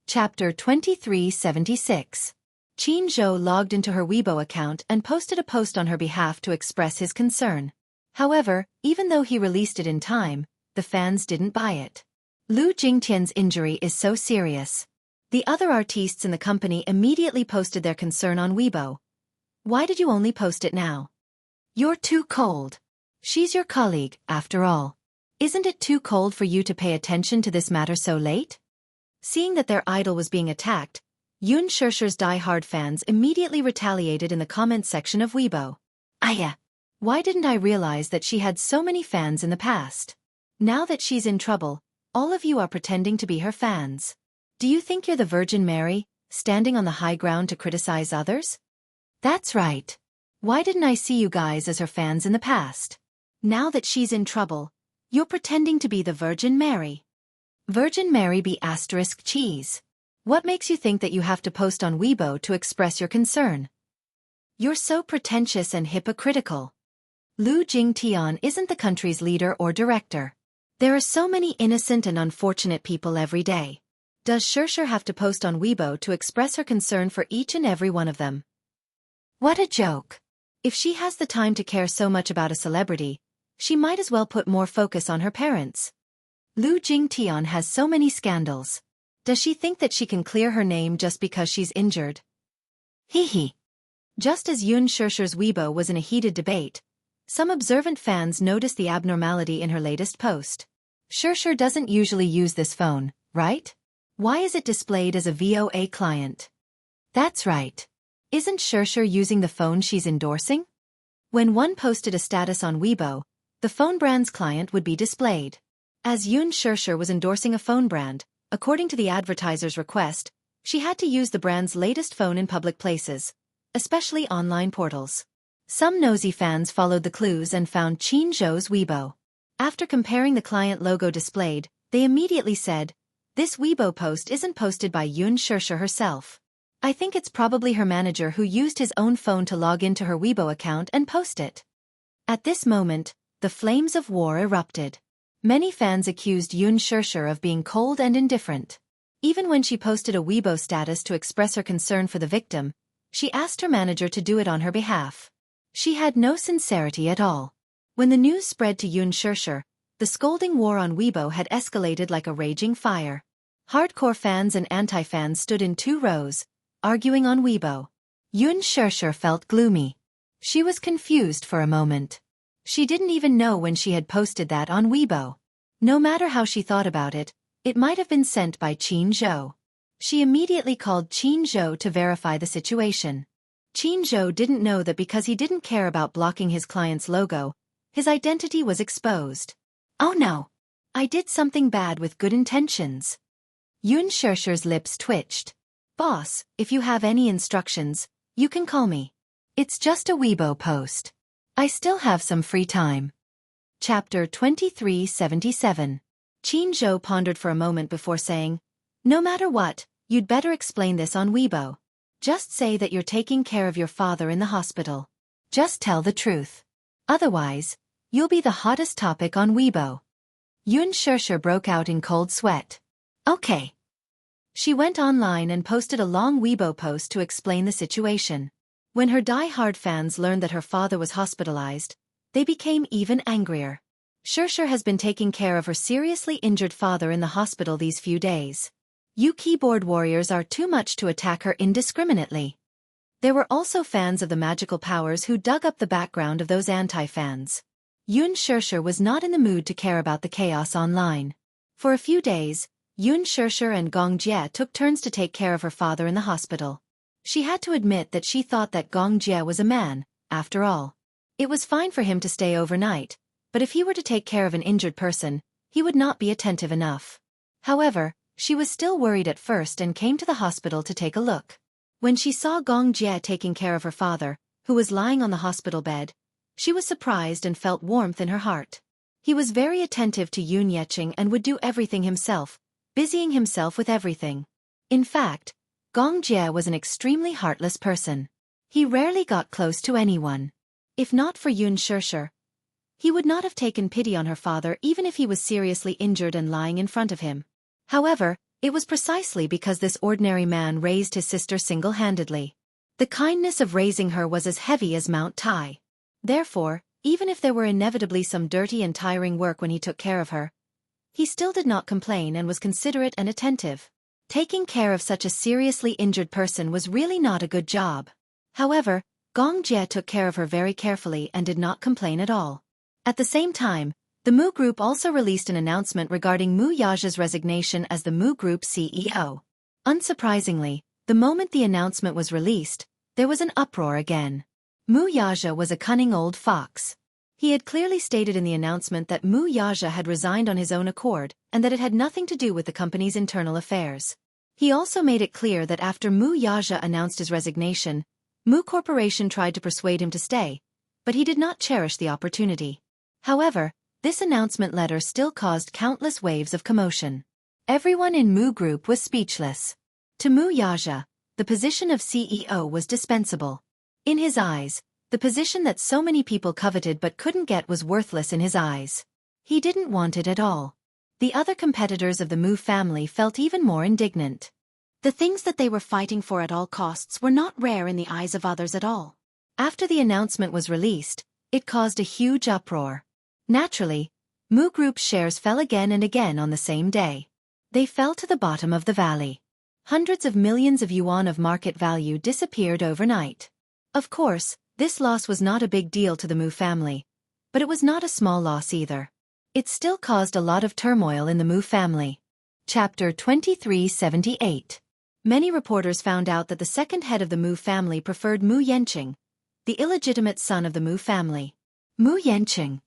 Chapter 2376. Qin Zhou logged into her Weibo account and posted a post on her behalf to express his concern. However, even though he released it in time, the fans didn't buy it. Lu Jingtian's injury is so serious. The other artistes in the company immediately posted their concern on Weibo. Why did you only post it now? You're too cold. She's your colleague, after all. Isn't it too cold for you to pay attention to this matter so late? Seeing that their idol was being attacked, Xianxia's die-hard fans immediately retaliated in the comments section of Weibo. Aya! Why didn't I realize that she had so many fans in the past? Now that she's in trouble, all of you are pretending to be her fans. Do you think you're the Virgin Mary, standing on the high ground to criticize others? That's right. Why didn't I see you guys as her fans in the past? Now that she's in trouble, you're pretending to be the Virgin Mary. Virgin Mary be asterisk cheese. What makes you think that you have to post on Weibo to express your concern? You're so pretentious and hypocritical. Lu Jingtian isn't the country's leader or director. There are so many innocent and unfortunate people every day. Does Xianxia have to post on Weibo to express her concern for each and every one of them? What a joke. If she has the time to care so much about a celebrity, she might as well put more focus on her parents. Lu Jingtian has so many scandals. Does she think that she can clear her name just because she's injured? Hee. Just as Xianxia's Weibo was in a heated debate, some observant fans noticed the abnormality in her latest post. Xianxia doesn't usually use this phone, right? Why is it displayed as a VOA client? That's right. Isn't Xianxia using the phone she's endorsing? When one posted a status on Weibo, the phone brand's client would be displayed. As Xianxia was endorsing a phone brand, according to the advertiser's request, she had to use the brand's latest phone in public places, especially online portals. Some nosy fans followed the clues and found Qin Zhou's Weibo. After comparing the client logo displayed, they immediately said, "This Weibo post isn't posted by Xianxia herself. I think it's probably her manager who used his own phone to log into her Weibo account and post it." At this moment, the flames of war erupted. Many fans accused Xianxia of being cold and indifferent. Even when she posted a Weibo status to express her concern for the victim, she asked her manager to do it on her behalf. She had no sincerity at all. When the news spread to Xianxia, the scolding war on Weibo had escalated like a raging fire. Hardcore fans and anti-fans stood in two rows, arguing on Weibo. Xianxia felt gloomy. She was confused for a moment. She didn't even know when she had posted that on Weibo. No matter how she thought about it, it might have been sent by Qin Zhou. She immediately called Qin Zhou to verify the situation. Qin Zhou didn't know that because he didn't care about blocking his client's logo, his identity was exposed. Oh no! I did something bad with good intentions. Xianxia's lips twitched. Boss, if you have any instructions, you can call me. It's just a Weibo post. I still have some free time. Chapter 2377. Qin Zhou pondered for a moment before saying, "No matter what, you'd better explain this on Weibo. Just say that you're taking care of your father in the hospital. Just tell the truth. Otherwise, you'll be the hottest topic on Weibo." Xianxia broke out in cold sweat. Okay. She went online and posted a long Weibo post to explain the situation. When her die-hard fans learned that her father was hospitalized, they became even angrier. Xianxia has been taking care of her seriously injured father in the hospital these few days. You keyboard warriors are too much to attack her indiscriminately. There were also fans of the magical powers who dug up the background of those anti-fans. Xianxia was not in the mood to care about the chaos online. For a few days, Xianxia and Gongjie took turns to take care of her father in the hospital. She had to admit that she thought that Gongjie was a man, after all. It was fine for him to stay overnight, but if he were to take care of an injured person, he would not be attentive enough. However, she was still worried at first and came to the hospital to take a look. When she saw Gongjie taking care of her father, who was lying on the hospital bed, she was surprised and felt warmth in her heart. He was very attentive to Xianxia and would do everything himself, busying himself with everything. In fact, Gongjie was an extremely heartless person. He rarely got close to anyone. If not for Xianxia, he would not have taken pity on her father even if he was seriously injured and lying in front of him. However, It was precisely because this ordinary man raised his sister single-handedly. The kindness of raising her was as heavy as Mount Tai. Therefore, even if there were inevitably some dirty and tiring work when he took care of her, he still did not complain and was considerate and attentive. Taking care of such a seriously injured person was really not a good job. However, Gong Jie took care of her very carefully and did not complain at all. At the same time, the Mu Group also released an announcement regarding Mu Yaja's resignation as the Mu Group CEO. Unsurprisingly, the moment the announcement was released, there was an uproar again. Mu Yaja was a cunning old fox. He had clearly stated in the announcement that Mu Yaja had resigned on his own accord and that it had nothing to do with the company's internal affairs. He also made it clear that after Mu Yaja announced his resignation, Mu Corporation tried to persuade him to stay, but he did not cherish the opportunity. However, this announcement letter still caused countless waves of commotion. Everyone in Mu Group was speechless. To Mu Yaja, the position of CEO was dispensable. In his eyes, the position that so many people coveted but couldn't get was worthless in his eyes. He didn't want it at all. The other competitors of the Mu family felt even more indignant. The things that they were fighting for at all costs were not rare in the eyes of others at all. After the announcement was released, it caused a huge uproar. Naturally, Mu Group's shares fell again and again on the same day. They fell to the bottom of the valley. Hundreds of millions of yuan of market value disappeared overnight. Of course, this loss was not a big deal to the Mu family, but it was not a small loss either. It still caused a lot of turmoil in the Mu family. Chapter 2378. Many reporters found out that the second head of the Mu family preferred Mu Yanqing, the illegitimate son of the Mu family. Mu Yanqing.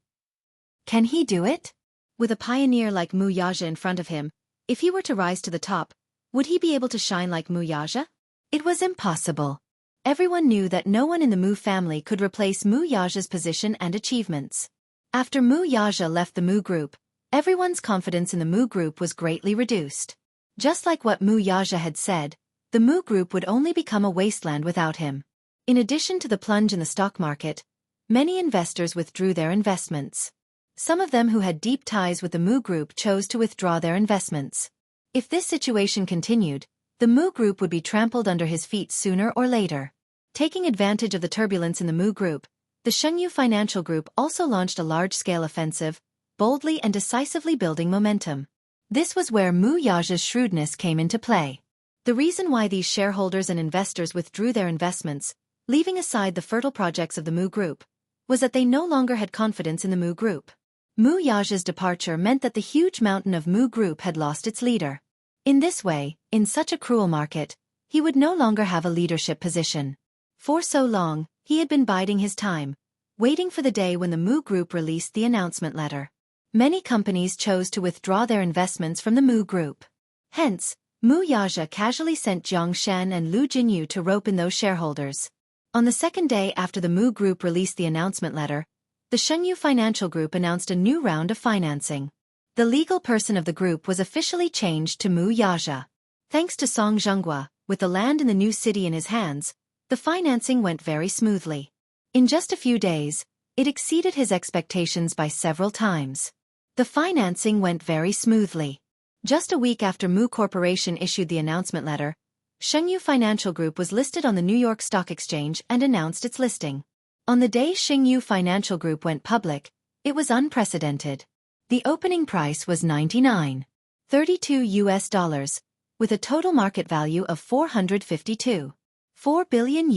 Can he do it? With a pioneer like Mu Yaja in front of him, if he were to rise to the top, would he be able to shine like Mu Yaja? It was impossible. Everyone knew that no one in the Mu family could replace Mu Yaja's position and achievements. After Mu Yaja left the Mu Group, everyone's confidence in the Mu Group was greatly reduced. Just like what Mu Yaja had said, the Mu Group would only become a wasteland without him. In addition to the plunge in the stock market, many investors withdrew their investments. Some of them who had deep ties with the Mu Group chose to withdraw their investments. If this situation continued, the Mu Group would be trampled under his feet sooner or later. Taking advantage of the turbulence in the Mu Group, the Xianxia Financial Group also launched a large-scale offensive, boldly and decisively building momentum. This was where Mu Yaja's shrewdness came into play. The reason why these shareholders and investors withdrew their investments, leaving aside the fertile projects of the Mu Group, was that they no longer had confidence in the Mu Group. Mu Yaja's departure meant that the huge mountain of Mu Group had lost its leader. In this way, in such a cruel market, he would no longer have a leadership position. For so long, he had been biding his time, waiting for the day when the Mu Group released the announcement letter. Many companies chose to withdraw their investments from the Mu Group. Hence, Mu Yaja casually sent Jiang Shan and Lu Jinyu to rope in those shareholders. On the second day after the Mu Group released the announcement letter, the Xianxia Financial Group announced a new round of financing. The legal person of the group was officially changed to Mu Yaja. Thanks to Song Zhenghua, with the land in the new city in his hands, the financing went very smoothly. In just a few days, it exceeded his expectations by several times. The financing went very smoothly. Just a week after Mu Corporation issued the announcement letter, Xianxia Financial Group was listed on the New York Stock Exchange and announced its listing. On the day Xianxia Financial Group went public, it was unprecedented. The opening price was $99.32, with a total market value of $452.4 billion.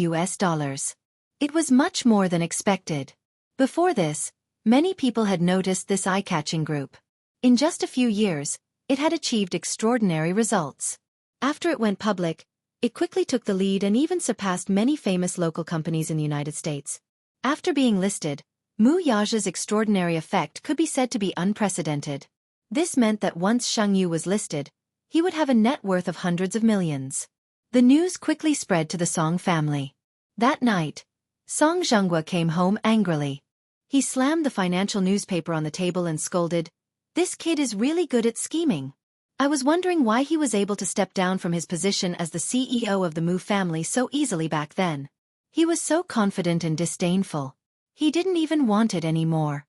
It was much more than expected. Before this, many people had noticed this eye-catching group. In just a few years, it had achieved extraordinary results. After it went public, it quickly took the lead and even surpassed many famous local companies in the United States. After being listed, Mu Yaja's extraordinary effect could be said to be unprecedented. This meant that once Xianxia was listed, he would have a net worth of hundreds of millions. The news quickly spread to the Song family. That night, Song Zhenghua came home angrily. He slammed the financial newspaper on the table and scolded, "This kid is really good at scheming. I was wondering why he was able to step down from his position as the CEO of the Mu family so easily back then. He was so confident and disdainful. He didn't even want it anymore."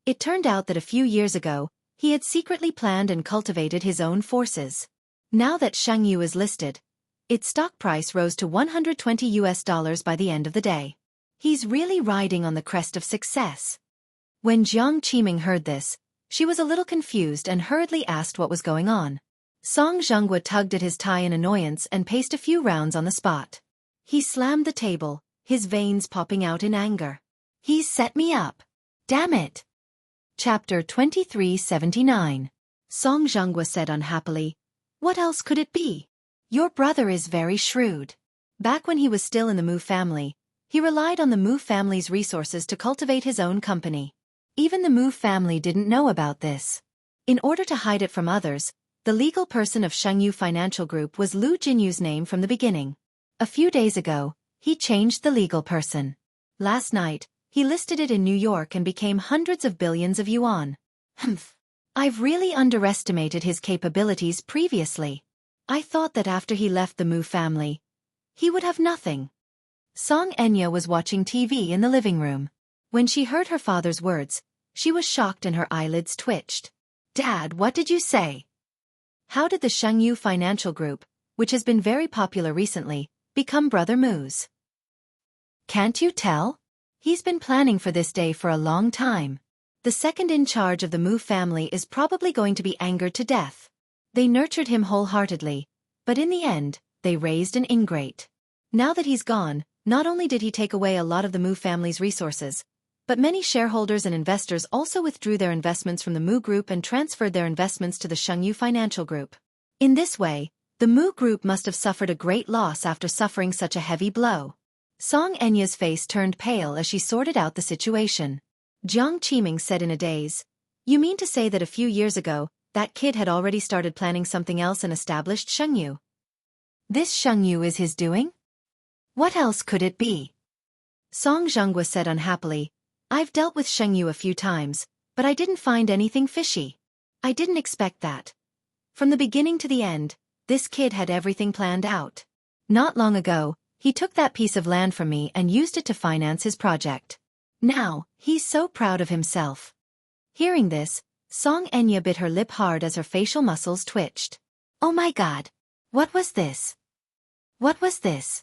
It turned out that a few years ago, He had secretly planned and cultivated his own forces. Now that Xianghu is listed, its stock price rose to $120 by the end of the day. He's really riding on the crest of success. When Jiang Qiming heard this, she was a little confused and hurriedly asked what was going on. Song Zhenghua tugged at his tie in annoyance and paced a few rounds on the spot. He slammed the table, his veins popping out in anger. He's set me up. Damn it! Chapter 2379. Song Zhenghua said unhappily, "What else could it be? Your brother is very shrewd." Back when he was still in the Mu family, he relied on the Mu family's resources to cultivate his own company. Even the Mu family didn't know about this. In order to hide it from others, the legal person of Xianghu Financial Group was Lu Jinyu's name from the beginning. A few days ago, he changed the legal person. Last night, he listed it in New York and became hundreds of billions of yuan. Humph. I've really underestimated his capabilities previously. I thought that after he left the Mu family, he would have nothing. Song Enya was watching TV in the living room. When she heard her father's words, she was shocked and her eyelids twitched. "Dad, what did you say? How did the Xianghu Financial Group, which has been very popular recently, become Brother Mu's?" "Can't you tell? He's been planning for this day for a long time. The second in charge of the Mu family is probably going to be angered to death. They nurtured him wholeheartedly, but in the end, they raised an ingrate. Now that he's gone, not only did he take away a lot of the Mu family's resources, but many shareholders and investors also withdrew their investments from the Mu Group and transferred their investments to the Xianghu Financial Group. In this way, the Mu Group must have suffered a great loss after suffering such a heavy blow." Song Enya's face turned pale as she sorted out the situation. Jiang Qiming said in a daze, "You mean to say that a few years ago, that kid had already started planning something else and established Xianghu? This Xianghu is his doing? What else could it be?" Song Zhenghua said unhappily, "I've dealt with Xianghu a few times, but I didn't find anything fishy. I didn't expect that. From the beginning to the end, this kid had everything planned out. Not long ago, he took that piece of land from me and used it to finance his project. Now, he's so proud of himself." Hearing this, Song Enya bit her lip hard as her facial muscles twitched. "Oh my God! What was this? What was this?"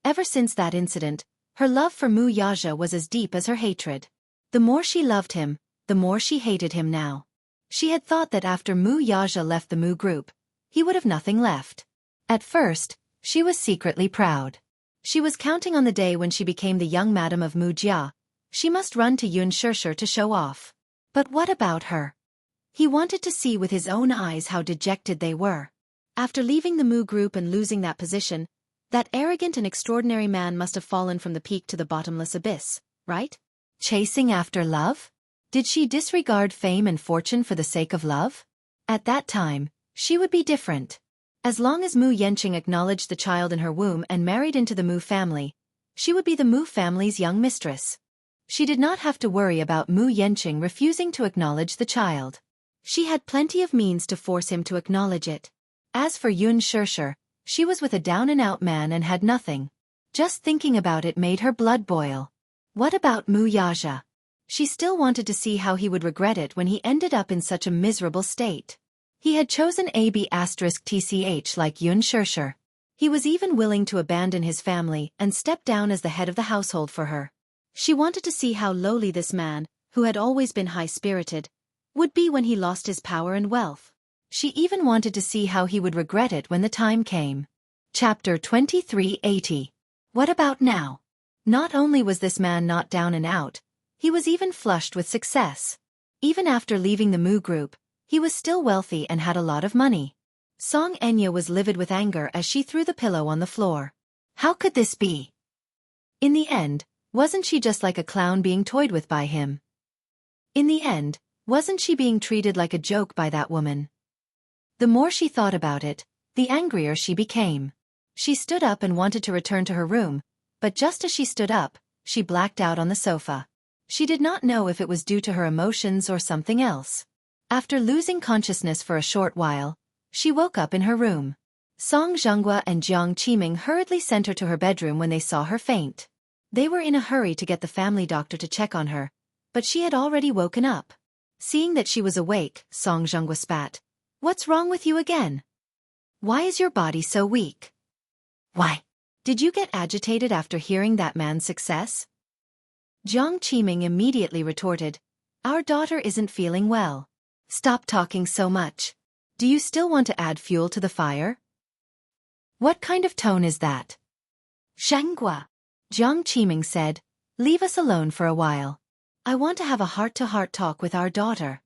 Ever since that incident, her love for Mu Yaja was as deep as her hatred. The more she loved him, the more she hated him now. She had thought that after Mu Yaja left the Mu Group, he would have nothing left. At first, she was secretly proud. She was counting on the day when she became the young madam of Mu Jia. She must run to Xianxia to show off. But what about her? He wanted to see with his own eyes how dejected they were. After leaving the Mu Group and losing that position, that arrogant and extraordinary man must have fallen from the peak to the bottomless abyss, right? Chasing after love? Did she disregard fame and fortune for the sake of love? At that time, she would be different. As long as Mu Yanqing acknowledged the child in her womb and married into the Mu family, she would be the Mu family's young mistress. She did not have to worry about Mu Yanqing refusing to acknowledge the child. She had plenty of means to force him to acknowledge it. As for Xianxia, she was with a down-and-out man and had nothing. Just thinking about it made her blood boil. What about Mu Yaja? She still wanted to see how he would regret it when he ended up in such a miserable state. He had chosen AB*TCH like Xianxia. He was even willing to abandon his family and step down as the head of the household for her. She wanted to see how lowly this man, who had always been high-spirited, would be when he lost his power and wealth. She even wanted to see how he would regret it when the time came. Chapter 2380. What about now? Not only was this man not down and out, he was even flushed with success. Even after leaving the Mu Group, he was still wealthy and had a lot of money. Song Enya was livid with anger as she threw the pillow on the floor. How could this be? In the end, wasn't she just like a clown being toyed with by him? In the end, wasn't she being treated like a joke by that woman? The more she thought about it, the angrier she became. She stood up and wanted to return to her room, but just as she stood up, she blacked out on the sofa. She did not know if it was due to her emotions or something else. After losing consciousness for a short while, she woke up in her room. Song Zhenghua and Jiang Qiming hurriedly sent her to her bedroom when they saw her faint. They were in a hurry to get the family doctor to check on her, but she had already woken up. Seeing that she was awake, Song Xianxia spat. What's wrong with you again? Why is your body so weak? Why? Did you get agitated after hearing that man's success? Jiang Qiming immediately retorted. Our daughter isn't feeling well. Stop talking so much. Do you still want to add fuel to the fire? What kind of tone is that? Xianxia, Jiang Qiming said. Leave us alone for a while. I want to have a heart-to-heart talk with our daughter.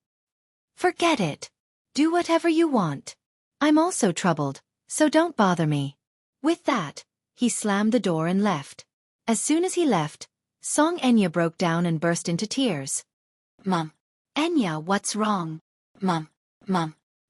Forget it. Do whatever you want. I'm also troubled, so don't bother me. With that, he slammed the door and left. As soon as he left, Song Enya broke down and burst into tears. Mom. Enya, what's wrong? Mom.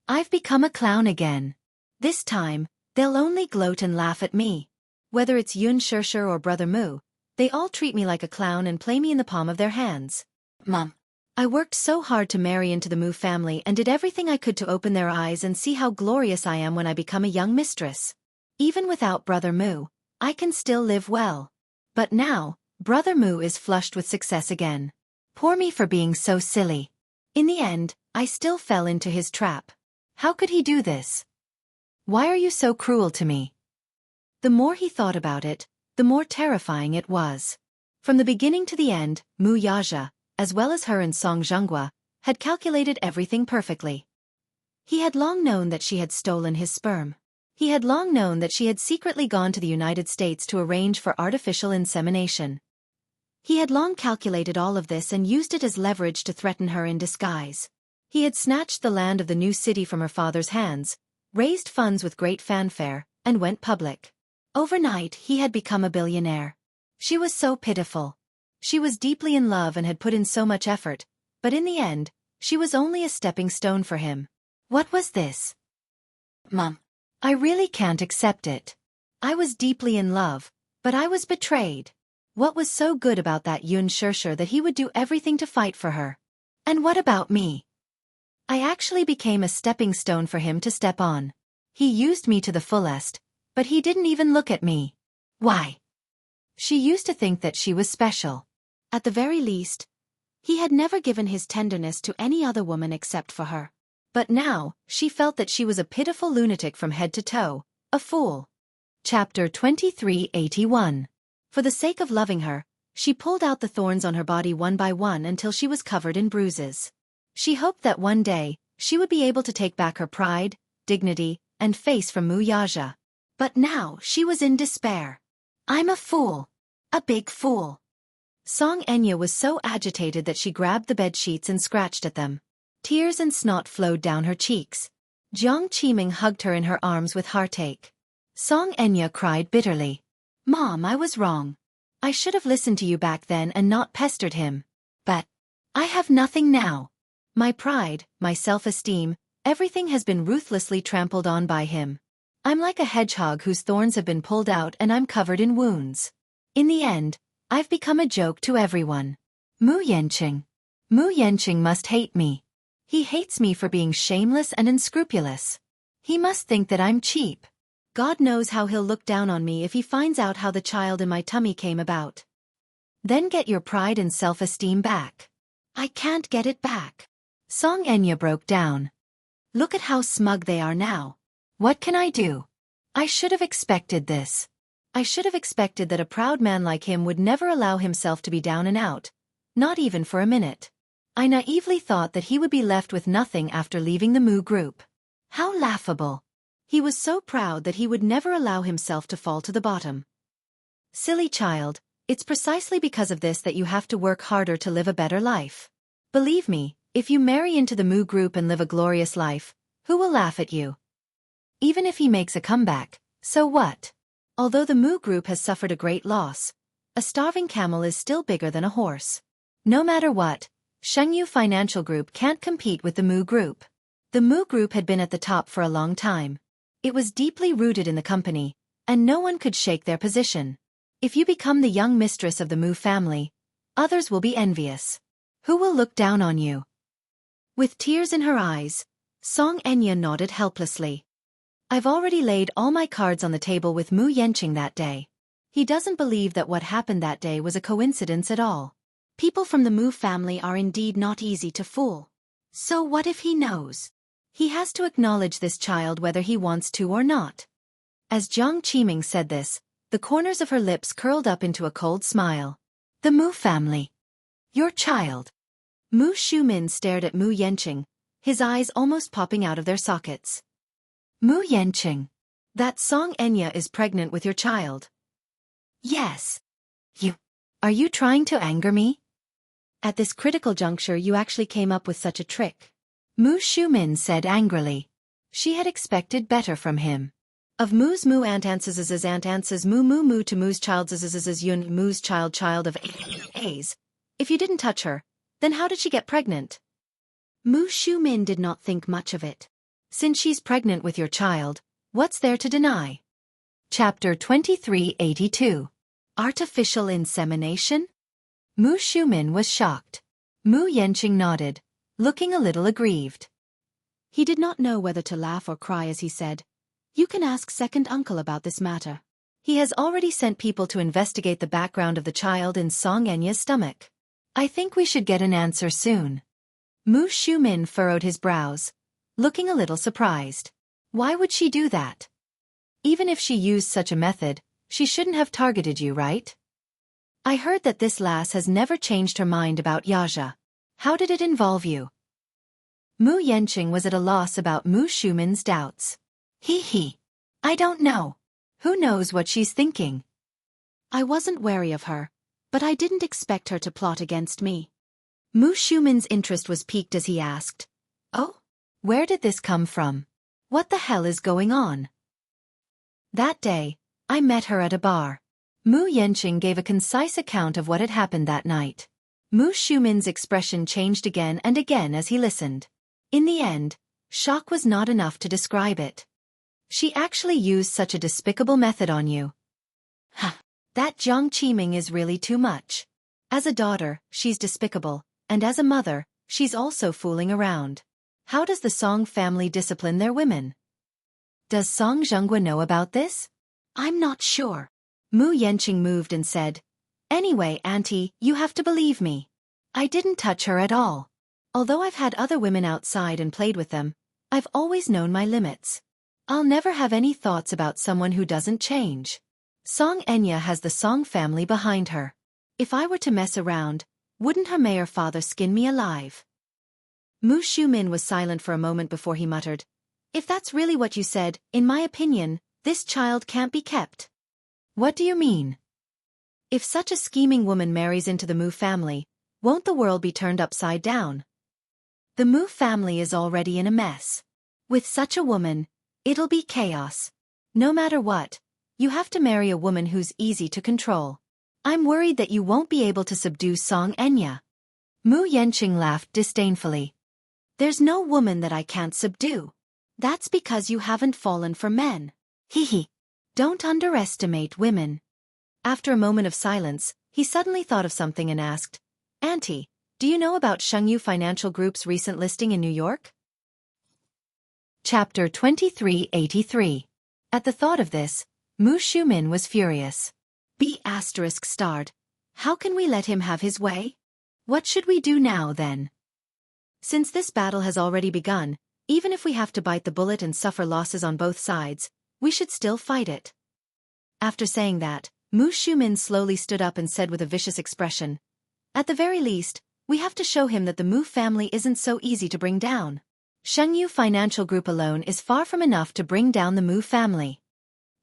I've become a clown again. This time, they'll only gloat and laugh at me. Whether it's Xianxia or Brother Mu, they all treat me like a clown and play me in the palm of their hands. Mom. I worked so hard to marry into the Mu family and did everything I could to open their eyes and see how glorious I am when I become a young mistress. Even without Brother Mu, I can still live well. But now, Brother Mu is flushed with success again. Poor me for being so silly. In the end, I still fell into his trap. How could he do this? Why are you so cruel to me? The more he thought about it, the more terrifying it was. From the beginning to the end, Mu Yaja, as well as her and Song Xianxia, had calculated everything perfectly. He had long known that she had stolen his sperm. He had long known that she had secretly gone to the United States to arrange for artificial insemination. He had long calculated all of this and used it as leverage to threaten her in disguise. He had snatched the land of the new city from her father's hands, raised funds with great fanfare, and went public. Overnight, he had become a billionaire. She was so pitiful. She was deeply in love and had put in so much effort, but in the end, she was only a stepping stone for him. What was this? Mom. I really can't accept it. I was deeply in love, but I was betrayed. What was so good about that Xianxia that he would do everything to fight for her? And what about me? I actually became a stepping stone for him to step on. He used me to the fullest, but he didn't even look at me. Why? She used to think that she was special. At the very least, he had never given his tenderness to any other woman except for her. But now, she felt that she was a pitiful lunatic from head to toe, a fool. Chapter 2381. For the sake of loving her, she pulled out the thorns on her body one by one until she was covered in bruises. She hoped that one day, she would be able to take back her pride, dignity, and face from Mu Yaja. But now, she was in despair. I'm a fool. A big fool. Song Enya was so agitated that she grabbed the bed sheets and scratched at them. Tears and snot flowed down her cheeks. Jiang Qiming hugged her in her arms with heartache. Song Enya cried bitterly. Mom, I was wrong. I should have listened to you back then and not pestered him. But I have nothing now. My pride, my self-esteem, everything has been ruthlessly trampled on by him. I'm like a hedgehog whose thorns have been pulled out and I'm covered in wounds. In the end, I've become a joke to everyone. Mu Yanqing. Mu Yanqing must hate me. He hates me for being shameless and unscrupulous. He must think that I'm cheap. God knows how he'll look down on me if he finds out how the child in my tummy came about. Then get your pride and self-esteem back. I can't get it back. Song Enya broke down. Look at how smug they are now. What can I do? I should have expected this. I should have expected that a proud man like him would never allow himself to be down and out, not even for a minute. I naively thought that he would be left with nothing after leaving the Mu group. How laughable. He was so proud that he would never allow himself to fall to the bottom. Silly child, it's precisely because of this that you have to work harder to live a better life. Believe me, if you marry into the Mu group and live a glorious life, who will laugh at you? Even if he makes a comeback, so what? Although the Mu group has suffered a great loss, a starving camel is still bigger than a horse. No matter what, Xianghu Financial Group can't compete with the Mu group. The Mu group had been at the top for a long time. It was deeply rooted in the company, and no one could shake their position. If you become the young mistress of the Mu family, others will be envious. Who will look down on you? With tears in her eyes, Song Enya nodded helplessly. I've already laid all my cards on the table with Mu Yanqing that day. He doesn't believe that what happened that day was a coincidence at all. People from the Mu family are indeed not easy to fool. So what if he knows? He has to acknowledge this child whether he wants to or not. As Jiang Qiming said this, the corners of her lips curled up into a cold smile. The Mu family. Your child. Mu Xiumin stared at Mu Yanqing, his eyes almost popping out of their sockets. Mu Yanqing. That Xianxia is pregnant with your child. Yes. Are you trying to anger me? At this critical juncture you actually came up with such a trick. Mu Xiumin said angrily. She had expected better from him. Of Mu's Mu Antans's Mu to Mu's child's Yun Mu's child of A's. If you didn't touch her, then how did she get pregnant? Mu Xiumin did not think much of it. Since she's pregnant with your child, what's there to deny? Chapter 2382. Artificial insemination? Mu Xiumin was shocked. Mu Yanqing nodded, looking a little aggrieved. He did not know whether to laugh or cry as he said, "You can ask second uncle about this matter. He has already sent people to investigate the background of the child in Xianxia's stomach. I think we should get an answer soon." Mu Xiumin furrowed his brows, looking a little surprised. Why would she do that? Even if she used such a method, she shouldn't have targeted you, right? I heard that this lass has never changed her mind about Xianxia. How did it involve you? Mu Yanqing was at a loss about Mu Xiumin's doubts. I don't know. Who knows what she's thinking? I wasn't wary of her, but I didn't expect her to plot against me. Mu Xiumin's interest was piqued as he asked, "Oh? Where did this come from? What the hell is going on?" That day, I met her at a bar. Mu Yanqing gave a concise account of what had happened that night. Mu Xiumin's expression changed again and again as he listened. In the end, shock was not enough to describe it. She actually used such a despicable method on you. That Jiang Qiming is really too much. As a daughter, she's despicable, and as a mother, she's also fooling around. How does the Song family discipline their women? Does Song Zhenghua know about this? I'm not sure. Mu Yanqing moved and said, "Anyway, Auntie, you have to believe me. I didn't touch her at all. Although I've had other women outside and played with them, I've always known my limits. I'll never have any thoughts about someone who doesn't change. Xianxia has the Song family behind her. If I were to mess around, wouldn't her mayor father skin me alive?" Mu Xiumin was silent for a moment before he muttered, "If that's really what you said, in my opinion, this child can't be kept." What do you mean? If such a scheming woman marries into the Mu family, won't the world be turned upside down? The Mu family is already in a mess. With such a woman, it'll be chaos. No matter what, you have to marry a woman who's easy to control. I'm worried that you won't be able to subdue Xianxia. Mu Yanqing laughed disdainfully. There's no woman that I can't subdue. That's because you haven't fallen for men. Don't underestimate women. After a moment of silence, he suddenly thought of something and asked, "Auntie, do you know about Jianghu Financial Group's recent listing in New York?" Chapter 2383. At the thought of this, Mu Xiumin was furious. ****. How can we let him have his way? What should we do now, then? Since this battle has already begun, even if we have to bite the bullet and suffer losses on both sides, we should still fight it." After saying that, Mu Xiumin slowly stood up and said with a vicious expression, "At the very least, we have to show him that the Mu family isn't so easy to bring down. Jianghu Financial Group alone is far from enough to bring down the Mu family."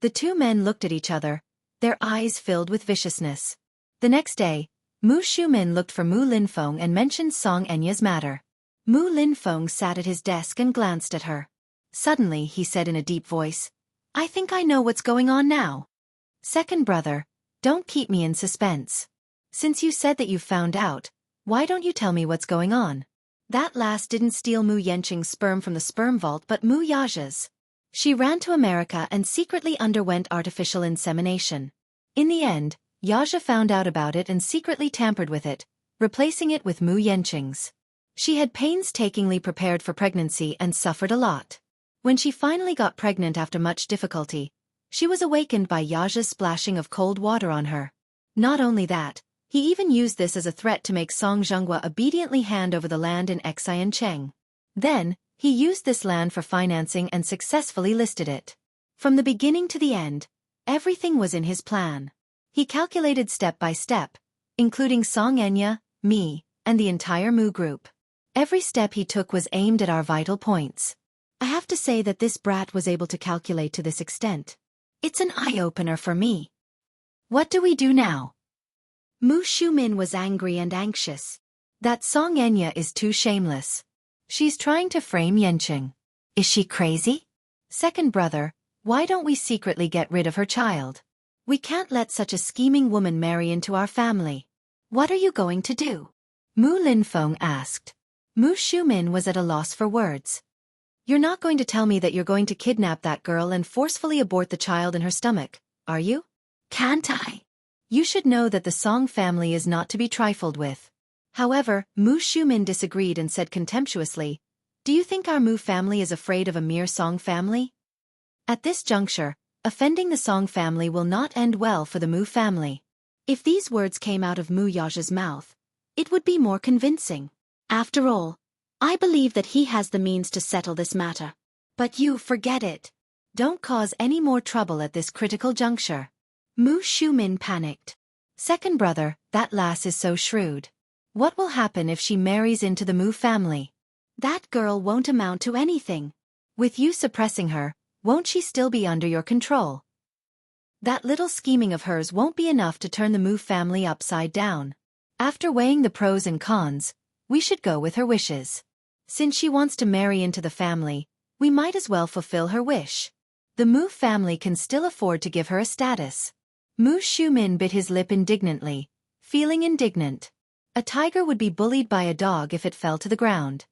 The two men looked at each other, their eyes filled with viciousness. The next day, Mu Xiumin looked for Mu Linfeng and mentioned Xianxia's matter. Mu Linfeng sat at his desk and glanced at her. Suddenly he said in a deep voice, "I think I know what's going on now. Second brother, don't keep me in suspense. Since you said that you found out, why don't you tell me what's going on?" That lass didn't steal Mu Yanqing's sperm from the sperm vault but Mu Yaja's. She ran to America and secretly underwent artificial insemination. In the end, Yaja found out about it and secretly tampered with it, replacing it with Mu Yanqing's. She had painstakingly prepared for pregnancy and suffered a lot. When she finally got pregnant after much difficulty, she was awakened by Yaja's splashing of cold water on her. Not only that, he even used this as a threat to make Song Zhenghua obediently hand over the land in Xiancheng. Then, he used this land for financing and successfully listed it. From the beginning to the end, everything was in his plan. He calculated step by step, including Xianxia, me, and the entire Mu group. Every step he took was aimed at our vital points. I have to say that this brat was able to calculate to this extent. It's an eye-opener for me. What do we do now? Mu Shumin was angry and anxious. That Xianxia is too shameless. She's trying to frame Yanqing. Is she crazy? Second brother, why don't we secretly get rid of her child? We can't let such a scheming woman marry into our family. What are you going to do? Mu Linfeng asked. Mu Shumin was at a loss for words. You're not going to tell me that you're going to kidnap that girl and forcefully abort the child in her stomach, are you? Can't I? You should know that the Song family is not to be trifled with. However, Mu Shumin disagreed and said contemptuously, do you think our Mu family is afraid of a mere Song family? At this juncture, offending the Song family will not end well for the Mu family. If these words came out of Mu Yaja's mouth, it would be more convincing. After all, I believe that he has the means to settle this matter. But you forget it. Don't cause any more trouble at this critical juncture. Mu Shumin panicked. Second brother, that lass is so shrewd. What will happen if she marries into the Mu family? That girl won't amount to anything. With you suppressing her, won't she still be under your control? That little scheming of hers won't be enough to turn the Mu family upside down. After weighing the pros and cons, we should go with her wishes. Since she wants to marry into the family, we might as well fulfill her wish. The Mu family can still afford to give her a status. Mu Shumin bit his lip indignantly, feeling indignant. A tiger would be bullied by a dog if it fell to the ground.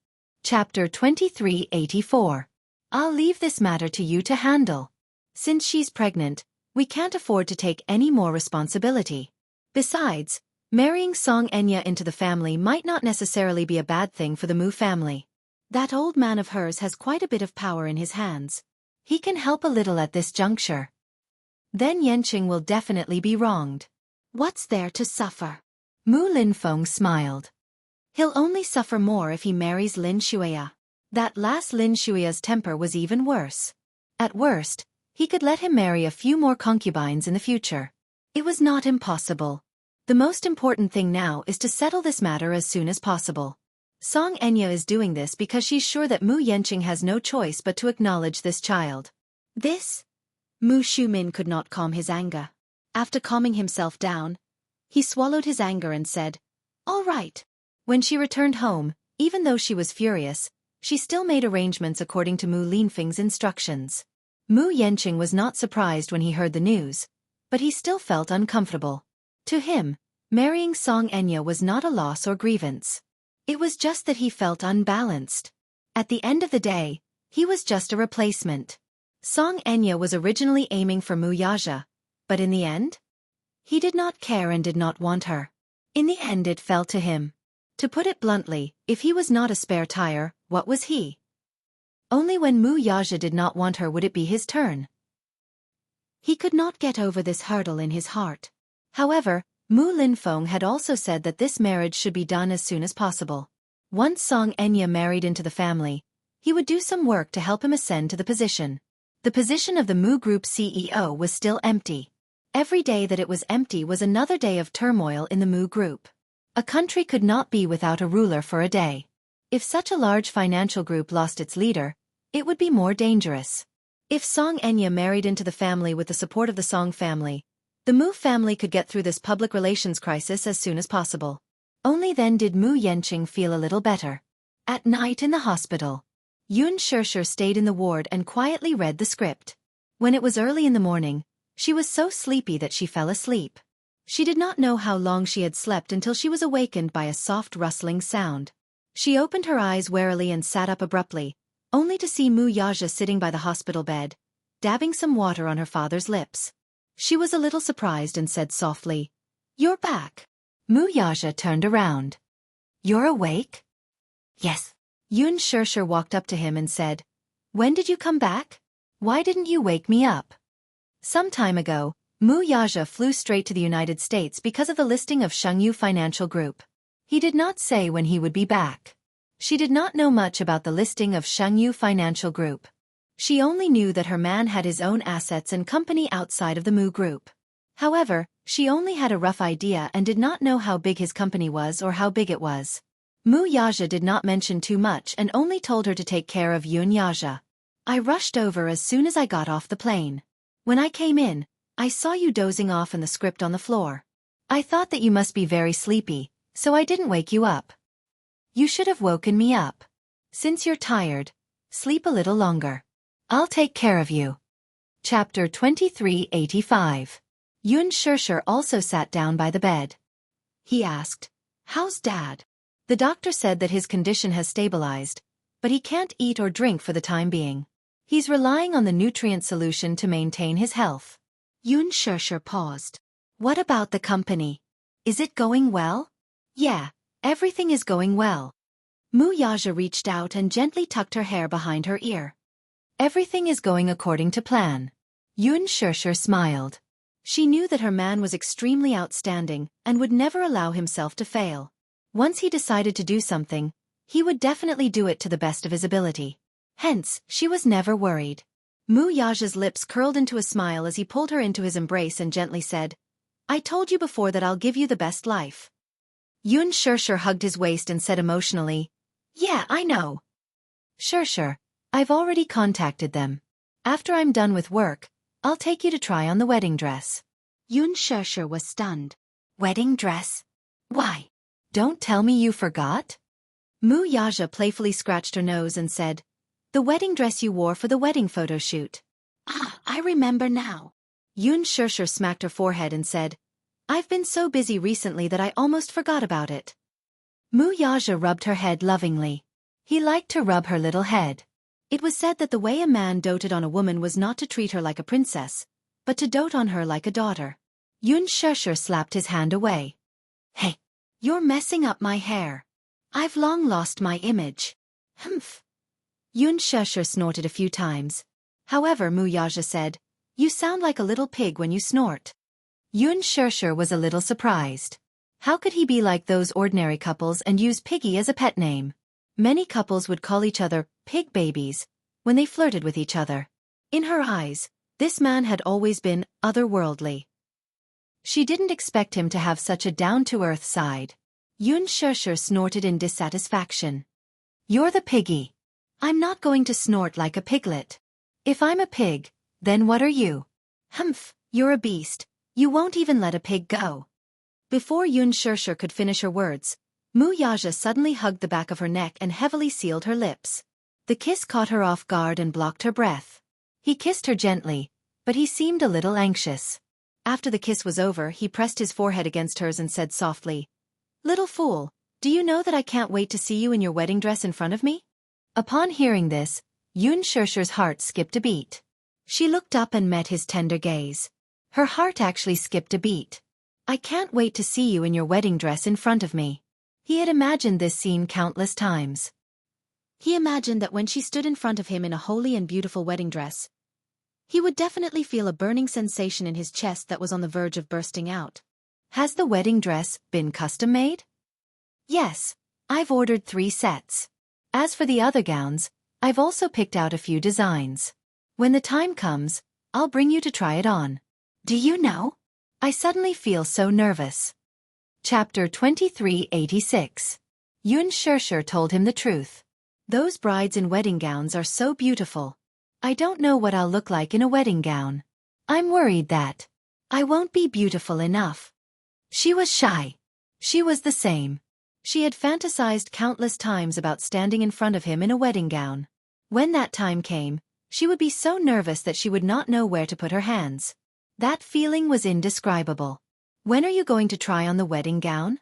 Chapter 2384. I'll leave this matter to you to handle. Since she's pregnant, we can't afford to take any more responsibility. Besides, marrying Xianxia into the family might not necessarily be a bad thing for the Mu family. That old man of hers has quite a bit of power in his hands. He can help a little at this juncture. Then Yanqing will definitely be wronged. What's there to suffer? Mu Linfeng smiled. He'll only suffer more if he marries Lin Shuya. That last Lin Shuya's temper was even worse. At worst, he could let him marry a few more concubines in the future. It was not impossible. The most important thing now is to settle this matter as soon as possible. Xianxia is doing this because she's sure that Mu Yanqing has no choice but to acknowledge this child. This? Mu Shumin could not calm his anger. After calming himself down, he swallowed his anger and said, all right. When she returned home, even though she was furious, she still made arrangements according to Mu Linfeng's instructions. Mu Yanqing was not surprised when he heard the news, but he still felt uncomfortable. To him, marrying Xianxia was not a loss or grievance. It was just that he felt unbalanced. At the end of the day, he was just a replacement. Xianxia was originally aiming for Mu Yaja, but in the end? He did not care and did not want her. In the end it fell to him. To put it bluntly, if he was not a spare tire, what was he? Only when Mu Yaja did not want her would it be his turn. He could not get over this hurdle in his heart. However, Mu Linfeng had also said that this marriage should be done as soon as possible. Once Xianxia married into the family, he would do some work to help him ascend to the position. The position of the Mu Group CEO was still empty. Every day that it was empty was another day of turmoil in the Mu Group. A country could not be without a ruler for a day. If such a large financial group lost its leader, it would be more dangerous. If Xianxia married into the family with the support of the Song family, the Mu family could get through this public relations crisis as soon as possible. Only then did Mu Yanqing feel a little better. At night in the hospital, Xianxia stayed in the ward and quietly read the script. When it was early in the morning, she was so sleepy that she fell asleep. She did not know how long she had slept until she was awakened by a soft rustling sound. She opened her eyes warily and sat up abruptly, only to see Mu Yaja sitting by the hospital bed, dabbing some water on her father's lips. She was a little surprised and said softly, "You're back." Mu Yaja turned around. "You're awake?" "Yes." Xianxia walked up to him and said, "When did you come back? Why didn't you wake me up?" Some time ago, Mu Yaja flew straight to the United States because of the listing of Jianghu Financial Group. He did not say when he would be back. She did not know much about the listing of Jianghu Financial Group. She only knew that her man had his own assets and company outside of the Mu Group. However, she only had a rough idea and did not know how big his company was or how big it was. Mu Yaja did not mention too much and only told her to take care of Xianxia. I rushed over as soon as I got off the plane. When I came in, I saw you dozing off in the script on the floor. I thought that you must be very sleepy, so I didn't wake you up. You should have woken me up. Since you're tired, sleep a little longer. I'll take care of you. Chapter 2385. Xianxia also sat down by the bed. He asked, "How's Dad?" The doctor said that his condition has stabilized, but he can't eat or drink for the time being. He's relying on the nutrient solution to maintain his health. Xianxia paused. What about the company? Is it going well? Yeah, everything is going well. Mu Yaja reached out and gently tucked her hair behind her ear. Everything is going according to plan. Xianxia smiled. She knew that her man was extremely outstanding and would never allow himself to fail. Once he decided to do something, he would definitely do it to the best of his ability. Hence, she was never worried. Mu Yaja's lips curled into a smile as he pulled her into his embrace and gently said, "I told you before that I'll give you the best life." Xianxia hugged his waist and said emotionally, "Yeah, I know. Sure, I've already contacted them. After I'm done with work, I'll take you to try on the wedding dress." Xianxia was stunned. Wedding dress? Why? Don't tell me you forgot? Mu Yaja playfully scratched her nose and said, "The wedding dress you wore for the wedding photo shoot." "Ah, I remember now." Xianxia smacked her forehead and said, "I've been so busy recently that I almost forgot about it." Mu Yaja rubbed her head lovingly. He liked to rub her little head. It was said that the way a man doted on a woman was not to treat her like a princess, but to dote on her like a daughter. Xianxia slapped his hand away. "Hey, you're messing up my hair. I've long lost my image." Humph. Xianxia snorted a few times. However, Mu Yaja said, "You sound like a little pig when you snort." Xianxia was a little surprised. How could he be like those ordinary couples and use Piggy as a pet name? Many couples would call each other pig babies when they flirted with each other. In her eyes, this man had always been otherworldly. She didn't expect him to have such a down-to-earth side. Xianxia snorted in dissatisfaction. "You're the piggy. I'm not going to snort like a piglet. If I'm a pig, then what are you? Humph, you're a beast. You won't even let a pig go." Before Xianxia could finish her words, Mu Yaja suddenly hugged the back of her neck and heavily sealed her lips. The kiss caught her off guard and blocked her breath. He kissed her gently, but he seemed a little anxious. After the kiss was over, he pressed his forehead against hers and said softly, "Little fool, do you know that I can't wait to see you in your wedding dress in front of me?" Upon hearing this, Xianxia's heart skipped a beat. She looked up and met his tender gaze. Her heart actually skipped a beat. "I can't wait to see you in your wedding dress in front of me." He had imagined this scene countless times. He imagined that when she stood in front of him in a holy and beautiful wedding dress, he would definitely feel a burning sensation in his chest that was on the verge of bursting out. "Has the wedding dress been custom-made?" "Yes, I've ordered 3 sets. As for the other gowns, I've also picked out a few designs. When the time comes, I'll bring you to try it on." "Do you know? I suddenly feel so nervous." Chapter 2386. Xianxia told him the truth. "Those brides in wedding gowns are so beautiful. I don't know what I'll look like in a wedding gown. I'm worried that I won't be beautiful enough." She was shy. She was the same. She had fantasized countless times about standing in front of him in a wedding gown. When that time came, she would be so nervous that she would not know where to put her hands. That feeling was indescribable. "When are you going to try on the wedding gown?"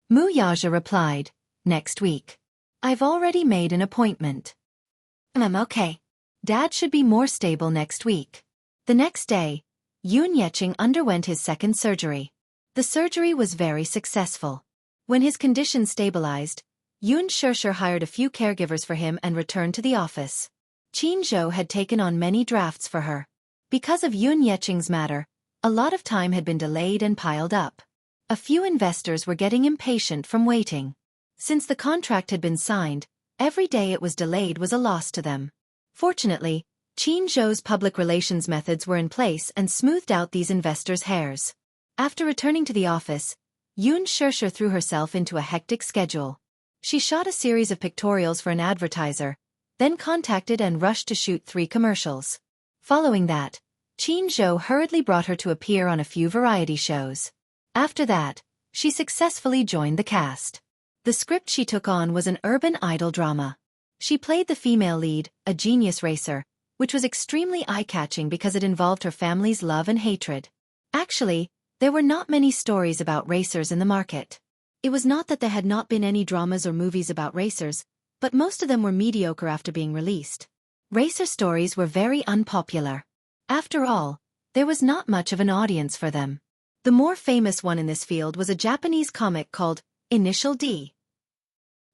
Mu Yaja replied, "Next week. I've already made an appointment." Okay. Dad should be more stable next week." The next day, Xianxia underwent his second surgery. The surgery was very successful. When his condition stabilized, Xianxia hired a few caregivers for him and returned to the office. Jianghu had taken on many drafts for her. Because of Xianxia's matter, a lot of time had been delayed and piled up. A few investors were getting impatient from waiting. Since the contract had been signed, every day it was delayed was a loss to them. Fortunately, Xianxia's public relations methods were in place and smoothed out these investors' hairs. After returning to the office, Xianxia threw herself into a hectic schedule. She shot a series of pictorials for an advertiser, then contacted and rushed to shoot 3 commercials. Following that, Xianxia hurriedly brought her to appear on a few variety shows. After that, she successfully joined the cast. The script she took on was an urban idol drama. She played the female lead, a genius racer, which was extremely eye-catching because it involved her family's love and hatred. Actually, there were not many stories about racers in the market. It was not that there had not been any dramas or movies about racers, but most of them were mediocre after being released. Racer stories were very unpopular. After all, there was not much of an audience for them. The more famous one in this field was a Japanese comic called Initial D.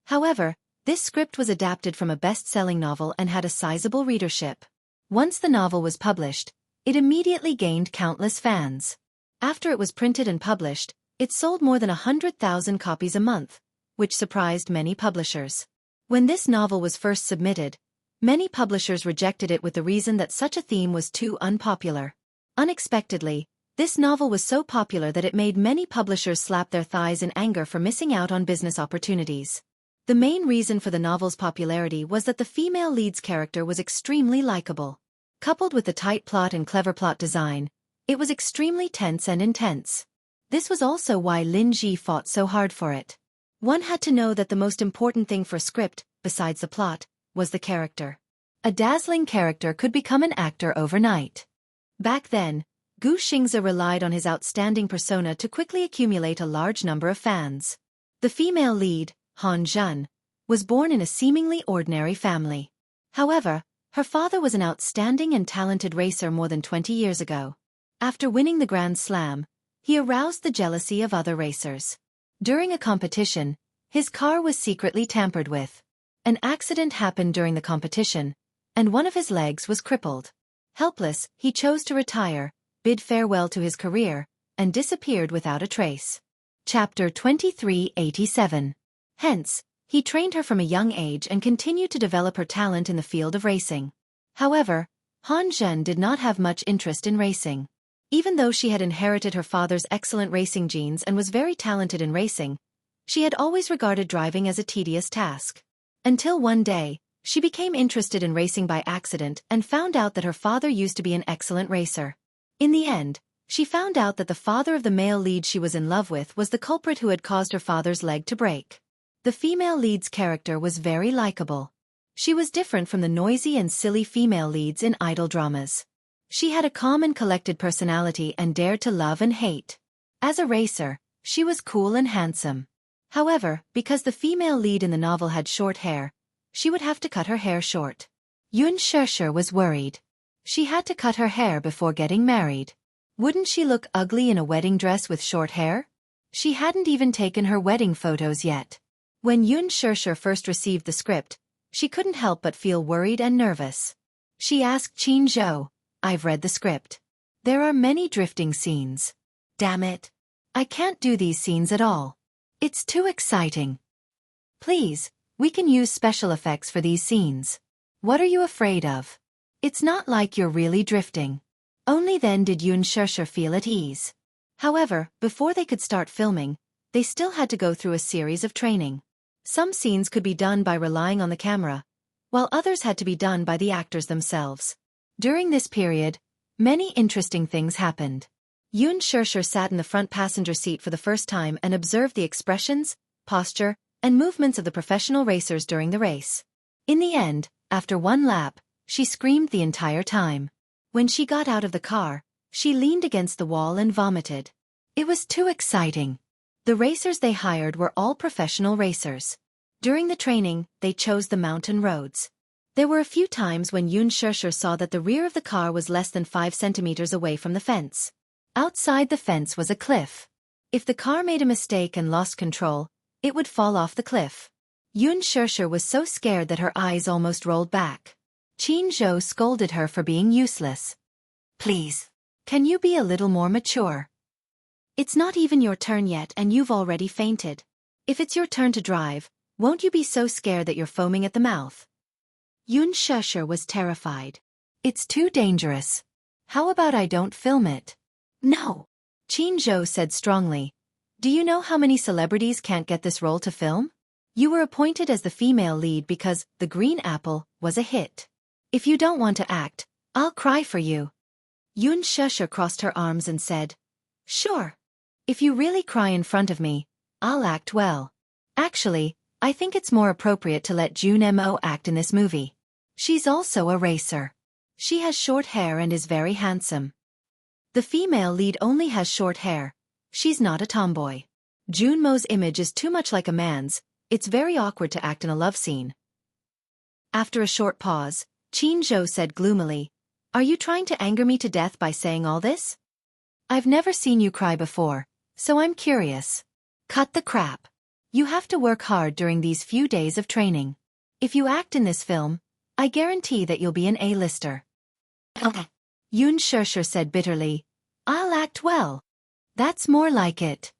However, this script was adapted from a best-selling novel and had a sizable readership. Once the novel was published, it immediately gained countless fans. After it was printed and published, it sold more than 100,000 copies a month, which surprised many publishers. When this novel was first submitted, many publishers rejected it with the reason that such a theme was too unpopular. Unexpectedly, this novel was so popular that it made many publishers slap their thighs in anger for missing out on business opportunities. The main reason for the novel's popularity was that the female lead's character was extremely likable. Coupled with the tight plot and clever plot design, it was extremely tense and intense. This was also why Lin Ji fought so hard for it. One had to know that the most important thing for a script, besides the plot, was the character. A dazzling character could become an actor overnight. Back then, Gu Xingzi relied on his outstanding persona to quickly accumulate a large number of fans. The female lead, Han Zhen, was born in a seemingly ordinary family. However, her father was an outstanding and talented racer more than 20 years ago. After winning the Grand Slam, he aroused the jealousy of other racers. During a competition, his car was secretly tampered with. An accident happened during the competition, and one of his legs was crippled. Helpless, he chose to retire, bid farewell to his career, and disappeared without a trace. Chapter 2387. Hence, he trained her from a young age and continued to develop her talent in the field of racing. However, Han Zhen did not have much interest in racing. Even though she had inherited her father's excellent racing genes and was very talented in racing, she had always regarded driving as a tedious task. Until one day, she became interested in racing by accident and found out that her father used to be an excellent racer. In the end, she found out that the father of the male lead she was in love with was the culprit who had caused her father's leg to break. The female lead's character was very likable. She was different from the noisy and silly female leads in idol dramas. She had a calm and collected personality and dared to love and hate. As a racer, she was cool and handsome. However, because the female lead in the novel had short hair, she would have to cut her hair short. Xianxia was worried. She had to cut her hair before getting married. Wouldn't she look ugly in a wedding dress with short hair? She hadn't even taken her wedding photos yet. When Xianxia first received the script, she couldn't help but feel worried and nervous. She asked Xianxia, "I've read the script. There are many drifting scenes. Damn it. I can't do these scenes at all. It's too exciting. Please, we can use special effects for these scenes. What are you afraid of? It's not like you're really drifting." Only then did Xianxia feel at ease. However, before they could start filming, they still had to go through a series of training. Some scenes could be done by relying on the camera, while others had to be done by the actors themselves. During this period, many interesting things happened. Xianxia sat in the front passenger seat for the first time and observed the expressions, posture, and movements of the professional racers during the race. In the end, after one lap, she screamed the entire time. When she got out of the car, she leaned against the wall and vomited. It was too exciting. The racers they hired were all professional racers. During the training, they chose the mountain roads. There were a few times when Xianxia saw that the rear of the car was less than 5 centimeters away from the fence. Outside the fence was a cliff. If the car made a mistake and lost control, it would fall off the cliff. Xianxia was so scared that her eyes almost rolled back. Xianxia scolded her for being useless. "Please, can you be a little more mature? It's not even your turn yet and you've already fainted. If it's your turn to drive, Won't you be so scared that you're foaming at the mouth? Xianxia was terrified. It's too dangerous. How about I don't film it? No. Jianghu said strongly. Do you know how many celebrities can't get this role to film? You were appointed as the female lead because The Green Apple was a hit. If you don't want to act, I'll cry for you. Xianxia crossed her arms and said, Sure. If you really cry in front of me, I'll act well. Actually, I think it's more appropriate to let Junmo act in this movie. She's also a racer. She has short hair and is very handsome. The female lead only has short hair. She's not a tomboy. Junmo's image is too much like a man's. It's very awkward to act in a love scene. After a short pause, Jianghu said gloomily, Are you trying to anger me to death by saying all this? I've never seen you cry before, so I'm curious. Cut the crap. You have to work hard during these few days of training. If you act in this film, I guarantee that you'll be an A-lister. Xianxia said bitterly, I'll act well. That's more like it.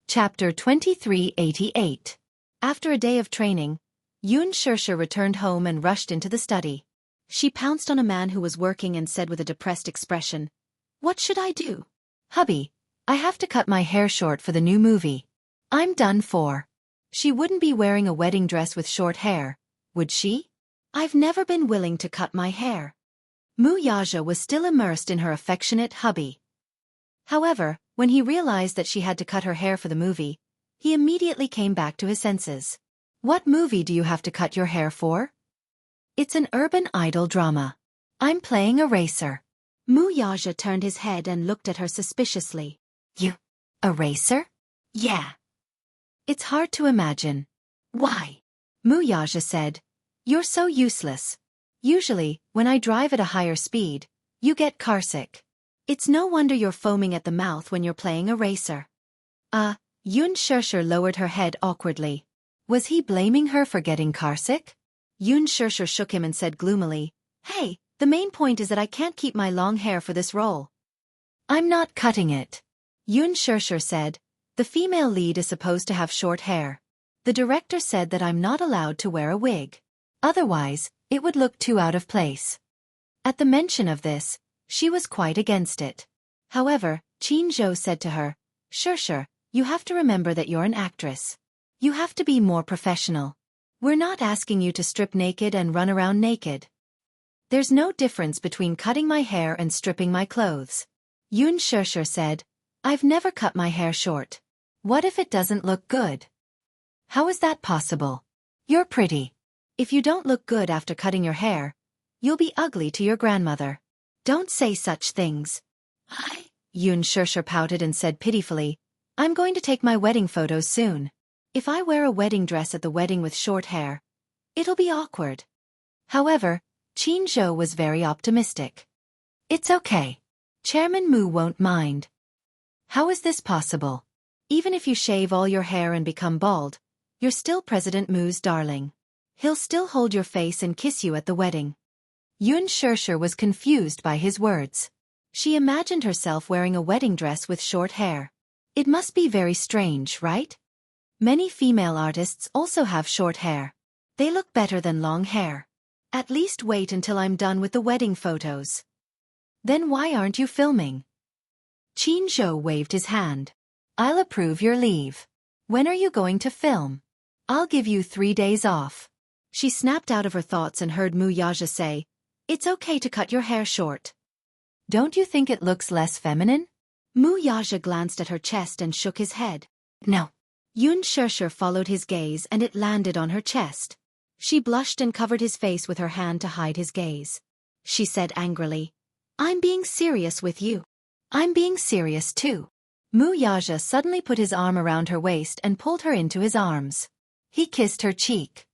Chapter 2388. After a day of training, Xianxia returned home and rushed into the study. She pounced on a man who was working and said with a depressed expression, What should I do? Hubby, I have to cut my hair short for the new movie. I'm done for. She wouldn't be wearing a wedding dress with short hair, would she? I've never been willing to cut my hair. Wuxia was still immersed in her affectionate hubby. However, when he realized that she had to cut her hair for the movie, he immediately came back to his senses. What movie do you have to cut your hair for? It's an urban idol drama. I'm playing a racer. Wuxia turned his head and looked at her suspiciously. You? A racer? Yeah. It's hard to imagine. Why? Wuxia said. You're so useless. Usually, when I drive at a higher speed, you get carsick. It's no wonder you're foaming at the mouth when you're playing a racer. Xianxia lowered her head awkwardly. Was he blaming her for getting carsick? Xianxia shook him and said gloomily, Hey, the main point is that I can't keep my long hair for this role. I'm not cutting it. Xianxia said, The female lead is supposed to have short hair. The director said that I'm not allowed to wear a wig. Otherwise, it would look too out of place. At the mention of this, she was quite against it. However, Jianghu said to her, Sure, you have to remember that you're an actress. You have to be more professional. We're not asking you to strip naked and run around naked. There's no difference between cutting my hair and stripping my clothes. Xianxia said, I've never cut my hair short. What if it doesn't look good? How is that possible? You're pretty. If you don't look good after cutting your hair, you'll be ugly to your grandmother. Don't say such things. Xianxia pouted and said pitifully, I'm going to take my wedding photos soon. If I wear a wedding dress at the wedding with short hair, it'll be awkward. However, Jianghu was very optimistic. It's okay. Chairman Mu won't mind. How is this possible? Even if you shave all your hair and become bald, you're still President Mu's darling. He'll still hold your face and kiss you at the wedding. Xianxia was confused by his words. She imagined herself wearing a wedding dress with short hair. It must be very strange, right? Many female artists also have short hair. They look better than long hair. At least wait until I'm done with the wedding photos. Then why aren't you filming? Jianghu waved his hand. I'll approve your leave. When are you going to film? I'll give you 3 days off. She snapped out of her thoughts and heard Wuxia say, It's okay to cut your hair short. Don't you think it looks less feminine? Wuxia glanced at her chest and shook his head. No. Xianxia followed his gaze and it landed on her chest. She blushed and covered his face with her hand to hide his gaze. She said angrily, I'm being serious with you. I'm being serious too. Wuxia suddenly put his arm around her waist and pulled her into his arms. He kissed her cheek.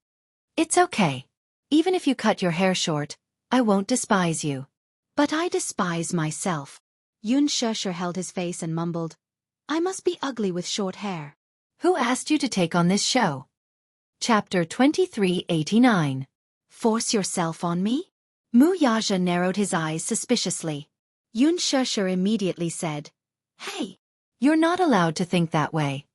It's okay. Even if you cut your hair short, I won't despise you. But I despise myself. Xianxia held his face and mumbled, I must be ugly with short hair. Who asked you to take on this show? Chapter 2389. Force yourself on me? Wuxia narrowed his eyes suspiciously. Xianxia immediately said, Hey, you're not allowed to think that way.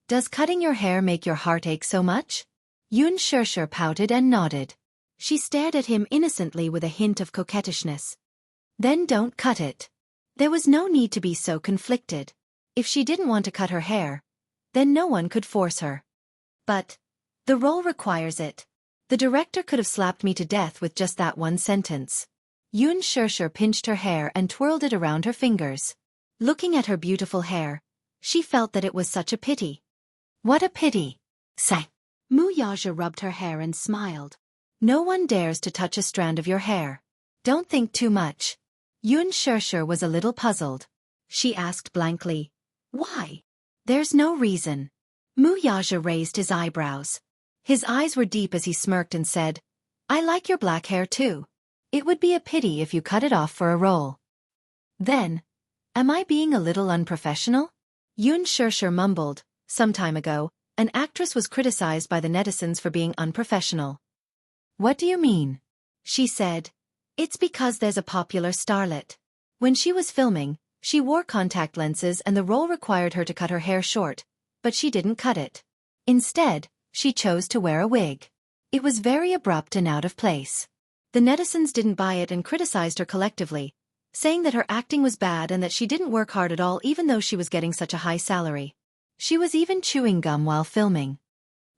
Does cutting your hair make your heart ache so much? Xianxia pouted and nodded. She stared at him innocently with a hint of coquettishness. Then don't cut it. There was no need to be so conflicted. If she didn't want to cut her hair, then no one could force her. But the role requires it. The director could have slapped me to death with just that one sentence. Xianxia pinched her hair and twirled it around her fingers. Looking at her beautiful hair, she felt that it was such a pity. What a pity. Say. Wuxia rubbed her hair and smiled. No one dares to touch a strand of your hair. Don't think too much. Xianxia was a little puzzled. She asked blankly, why? There's no reason. Wuxia raised his eyebrows. His eyes were deep as he smirked and said, I like your black hair too. It would be a pity if you cut it off for a role. Then, am I being a little unprofessional? Xianxia mumbled, some time ago, an actress was criticized by the netizens for being unprofessional. What do you mean? She said, it's because there's a popular starlet. When she was filming, she wore contact lenses and the role required her to cut her hair short, but she didn't cut it. Instead, she chose to wear a wig. It was very abrupt and out of place. The netizens didn't buy it and criticized her collectively, saying that her acting was bad and that she didn't work hard at all even though she was getting such a high salary. She was even chewing gum while filming.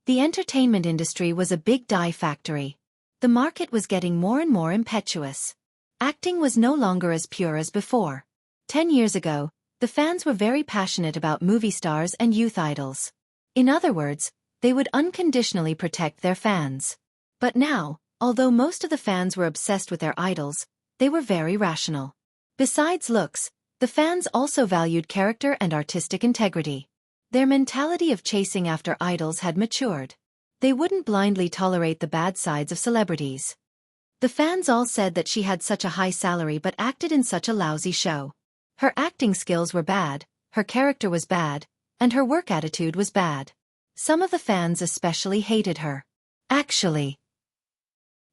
The entertainment industry was a big dye factory. The market was getting more and more impetuous. Acting was no longer as pure as before. 10 years ago, the fans were very passionate about movie stars and youth idols. In other words, they would unconditionally protect their fans. But now, although most of the fans were obsessed with their idols, they were very rational. Besides looks, the fans also valued character and artistic integrity. Their mentality of chasing after idols had matured. They wouldn't blindly tolerate the bad sides of celebrities. The fans all said that she had such a high salary but acted in such a lousy show. Her acting skills were bad, her character was bad, and her work attitude was bad. Some of the fans especially hated her. Actually,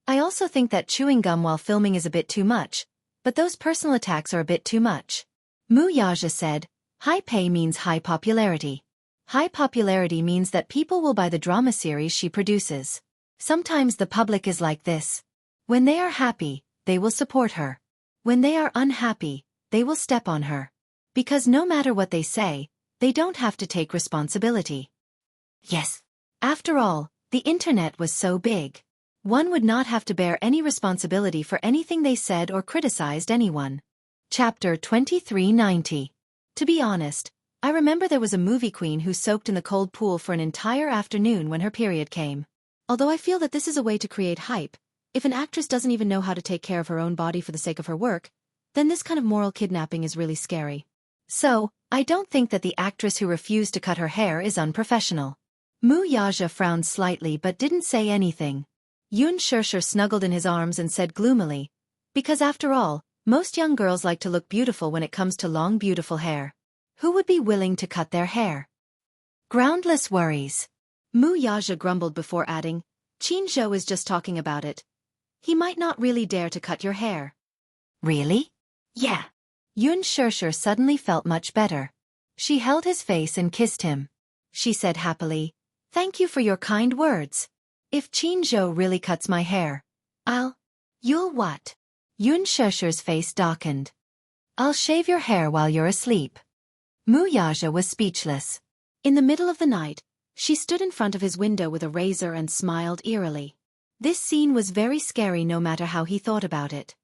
I also think that chewing gum while filming is a bit too much, but those personal attacks are a bit too much. Wuxia said, high pay means high popularity. High popularity means that people will buy the drama series she produces. Sometimes the public is like this. When they are happy, they will support her. When they are unhappy, they will step on her. Because no matter what they say, they don't have to take responsibility. Yes. After all, the internet was so big. One would not have to bear any responsibility for anything they said or criticized anyone. Chapter 2390. To be honest, I remember there was a movie queen who soaked in the cold pool for an entire afternoon when her period came. Although I feel that this is a way to create hype, if an actress doesn't even know how to take care of her own body for the sake of her work, then this kind of moral kidnapping is really scary. So, I don't think that the actress who refused to cut her hair is unprofessional. Wuxia frowned slightly but didn't say anything. Xianxia snuggled in his arms and said gloomily, because after all, most young girls like to look beautiful when it comes to long beautiful hair. Who would be willing to cut their hair? Groundless worries. Wuxia grumbled before adding, Jianghu is just talking about it. He might not really dare to cut your hair. Really? Yeah. Xianxia suddenly felt much better. She held his face and kissed him. She said happily, thank you for your kind words. If Jianghu really cuts my hair, You'll what? Xianxia's face darkened. I'll shave your hair while you're asleep. Wuxia was speechless. In the middle of the night, she stood in front of his window with a razor and smiled eerily. This scene was very scary no matter how he thought about it.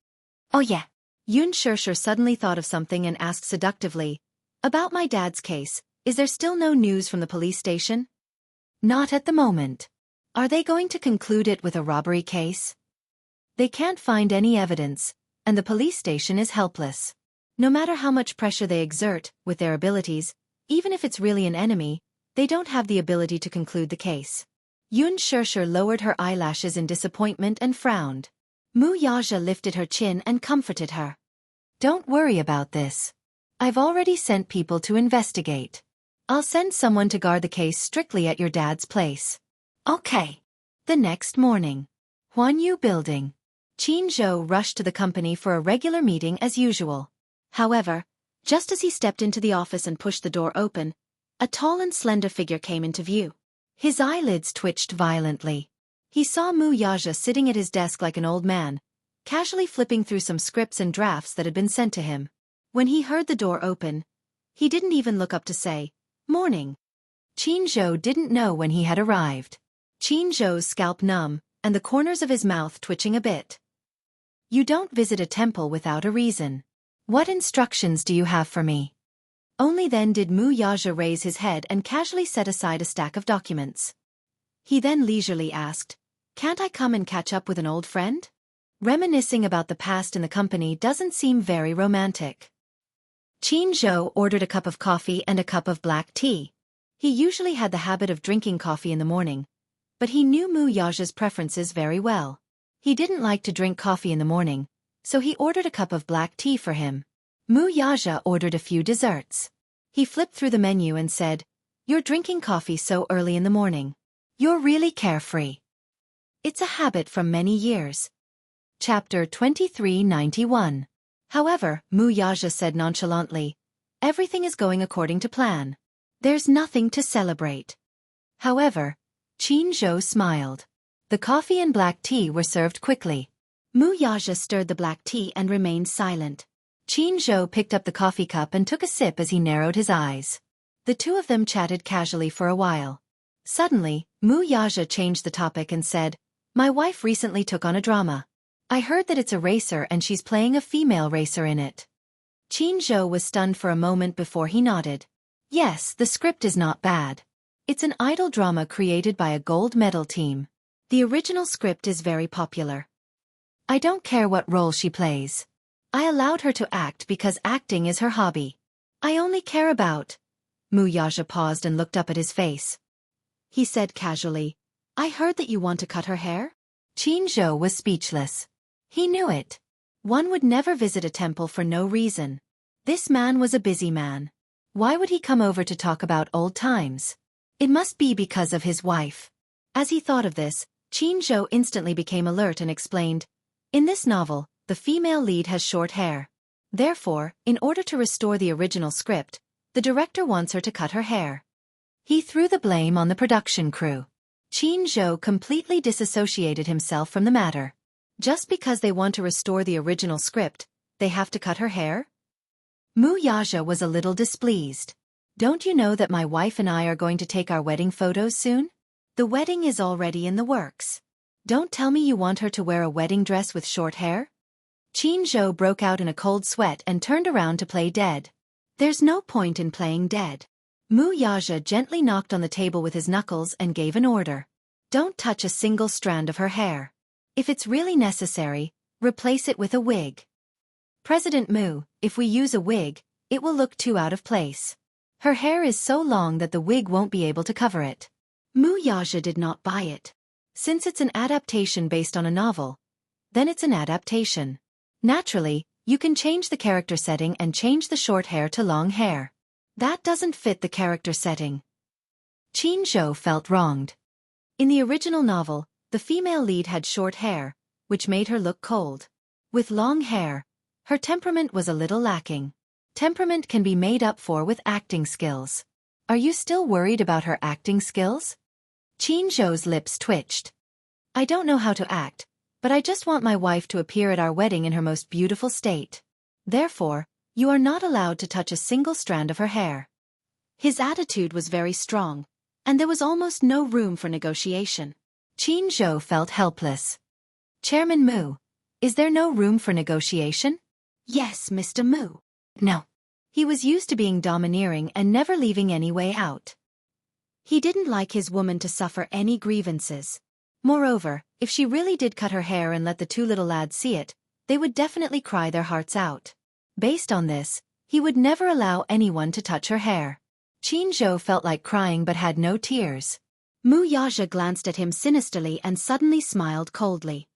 Oh yeah. Xianxia suddenly thought of something and asked seductively, about my dad's case, is there still no news from the police station? Not at the moment. Are they going to conclude it with a robbery case? They can't find any evidence, and the police station is helpless. No matter how much pressure they exert, with their abilities, even if it's really an enemy, they don't have the ability to conclude the case. Xianxia lowered her eyelashes in disappointment and frowned. Wuxia lifted her chin and comforted her. Don't worry about this. I've already sent people to investigate. I'll send someone to guard the case strictly at your dad's place. Okay. The next morning. Huanyu Building. Jianghu rushed to the company for a regular meeting as usual. However, just as he stepped into the office and pushed the door open, a tall and slender figure came into view. His eyelids twitched violently. He saw Wuxia sitting at his desk like an old man, casually flipping through some scripts and drafts that had been sent to him. When he heard the door open, he didn't even look up to say, "Morning." Xianxia didn't know when he had arrived. Xianxia's scalp numb, and the corners of his mouth twitching a bit. "You don't visit a temple without a reason. What instructions do you have for me?" Only then did Wuxia raise his head and casually set aside a stack of documents. He then leisurely asked, "Can't I come and catch up with an old friend? Reminiscing about the past in the company doesn't seem very romantic." Xianxia ordered a cup of coffee and a cup of black tea. He usually had the habit of drinking coffee in the morning, but he knew Wuxia's preferences very well. He didn't like to drink coffee in the morning, so he ordered a cup of black tea for him. Wuxia ordered a few desserts. He flipped through the menu and said, "You're drinking coffee so early in the morning. You're really carefree." "It's a habit from many years." Chapter 2391. However, Wuxia said nonchalantly, "Everything is going according to plan. There's nothing to celebrate." However, Xianxia smiled. The coffee and black tea were served quickly. Wuxia stirred the black tea and remained silent. Xianxia picked up the coffee cup and took a sip as he narrowed his eyes. The two of them chatted casually for a while. Suddenly, Wuxia changed the topic and said, "My wife recently took on a drama. I heard that it's a racer and she's playing a female racer in it." Xianxia was stunned for a moment before he nodded. "Yes, the script is not bad. It's an idol drama created by a gold medal team. The original script is very popular. I don't care what role she plays. I allowed her to act because acting is her hobby. I only care about—" Wuxia paused and looked up at his face. He said casually, "I heard that you want to cut her hair?" Xianxia was speechless. He knew it. One would never visit a temple for no reason. This man was a busy man. Why would he come over to talk about old times? It must be because of his wife. As he thought of this, Xianxia instantly became alert and explained, "In this novel, the female lead has short hair. Therefore, in order to restore the original script, the director wants her to cut her hair." He threw the blame on the production crew. Xianxia completely disassociated himself from the matter. Just because they want to restore the original script, they have to cut her hair? Wuxia was a little displeased. "Don't you know that my wife and I are going to take our wedding photos soon? The wedding is already in the works. Don't tell me you want her to wear a wedding dress with short hair?" Xianxia broke out in a cold sweat and turned around to play dead. "There's no point in playing dead." Wuxia gently knocked on the table with his knuckles and gave an order. "Don't touch a single strand of her hair. If it's really necessary, replace it with a wig. President Mu, if we use a wig, it will look too out of place. Her hair is so long that the wig won't be able to cover it." Wuxia did not buy it. Since it's an adaptation based on a novel, then it's an adaptation. Naturally, you can change the character setting and change the short hair to long hair. That doesn't fit the character setting. Xianxia felt wronged. In the original novel, the female lead had short hair, which made her look cold. With long hair, her temperament was a little lacking. Temperament can be made up for with acting skills. Are you still worried about her acting skills? Xianxia's lips twitched. "I don't know how to act, but I just want my wife to appear at our wedding in her most beautiful state. Therefore, you are not allowed to touch a single strand of her hair." His attitude was very strong, and there was almost no room for negotiation. Xianxia felt helpless. "Chairman Mu, is there no room for negotiation?" "Yes, Mr. Mu." "No." He was used to being domineering and never leaving any way out. He didn't like his woman to suffer any grievances. Moreover, if she really did cut her hair and let the two little lads see it, they would definitely cry their hearts out. Based on this, he would never allow anyone to touch her hair. Xianxia felt like crying but had no tears. Wuxia glanced at him sinisterly and suddenly smiled coldly.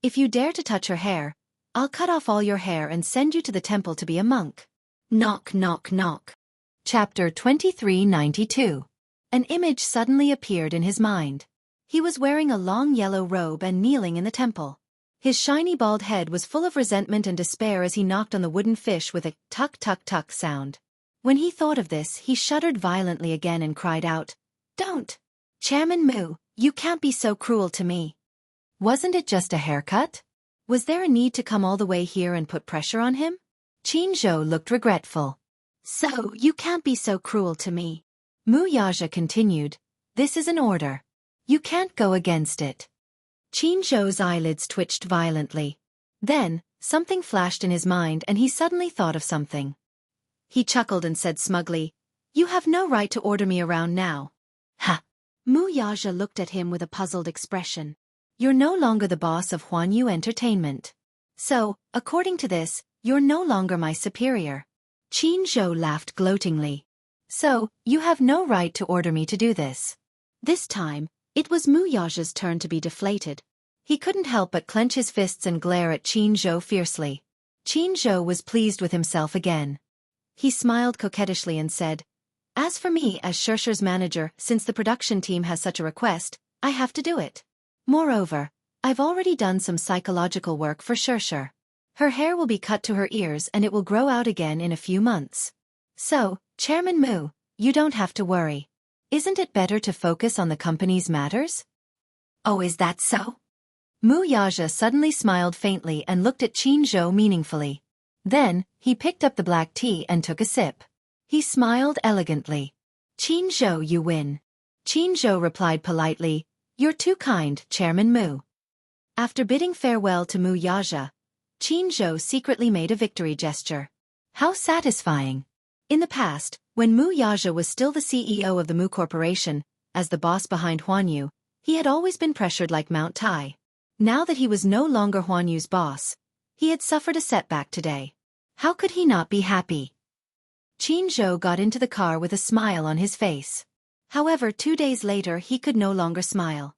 "If you dare to touch her hair, I'll cut off all your hair and send you to the temple to be a monk." Knock, knock, knock. Chapter 2392. An image suddenly appeared in his mind. He was wearing a long yellow robe and kneeling in the temple. His shiny bald head was full of resentment and despair as he knocked on the wooden fish with a tuck-tuck-tuck sound. When he thought of this, he shuddered violently again and cried out, "Don't!" Chairman Mu, you can't be so cruel to me. Wasn't it just a haircut? Was there a need to come all the way here and put pressure on him? Xianxia looked regretful. So, you can't be so cruel to me. Mu Yaja continued, this is an order. You can't go against it. Xianxia's eyelids twitched violently. Then, something flashed in his mind and he suddenly thought of something. He chuckled and said smugly, you have no right to order me around now. Ha! Mu Yaja looked at him with a puzzled expression. You're no longer the boss of Huanyu Entertainment. So, according to this, you're no longer my superior. Xianxia laughed gloatingly. So, you have no right to order me to do this. This time, it was Mu Yaja's turn to be deflated. He couldn't help but clench his fists and glare at Xianxia fiercely. Xianxia was pleased with himself again. He smiled coquettishly and said, as for me as Xianxia's manager, since the production team has such a request, I have to do it. Moreover, I've already done some psychological work for Xianxia. Her hair will be cut to her ears and it will grow out again in a few months. So, Chairman Mu, you don't have to worry. Isn't it better to focus on the company's matters? Oh, is that so? Mu Yaja suddenly smiled faintly and looked at Xianxia meaningfully. Then, he picked up the black tea and took a sip. He smiled elegantly. Xianxia, you win. Xianxia replied politely, you're too kind, Chairman Mu. After bidding farewell to Mu Yaja, Xianxia secretly made a victory gesture. How satisfying. In the past, when Mu Yaja was still the CEO of the Mu Corporation, as the boss behind Huanyu, he had always been pressured like Mount Tai. Now that he was no longer Huanyu's boss, he had suffered a setback today. How could he not be happy? Xianxia got into the car with a smile on his face. However, 2 days later he could no longer smile.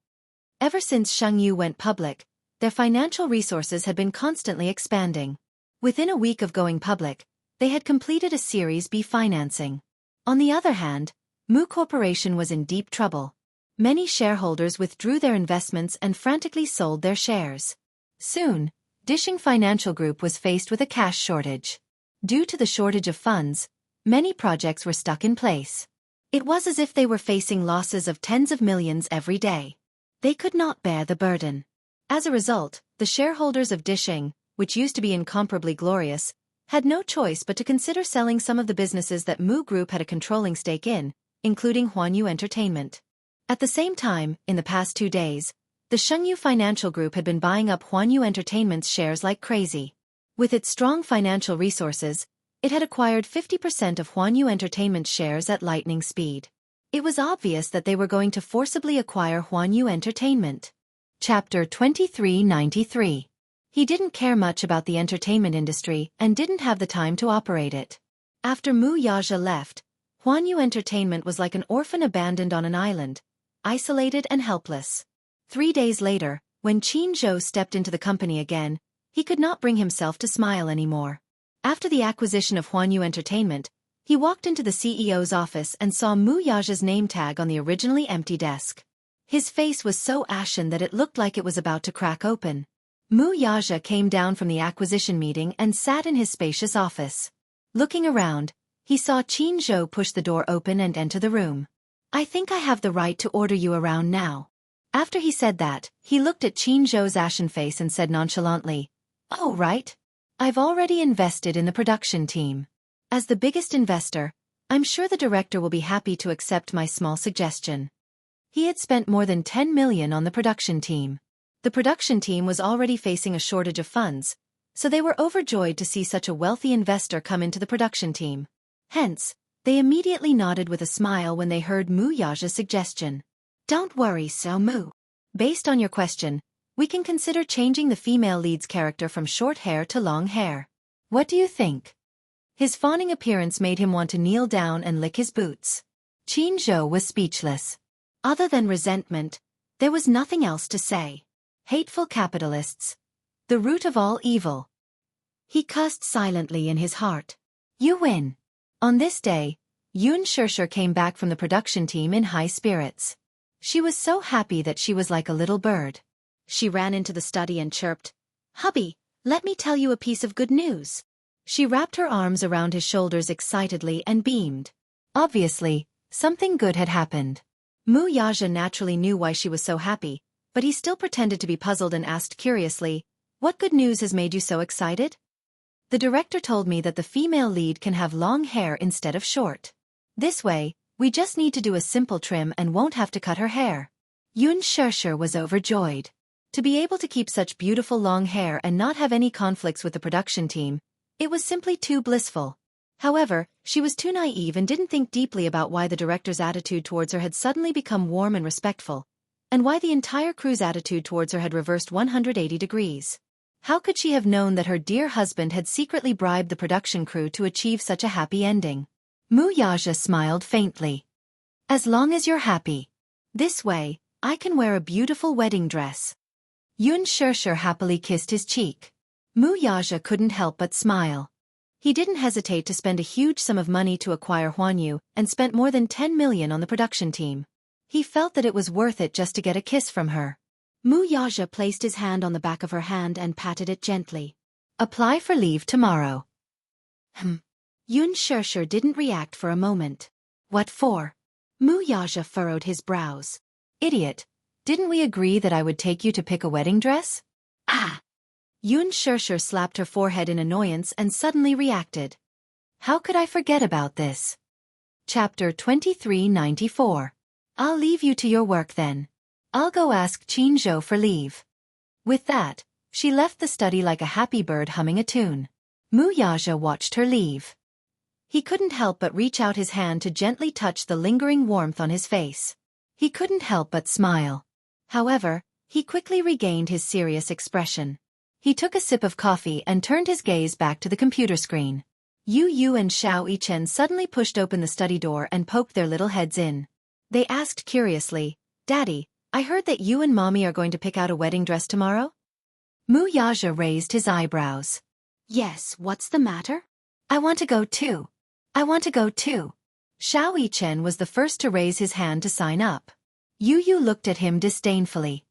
Ever since Jianghu went public, their financial resources had been constantly expanding. Within a week of going public, they had completed a Series B financing. On the other hand, Mu Corporation was in deep trouble. Many shareholders withdrew their investments and frantically sold their shares. Soon, Dishing Financial Group was faced with a cash shortage. Due to the shortage of funds, many projects were stuck in place. It was as if they were facing losses of tens of millions every day. They could not bear the burden. As a result, the shareholders of Dishing, which used to be incomparably glorious, had no choice but to consider selling some of the businesses that Mu Group had a controlling stake in, including Huanyu Entertainment. At the same time, in the past 2 days, the Xianxia Financial Group had been buying up Huanyu Entertainment's shares like crazy. With its strong financial resources, it had acquired 50% of Huanyu Entertainment's shares at lightning speed. It was obvious that they were going to forcibly acquire Huanyu Entertainment. Chapter 2393. He didn't care much about the entertainment industry and didn't have the time to operate it. After Mu Yaja left, Huanyu Entertainment was like an orphan abandoned on an island, isolated and helpless. 3 days later, when Xianxia stepped into the company again, he could not bring himself to smile anymore. After the acquisition of Huanyu Entertainment, he walked into the CEO's office and saw Mu Yaja's name tag on the originally empty desk. His face was so ashen that it looked like it was about to crack open. Mu Yaja came down from the acquisition meeting and sat in his spacious office. Looking around, he saw Xianxia push the door open and enter the room. I think I have the right to order you around now. After he said that, he looked at Xianxia's ashen face and said nonchalantly, oh right. I've already invested in the production team. As the biggest investor, I'm sure the director will be happy to accept my small suggestion. He had spent more than 10 million on the production team. The production team was already facing a shortage of funds, so they were overjoyed to see such a wealthy investor come into the production team. Hence, they immediately nodded with a smile when they heard Mu Yaja's suggestion. Don't worry, so Mu. Based on your question, we can consider changing the female lead's character from short hair to long hair. What do you think? His fawning appearance made him want to kneel down and lick his boots. Xianxia was speechless. Other than resentment, there was nothing else to say. Hateful capitalists. The root of all evil. He cussed silently in his heart. You win. On this day, Xianxia came back from the production team in high spirits. She was so happy that she was like a little bird. She ran into the study and chirped, Hubby, let me tell you a piece of good news. She wrapped her arms around his shoulders excitedly and beamed. Obviously, something good had happened. Mu Yaja naturally knew why she was so happy, but he still pretended to be puzzled and asked curiously, "What good news has made you so excited?" "The director told me that the female lead can have long hair instead of short. This way, we just need to do a simple trim and won't have to cut her hair." Xianxia was overjoyed. To be able to keep such beautiful long hair and not have any conflicts with the production team, it was simply too blissful. However, she was too naive and didn't think deeply about why the director's attitude towards her had suddenly become warm and respectful, and why the entire crew's attitude towards her had reversed 180 degrees. How could she have known that her dear husband had secretly bribed the production crew to achieve such a happy ending? Mu Yaja smiled faintly. "As long as you're happy. This way, I can wear a beautiful wedding dress." Xianxia happily kissed his cheek. Mu Yaja couldn't help but smile. He didn't hesitate to spend a huge sum of money to acquire Huanyu and spent more than 10 million on the production team. He felt that it was worth it just to get a kiss from her. Mu Yaja placed his hand on the back of her hand and patted it gently. "Apply for leave tomorrow." Xianxia didn't react for a moment. "What for?" Mu Yaja furrowed his brows. "Idiot, didn't we agree that I would take you to pick a wedding dress?" "Ah!" Xianxia slapped her forehead in annoyance and suddenly reacted. "How could I forget about this?" Chapter 2394. "I'll leave you to your work then. I'll go ask Jianghu for leave." With that, she left the study like a happy bird humming a tune. Mu Yaja watched her leave. He couldn't help but reach out his hand to gently touch the lingering warmth on his face. He couldn't help but smile. However, he quickly regained his serious expression. He took a sip of coffee and turned his gaze back to the computer screen. Yu and Xianxia suddenly pushed open the study door and poked their little heads in. They asked curiously, "Daddy, I heard that you and Mommy are going to pick out a wedding dress tomorrow?" Mu Yaja raised his eyebrows. "Yes, what's the matter?" "I want to go too. I want to go too." Xianxia was the first to raise his hand to sign up. Yu looked at him disdainfully.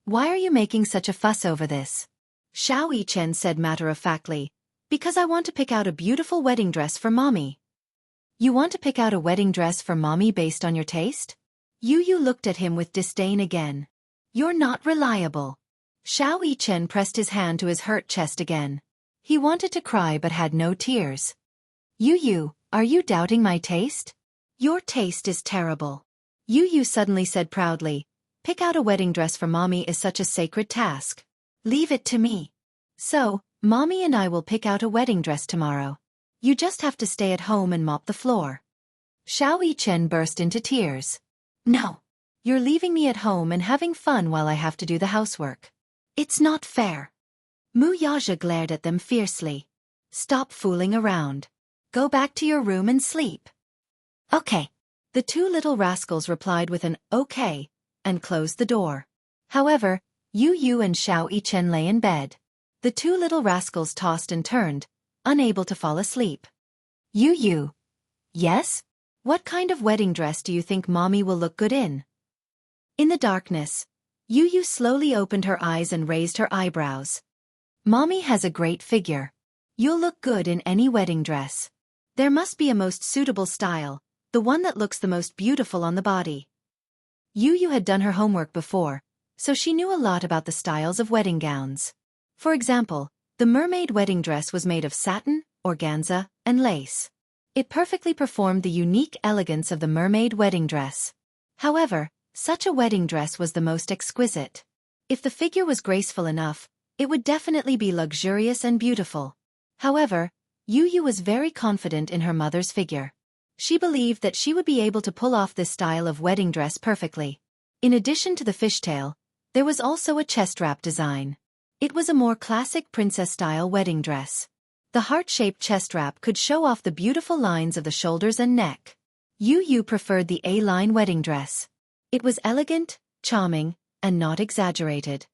"Why are you making such a fuss over this?" Xianxia said matter-of-factly, "Because I want to pick out a beautiful wedding dress for Mommy." "You want to pick out a wedding dress for Mommy based on your taste?" Yu looked at him with disdain again. "You're not reliable." Xianxia pressed his hand to his hurt chest again. He wanted to cry but had no tears. "Yu, are you doubting my taste?" "Your taste is terrible." Yu suddenly said proudly, "Pick out a wedding dress for Mommy is such a sacred task. Leave it to me. So, Mommy and I will pick out a wedding dress tomorrow. You just have to stay at home and mop the floor." Xianxia burst into tears. "No. You're leaving me at home and having fun while I have to do the housework. It's not fair." Mu Yaja glared at them fiercely. "Stop fooling around. Go back to your room and sleep." "Okay." The two little rascals replied with an "okay," and closed the door. However, Yu and Xianxia lay in bed. The two little rascals tossed and turned, unable to fall asleep. "Yu. Yes? What kind of wedding dress do you think Mommy will look good in?" In the darkness, Yu slowly opened her eyes and raised her eyebrows. "Mommy has a great figure. You'll look good in any wedding dress. There must be a most suitable style, the one that looks the most beautiful on the body." Yu had done her homework before, so she knew a lot about the styles of wedding gowns. For example, the mermaid wedding dress was made of satin, organza, and lace. It perfectly performed the unique elegance of the mermaid wedding dress. However, such a wedding dress was the most exquisite. If the figure was graceful enough, it would definitely be luxurious and beautiful. However, Yu was very confident in her mother's figure. She believed that she would be able to pull off this style of wedding dress perfectly. In addition to the fishtail, there was also a chest wrap design. It was a more classic princess-style wedding dress. The heart-shaped chest wrap could show off the beautiful lines of the shoulders and neck. Yu preferred the A-line wedding dress. It was elegant, charming, and not exaggerated.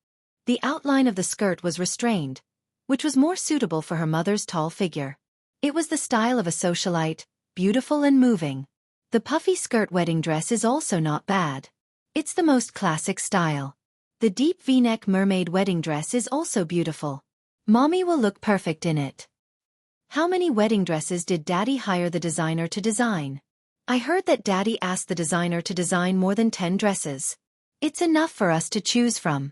The outline of the skirt was restrained, which was more suitable for her mother's tall figure. It was the style of a socialite, beautiful and moving. The puffy skirt wedding dress is also not bad. It's the most classic style. The deep V-neck mermaid wedding dress is also beautiful. Mommy will look perfect in it. How many wedding dresses did Daddy hire the designer to design? I heard that Daddy asked the designer to design more than 10 dresses. It's enough for us to choose from.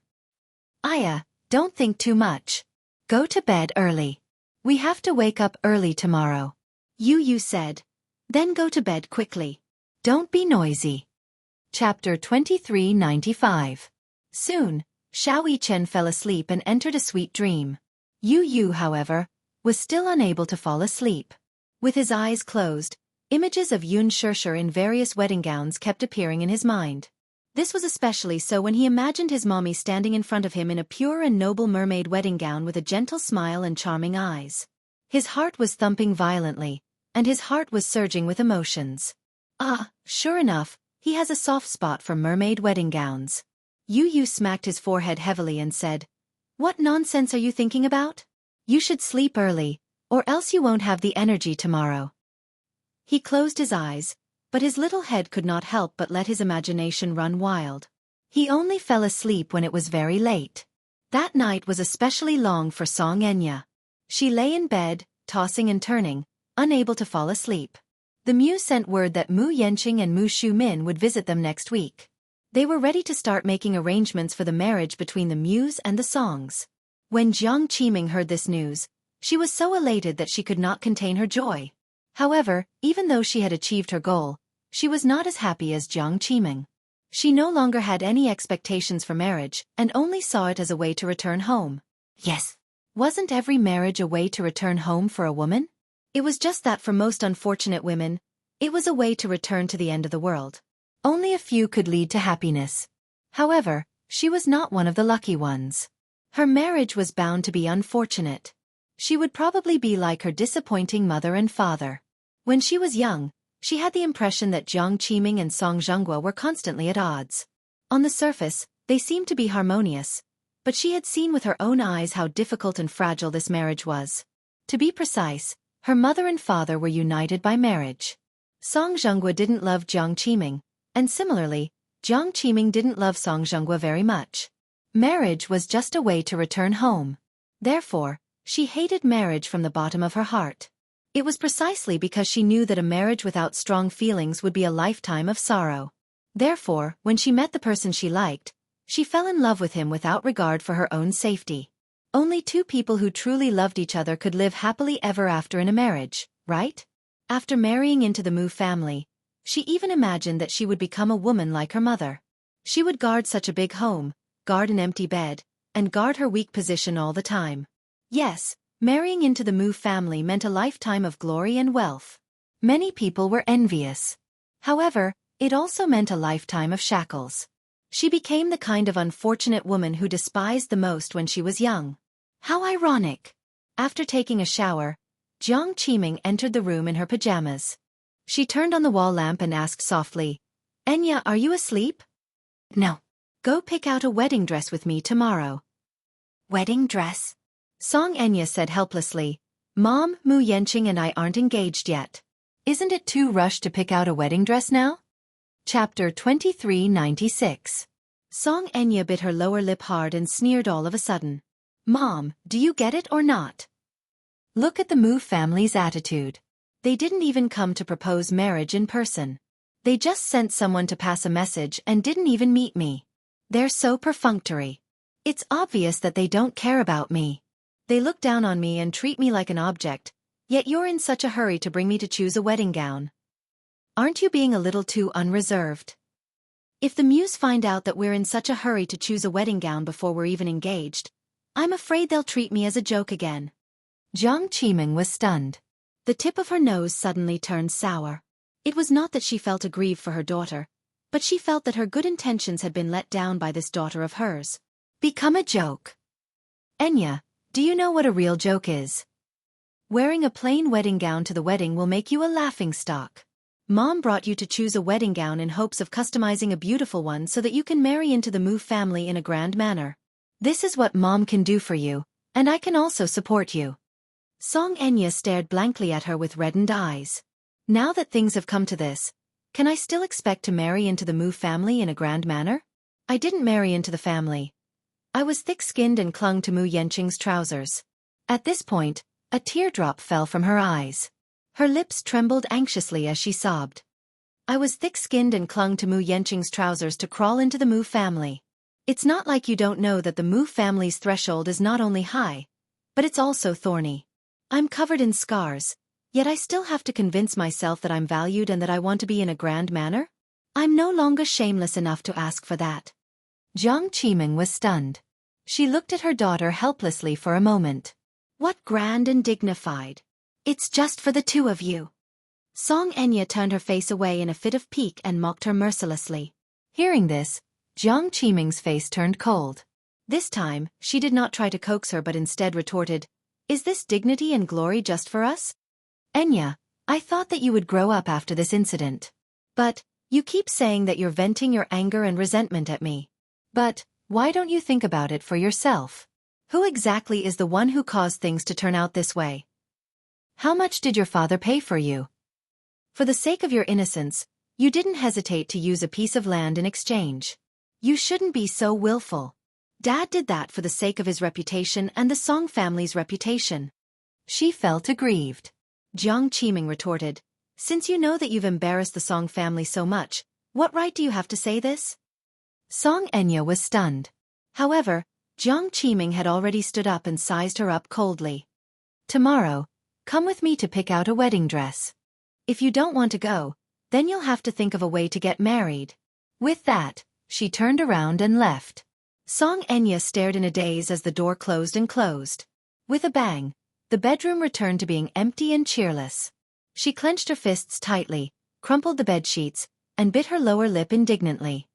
Aya, don't think too much. Go to bed early. We have to wake up early tomorrow. Yu said. Then go to bed quickly. Don't be noisy. Chapter 2395. Soon, Xiao Yichen fell asleep and entered a sweet dream. Yu, however, was still unable to fall asleep. With his eyes closed, images of Yun in various wedding gowns kept appearing in his mind. This was especially so when he imagined his mommy standing in front of him in a pure and noble mermaid wedding gown with a gentle smile and charming eyes. His heart was thumping violently, and his heart was surging with emotions. Ah, sure enough, he has a soft spot for mermaid wedding gowns. Yu smacked his forehead heavily and said, "What nonsense are you thinking about? You should sleep early, or else you won't have the energy tomorrow." He closed his eyes, but his little head could not help but let his imagination run wild. He only fell asleep when it was very late. That night was especially long for Xianxia. She lay in bed, tossing and turning, unable to fall asleep. The Mu sent word that Mu Yanqing and Mu Shumin would visit them next week. They were ready to start making arrangements for the marriage between the Muse and the Songs. When Jiang Qiming heard this news, she was so elated that she could not contain her joy. However, even though she had achieved her goal, she was not as happy as Jiang Qiming. She no longer had any expectations for marriage and only saw it as a way to return home. Yes. Wasn't every marriage a way to return home for a woman? It was just that for most unfortunate women, it was a way to return to the end of the world. Only a few could lead to happiness. However, she was not one of the lucky ones. Her marriage was bound to be unfortunate. She would probably be like her disappointing mother and father. When she was young, she had the impression that Jiang Qiming and Song Zhenghua were constantly at odds. On the surface, they seemed to be harmonious, but she had seen with her own eyes how difficult and fragile this marriage was. To be precise, her mother and father were united by marriage. Song Zhenghua didn't love Jiang Qiming, and similarly, Jiang Qiming didn't love Song Zhenghua very much. Marriage was just a way to return home. Therefore, she hated marriage from the bottom of her heart. It was precisely because she knew that a marriage without strong feelings would be a lifetime of sorrow. Therefore, when she met the person she liked, she fell in love with him without regard for her own safety. Only two people who truly loved each other could live happily ever after in a marriage, right? After marrying into the Mu family, she even imagined that she would become a woman like her mother. She would guard such a big home, guard an empty bed, and guard her weak position all the time. Yes, marrying into the Mu family meant a lifetime of glory and wealth. Many people were envious. However, it also meant a lifetime of shackles. She became the kind of unfortunate woman who despised the most when she was young. How ironic! After taking a shower, Jiang Qiming entered the room in her pajamas. She turned on the wall lamp and asked softly, "Enya, are you asleep?" "No. Go pick out a wedding dress with me tomorrow." "Wedding dress?" Song Enya said helplessly. "Mom, Mu Yanqing and I aren't engaged yet. Isn't it too rushed to pick out a wedding dress now?" Chapter 2396. Song Enya bit her lower lip hard and sneered all of a sudden. "Mom, do you get it or not? Look at the Mu family's attitude. They didn't even come to propose marriage in person. They just sent someone to pass a message and didn't even meet me. They're so perfunctory. It's obvious that they don't care about me. They look down on me and treat me like an object, yet you're in such a hurry to bring me to choose a wedding gown. Aren't you being a little too unreserved? If the Muse find out that we're in such a hurry to choose a wedding gown before we're even engaged, I'm afraid they'll treat me as a joke again." Jiang Qiming was stunned. The tip of her nose suddenly turned sour. It was not that she felt aggrieved for her daughter, but she felt that her good intentions had been let down by this daughter of hers. Become a joke. "Enya, do you know what a real joke is? Wearing a plain wedding gown to the wedding will make you a laughingstock. Mom brought you to choose a wedding gown in hopes of customizing a beautiful one so that you can marry into the Mu family in a grand manner. This is what Mom can do for you, and I can also support you." Song Enya stared blankly at her with reddened eyes. Now that things have come to this, can I still expect to marry into the Mu family in a grand manner? I didn't marry into the family. I was thick-skinned and clung to Mu Yanqing's trousers. At this point, a teardrop fell from her eyes. Her lips trembled anxiously as she sobbed. I was thick-skinned and clung to Mu Yanqing's trousers to crawl into the Mu family. It's not like you don't know that the Mu family's threshold is not only high, but it's also thorny. I'm covered in scars, yet I still have to convince myself that I'm valued and that I want to be in a grand manner? I'm no longer shameless enough to ask for that. Jiang Qiming was stunned. She looked at her daughter helplessly for a moment. What grand and dignified. It's just for the two of you. Xianxia turned her face away in a fit of pique and mocked her mercilessly. Hearing this, Jiang Qiming's face turned cold. This time, she did not try to coax her but instead retorted, "Is this dignity and glory just for us? Enya, I thought that you would grow up after this incident. But, you keep saying that you're venting your anger and resentment at me. But, why don't you think about it for yourself? Who exactly is the one who caused things to turn out this way? How much did your father pay for you? For the sake of your innocence, you didn't hesitate to use a piece of land in exchange. You shouldn't be so willful. Dad did that for the sake of his reputation and the Song family's reputation." She felt aggrieved. Jiang Qiming retorted, "Since you know that you've embarrassed the Song family so much, what right do you have to say this?" Xianxia was stunned. However, Jiang Qiming had already stood up and sized her up coldly. "Tomorrow, come with me to pick out a wedding dress. If you don't want to go, then you'll have to think of a way to get married." With that, she turned around and left. Xianxia stared in a daze as the door closed and closed. With a bang, the bedroom returned to being empty and cheerless. She clenched her fists tightly, crumpled the bedsheets, and bit her lower lip indignantly.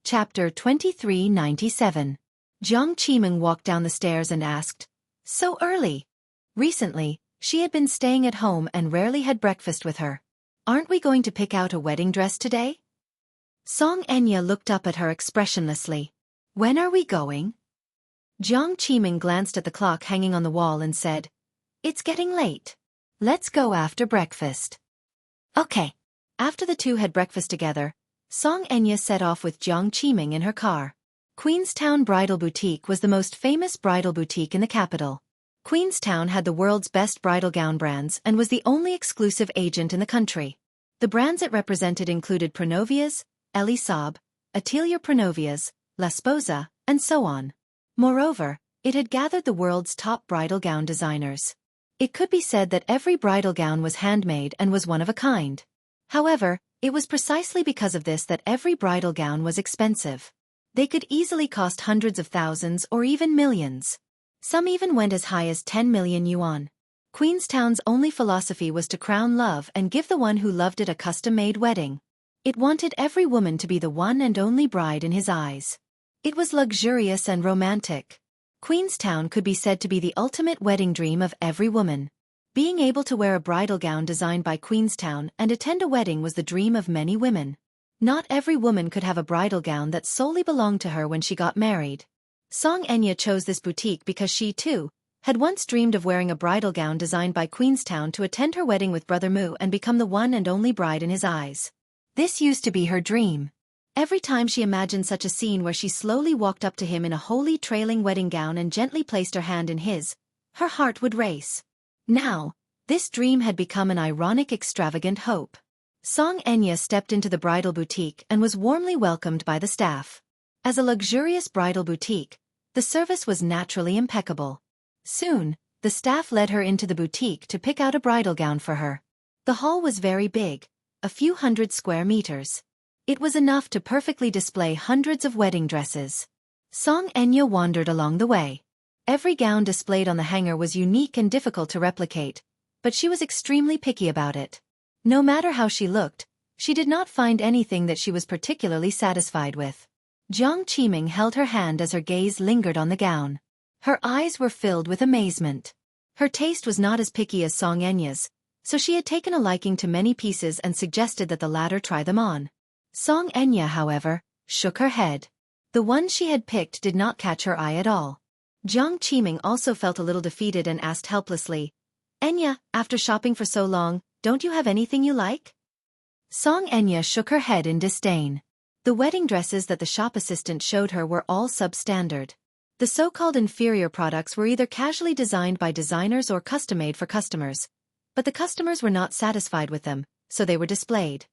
Chapter 2397. Jiang Qiming walked down the stairs and asked, "So early?" Recently, she had been staying at home and rarely had breakfast with her. "Aren't we going to pick out a wedding dress today?" Xianxia looked up at her expressionlessly. "When are we going?" Jiang Qiming glanced at the clock hanging on the wall and said, "It's getting late. Let's go after breakfast." Okay. After the two had breakfast together, Xianxia set off with Jiang Qiming in her car. Queenstown Bridal Boutique was the most famous bridal boutique in the capital. Queenstown had the world's best bridal gown brands and was the only exclusive agent in the country. The brands it represented included Pronovia's, Elisab, Atelier Pronovia's, La Sposa, and so on. Moreover, it had gathered the world's top bridal gown designers. It could be said that every bridal gown was handmade and was one of a kind. However, it was precisely because of this that every bridal gown was expensive. They could easily cost hundreds of thousands or even millions. Some even went as high as 10 million yuan. Queenstown's only philosophy was to crown love and give the one who loved it a custom-made wedding. It wanted every woman to be the one and only bride in his eyes. It was luxurious and romantic. Queenstown could be said to be the ultimate wedding dream of every woman. Being able to wear a bridal gown designed by Queenstown and attend a wedding was the dream of many women. Not every woman could have a bridal gown that solely belonged to her when she got married. Xianxia chose this boutique because she, too, had once dreamed of wearing a bridal gown designed by Queenstown to attend her wedding with Brother Mu and become the one and only bride in his eyes. This used to be her dream. Every time she imagined such a scene where she slowly walked up to him in a holy trailing wedding gown and gently placed her hand in his, her heart would race. Now, this dream had become an ironic extravagant hope. Xianxia stepped into the bridal boutique and was warmly welcomed by the staff. As a luxurious bridal boutique, the service was naturally impeccable. Soon, the staff led her into the boutique to pick out a bridal gown for her. The hall was very big, a few hundred square meters. It was enough to perfectly display hundreds of wedding dresses. Xianxia wandered along the way. Every gown displayed on the hanger was unique and difficult to replicate, but she was extremely picky about it. No matter how she looked, she did not find anything that she was particularly satisfied with. Jiang Qiming held her hand as her gaze lingered on the gown. Her eyes were filled with amazement. Her taste was not as picky as Xianxia's, so she had taken a liking to many pieces and suggested that the latter try them on. Xianxia, however, shook her head. The one she had picked did not catch her eye at all. Jiang Qiming also felt a little defeated and asked helplessly, "Enya, after shopping for so long, don't you have anything you like?" Xianxia shook her head in disdain. The wedding dresses that the shop assistant showed her were all substandard. The so-called inferior products were either casually designed by designers or custom-made for customers, but the customers were not satisfied with them, so they were displayed.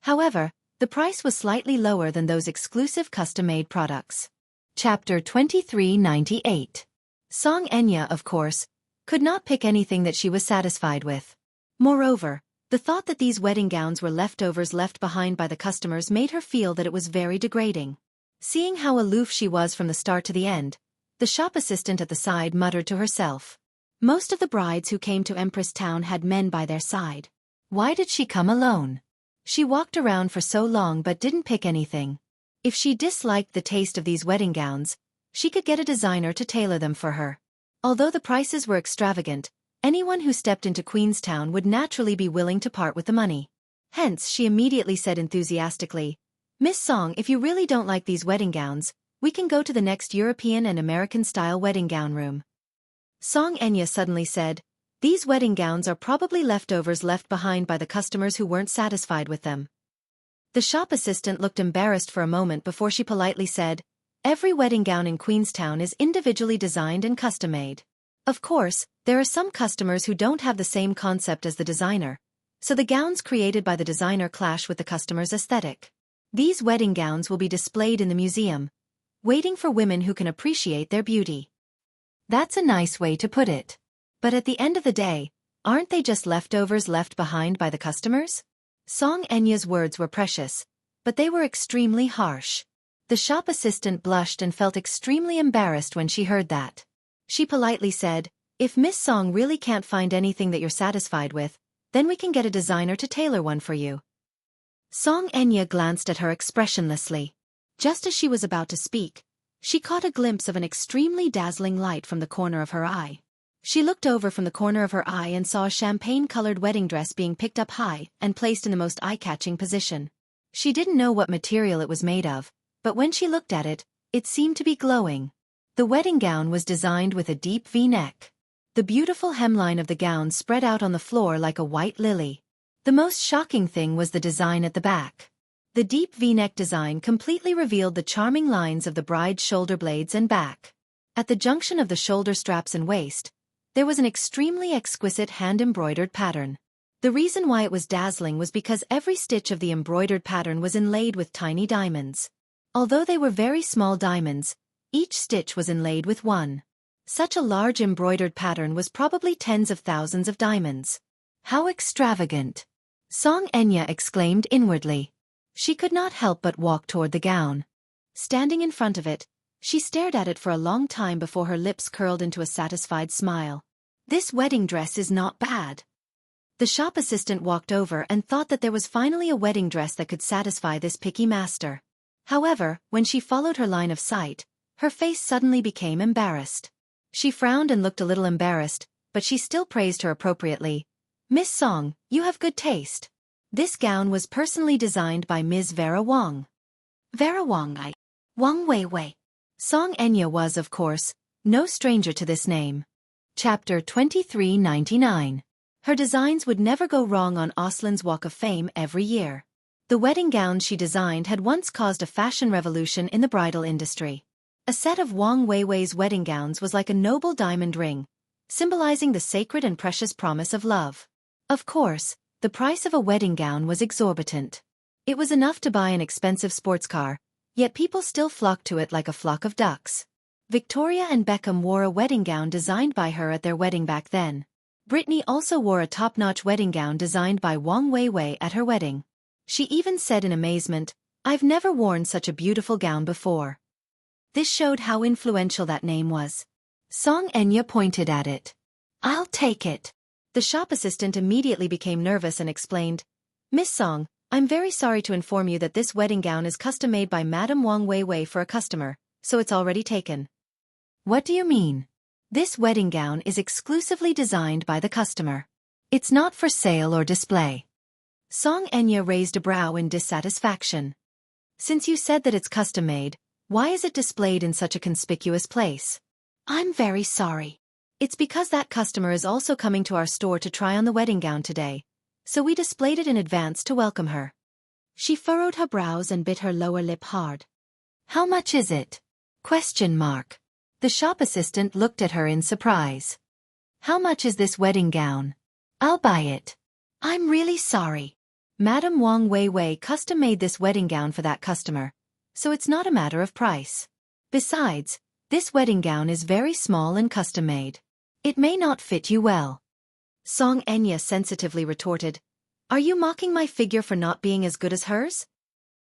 However, the price was slightly lower than those exclusive custom-made products. Chapter 2398. Xianxia, of course, could not pick anything that she was satisfied with. Moreover, the thought that these wedding gowns were leftovers left behind by the customers made her feel that it was very degrading. Seeing how aloof she was from the start to the end, the shop assistant at the side muttered to herself. Most of the brides who came to Empress Town had men by their side. Why did she come alone? She walked around for so long but didn't pick anything. If she disliked the taste of these wedding gowns, she could get a designer to tailor them for her. Although the prices were extravagant, anyone who stepped into Queenstown would naturally be willing to part with the money. Hence, she immediately said enthusiastically, "Miss Song, if you really don't like these wedding gowns, we can go to the next European and American-style wedding gown room." Xianxia suddenly said, "These wedding gowns are probably leftovers left behind by the customers who weren't satisfied with them." The shop assistant looked embarrassed for a moment before she politely said, "Every wedding gown in Queenstown is individually designed and custom-made. Of course, there are some customers who don't have the same concept as the designer, so the gowns created by the designer clash with the customer's aesthetic. These wedding gowns will be displayed in the museum, waiting for women who can appreciate their beauty." That's a nice way to put it. But at the end of the day, aren't they just leftovers left behind by the customers? Xianxia's words were precious, but they were extremely harsh. The shop assistant blushed and felt extremely embarrassed when she heard that. She politely said, "If Miss Song really can't find anything that you're satisfied with, then we can get a designer to tailor one for you." Xianxia glanced at her expressionlessly. Just as she was about to speak, she caught a glimpse of an extremely dazzling light from the corner of her eye. She looked over from the corner of her eye and saw a champagne-colored wedding dress being picked up high and placed in the most eye-catching position. She didn't know what material it was made of, but when she looked at it, it seemed to be glowing. The wedding gown was designed with a deep V-neck. The beautiful hemline of the gown spread out on the floor like a white lily. The most shocking thing was the design at the back. The deep V-neck design completely revealed the charming lines of the bride's shoulder blades and back. At the junction of the shoulder straps and waist, there was an extremely exquisite hand-embroidered pattern. The reason why it was dazzling was because every stitch of the embroidered pattern was inlaid with tiny diamonds. Although they were very small diamonds, each stitch was inlaid with one. Such a large embroidered pattern was probably tens of thousands of diamonds. How extravagant! Xianxia exclaimed inwardly. She could not help but walk toward the gown. Standing in front of it, she stared at it for a long time before her lips curled into a satisfied smile. "This wedding dress is not bad." The shop assistant walked over and thought that there was finally a wedding dress that could satisfy this picky master. However, when she followed her line of sight, her face suddenly became embarrassed. She frowned and looked a little embarrassed, but she still praised her appropriately. "Miss Song, you have good taste. This gown was personally designed by Ms. Vera Wang." Vera Wang Wang Weiwei. Xianxia was, of course, no stranger to this name. Chapter 2399. Her designs would never go wrong on Oslin's Walk of Fame every year. The wedding gowns she designed had once caused a fashion revolution in the bridal industry. A set of Wang Weiwei's wedding gowns was like a noble diamond ring, symbolizing the sacred and precious promise of love. Of course, the price of a wedding gown was exorbitant. It was enough to buy an expensive sports car, yet people still flocked to it like a flock of ducks. Victoria and Beckham wore a wedding gown designed by her at their wedding back then. Britney also wore a top-notch wedding gown designed by Wang Weiwei at her wedding. She even said in amazement, "I've never worn such a beautiful gown before." This showed how influential that name was. Xianxia pointed at it. "I'll take it." The shop assistant immediately became nervous and explained, "Miss Song, I'm very sorry to inform you that this wedding gown is custom-made by Madame Wang Weiwei for a customer, so it's already taken." "What do you mean?" "This wedding gown is exclusively designed by the customer. It's not for sale or display." Xianxia raised a brow in dissatisfaction. "Since you said that it's custom-made, why is it displayed in such a conspicuous place?" "I'm very sorry. It's because that customer is also coming to our store to try on the wedding gown today, so we displayed it in advance to welcome her." She furrowed her brows and bit her lower lip hard. "How much is it?" The shop assistant looked at her in surprise. "How much is this wedding gown?" "I'll buy it." "I'm really sorry." Madam Wang Weiwei custom-made this wedding gown for that customer, so it's not a matter of price. Besides, this wedding gown is very small and custom-made. It may not fit you well. Xianxia sensitively retorted, "Are you mocking my figure for not being as good as hers?"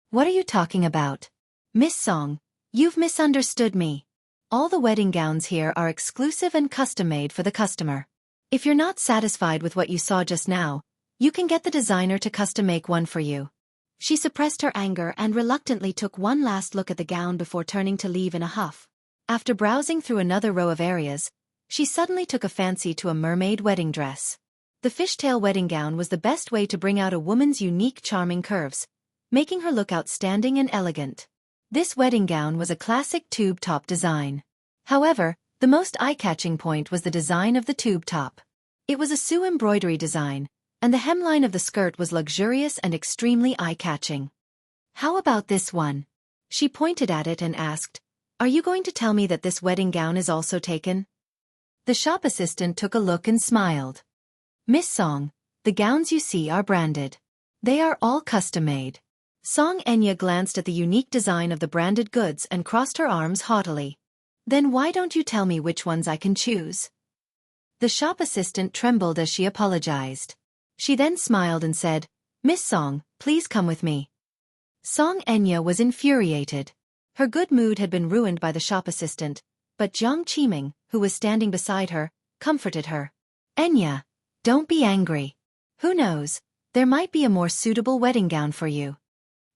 "What are you talking about? Miss Song, you've misunderstood me. All the wedding gowns here are exclusive and custom-made for the customer. If you're not satisfied with what you saw just now, you can get the designer to custom-make one for you." She suppressed her anger and reluctantly took one last look at the gown before turning to leave in a huff. After browsing through another row of areas, she suddenly took a fancy to a mermaid wedding dress. The fishtail wedding gown was the best way to bring out a woman's unique charming curves, making her look outstanding and elegant. This wedding gown was a classic tube top design. However, the most eye-catching point was the design of the tube top. It was a Sioux embroidery design, and the hemline of the skirt was luxurious and extremely eye-catching. "How about this one?" She pointed at it and asked, "Are you going to tell me that this wedding gown is also taken?" The shop assistant took a look and smiled. "Miss Song, the gowns you see are branded. They are all custom-made." Xianxia glanced at the unique design of the branded goods and crossed her arms haughtily. "Then why don't you tell me which ones I can choose?" The shop assistant trembled as she apologized. She then smiled and said, "Miss Song, please come with me." Xianxia was infuriated. Her good mood had been ruined by the shop assistant, but Jiang Qiming, who was standing beside her, comforted her. "Enya, don't be angry. Who knows, there might be a more suitable wedding gown for you."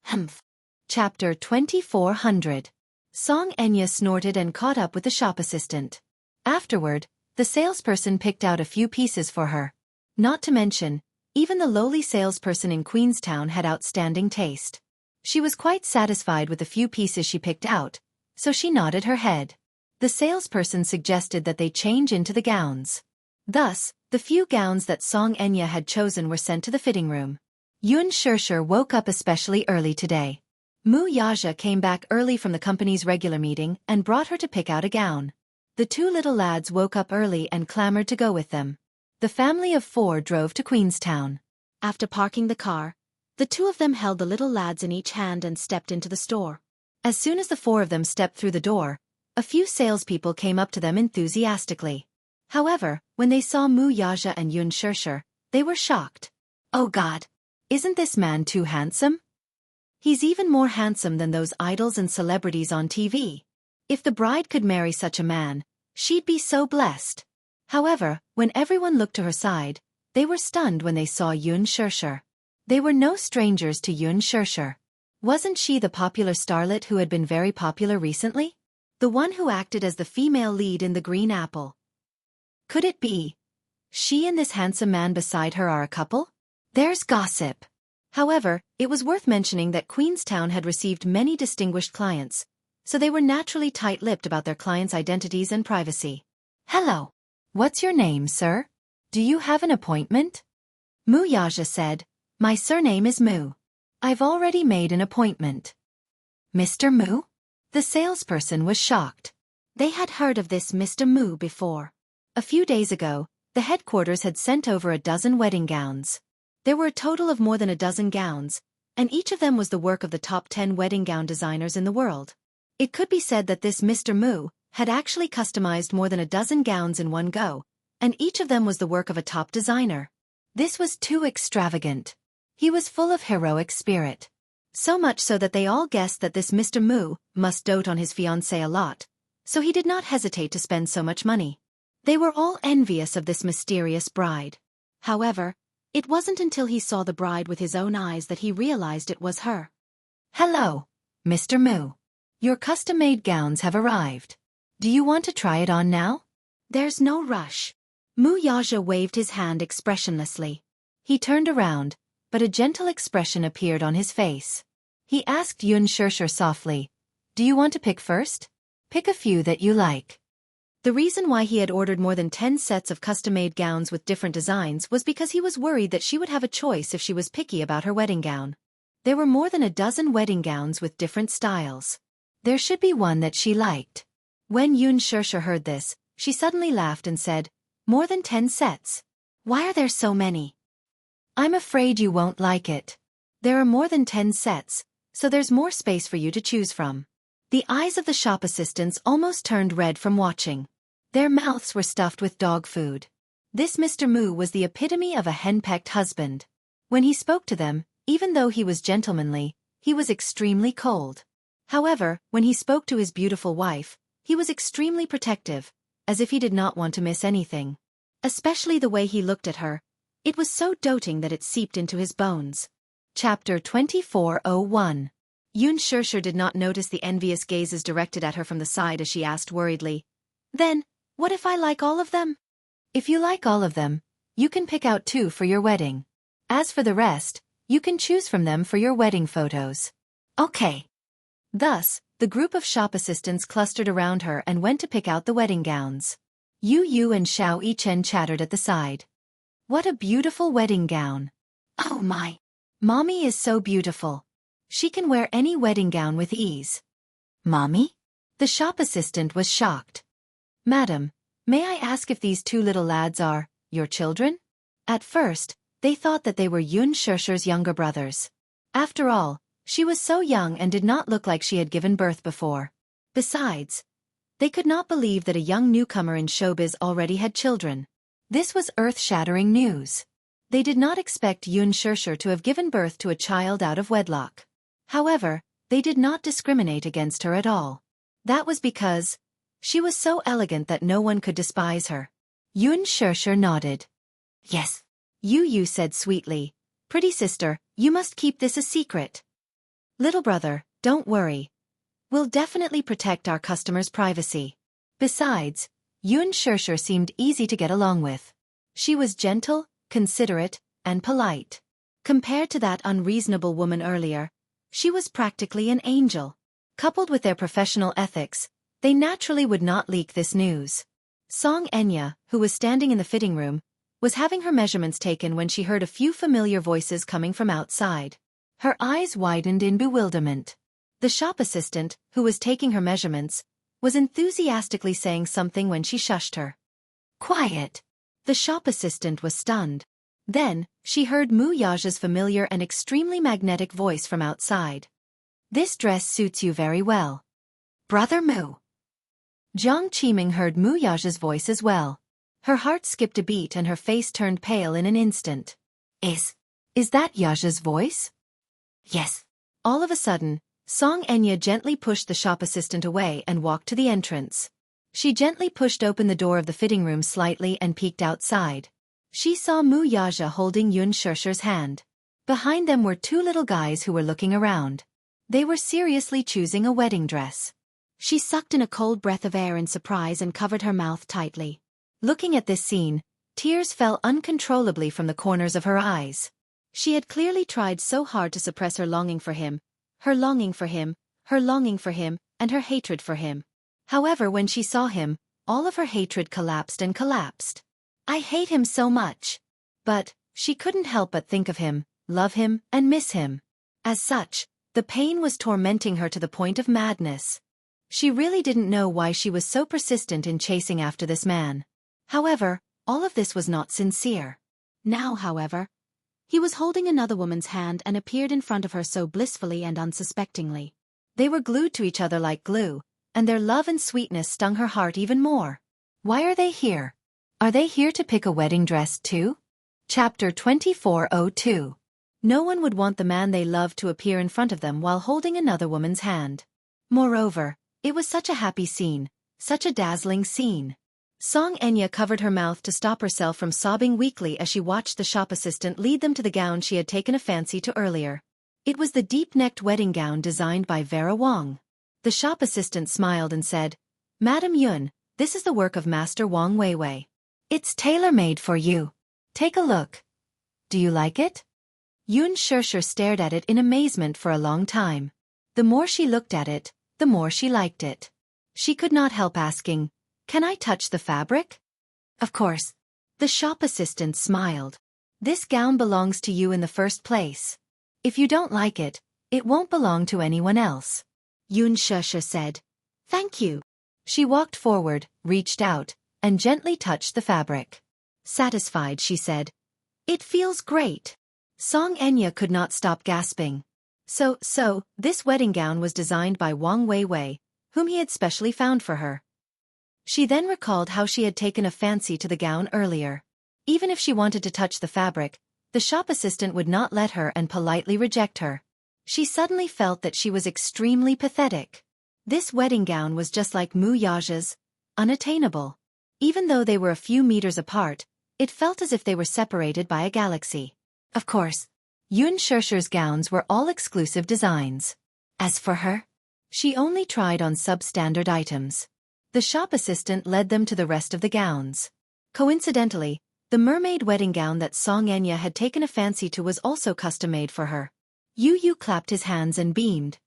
Humph. Chapter 2400. Xianxia snorted and caught up with the shop assistant. Afterward, the salesperson picked out a few pieces for her. Not to mention, even the lowly salesperson in Queenstown had outstanding taste. She was quite satisfied with the few pieces she picked out, so she nodded her head. The salesperson suggested that they change into the gowns. Thus, the few gowns that Xianxia had chosen were sent to the fitting room. Xianxia woke up especially early today. Wuxia came back early from the company's regular meeting and brought her to pick out a gown. The two little lads woke up early and clamored to go with them. The family of 4 drove to Queenstown. After parking the car, the two of them held the little lads in each hand and stepped into the store. As soon as the 4 of them stepped through the door, a few salespeople came up to them enthusiastically. However, when they saw Wuxia and Xianxia, they were shocked. "Oh God! Isn't this man too handsome? He's even more handsome than those idols and celebrities on TV. If the bride could marry such a man, she'd be so blessed." However, when everyone looked to her side, they were stunned when they saw Xianxia. They were no strangers to Xianxia. Wasn't she the popular starlet who had been very popular recently? The one who acted as the female lead in The Green Apple. Could it be she and this handsome man beside her are a couple? There's gossip. However, it was worth mentioning that Queenstown had received many distinguished clients, so they were naturally tight-lipped about their clients' identities and privacy. "Hello. What's your name, sir? Do you have an appointment?" Wuxia said, "My surname is Mu. I've already made an appointment." "Mr. Mu?" The salesperson was shocked. They had heard of this Mr. Mu before. A few days ago, the headquarters had sent over a dozen wedding gowns. There were a total of more than a dozen gowns, and each of them was the work of the top 10 wedding gown designers in the world. It could be said that this Mr. Mu had actually customized more than a dozen gowns in one go, and each of them was the work of a top designer. This was too extravagant. He was full of heroic spirit. So much so that they all guessed that this Mr. Mu must dote on his fiancée a lot, so he did not hesitate to spend so much money. They were all envious of this mysterious bride. However, it wasn't until he saw the bride with his own eyes that he realized it was her. "Hello, Mr. Mu. Your custom-made gowns have arrived. Do you want to try it on now?" "There's no rush." Wuxia waved his hand expressionlessly. He turned around, but a gentle expression appeared on his face. He asked Xianxia softly, "Do you want to pick first? Pick a few that you like." The reason why he had ordered more than 10 sets of custom-made gowns with different designs was because he was worried that she would have a choice if she was picky about her wedding gown. There were more than a dozen wedding gowns with different styles. There should be one that she liked. When Xianxia heard this, she suddenly laughed and said, "More than 10 sets? Why are there so many?" "I'm afraid you won't like it." There are more than 10 sets, so there's more space for you to choose from. The eyes of the shop assistants almost turned red from watching. Their mouths were stuffed with dog food. This Mr. Mu was the epitome of a henpecked husband. When he spoke to them, even though he was gentlemanly, he was extremely cold. However, when he spoke to his beautiful wife, he was extremely protective, as if he did not want to miss anything. Especially the way he looked at her. It was so doting that it seeped into his bones. Chapter 2401. Xianxia did not notice the envious gazes directed at her from the side as she asked worriedly, "Then, what if I like all of them?" "If you like all of them, you can pick out 2 for your wedding. As for the rest, you can choose from them for your wedding photos." "Okay." Thus, the group of shop assistants clustered around her and went to pick out the wedding gowns. Yu and Xianxia chattered at the side. "What a beautiful wedding gown. Oh my. Mommy is so beautiful. She can wear any wedding gown with ease." "Mommy?" The shop assistant was shocked. "Madam, may I ask if these 2 little lads are your children?" At first, they thought that they were Xianxia's younger brothers. After all, she was so young and did not look like she had given birth before. Besides, they could not believe that a young newcomer in showbiz already had children. This was earth-shattering news. They did not expect Xianxia to have given birth to a child out of wedlock. However, they did not discriminate against her at all. That was because she was so elegant that no one could despise her. Xianxia nodded. "Yes." Yu said sweetly, "Pretty sister, you must keep this a secret." "Little brother, don't worry. We'll definitely protect our customers' privacy." Besides, Xianxia seemed easy to get along with. She was gentle, considerate, and polite. Compared to that unreasonable woman earlier, she was practically an angel. Coupled with their professional ethics, they naturally would not leak this news. Xianxia, who was standing in the fitting room, was having her measurements taken when she heard a few familiar voices coming from outside. Her eyes widened in bewilderment. The shop assistant, who was taking her measurements, was enthusiastically saying something when she shushed her. "Quiet!" The shop assistant was stunned. Then, she heard Mu Yaja's familiar and extremely magnetic voice from outside. "This dress suits you very well. Brother Mu." Jiang Qiming heard Mu Yaja's voice as well. Her heart skipped a beat and her face turned pale in an instant. Is that Yaja's voice?" "Yes." All of a sudden, Xianxia gently pushed the shop assistant away and walked to the entrance. She gently pushed open the door of the fitting room slightly and peeked outside. She saw Mu Yaja holding Xianxia's hand. Behind them were 2 little guys who were looking around. They were seriously choosing a wedding dress. She sucked in a cold breath of air in surprise and covered her mouth tightly. Looking at this scene, tears fell uncontrollably from the corners of her eyes. She had clearly tried so hard to suppress her longing for him, her longing for him, her longing for him, and her hatred for him. However, when she saw him, all of her hatred collapsed and collapsed. "I hate him so much." But she couldn't help but think of him, love him, and miss him. As such, the pain was tormenting her to the point of madness. She really didn't know why she was so persistent in chasing after this man. However, all of this was not sincere. Now, however, he was holding another woman's hand and appeared in front of her so blissfully and unsuspectingly. They were glued to each other like glue, and their love and sweetness stung her heart even more. Why are they here? Are they here to pick a wedding dress too? Chapter 2402. No one would want the man they loved to appear in front of them while holding another woman's hand. Moreover, it was such a happy scene, such a dazzling scene. Xianxia covered her mouth to stop herself from sobbing weakly as she watched the shop assistant lead them to the gown she had taken a fancy to earlier. It was the deep-necked wedding gown designed by Vera Wang. The shop assistant smiled and said, "Madam Yun, this is the work of Master Wang Weiwei. It's tailor-made for you. Take a look. Do you like it?" Xianxia stared at it in amazement for a long time. The more she looked at it, the more she liked it. She could not help asking, "Can I touch the fabric?" "Of course." The shop assistant smiled. "This gown belongs to you in the first place. If you don't like it, it won't belong to anyone else." Xianxia said, "Thank you." She walked forward, reached out, and gently touched the fabric. Satisfied, she said, "It feels great." Song Enya could not stop gasping. So, this wedding gown was designed by Wang Weiwei, whom he had specially found for her. She then recalled how she had taken a fancy to the gown earlier. Even if she wanted to touch the fabric, the shop assistant would not let her and politely reject her. She suddenly felt that she was extremely pathetic. This wedding gown was just like Mu Yaja's, unattainable. Even though they were a few meters apart, it felt as if they were separated by a galaxy. Of course, Xianxia's gowns were all exclusive designs. As for her, she only tried on substandard items. The shop assistant led them to the rest of the gowns. Coincidentally, the mermaid wedding gown that Song Enya had taken a fancy to was also custom-made for her. Yu clapped his hands and beamed.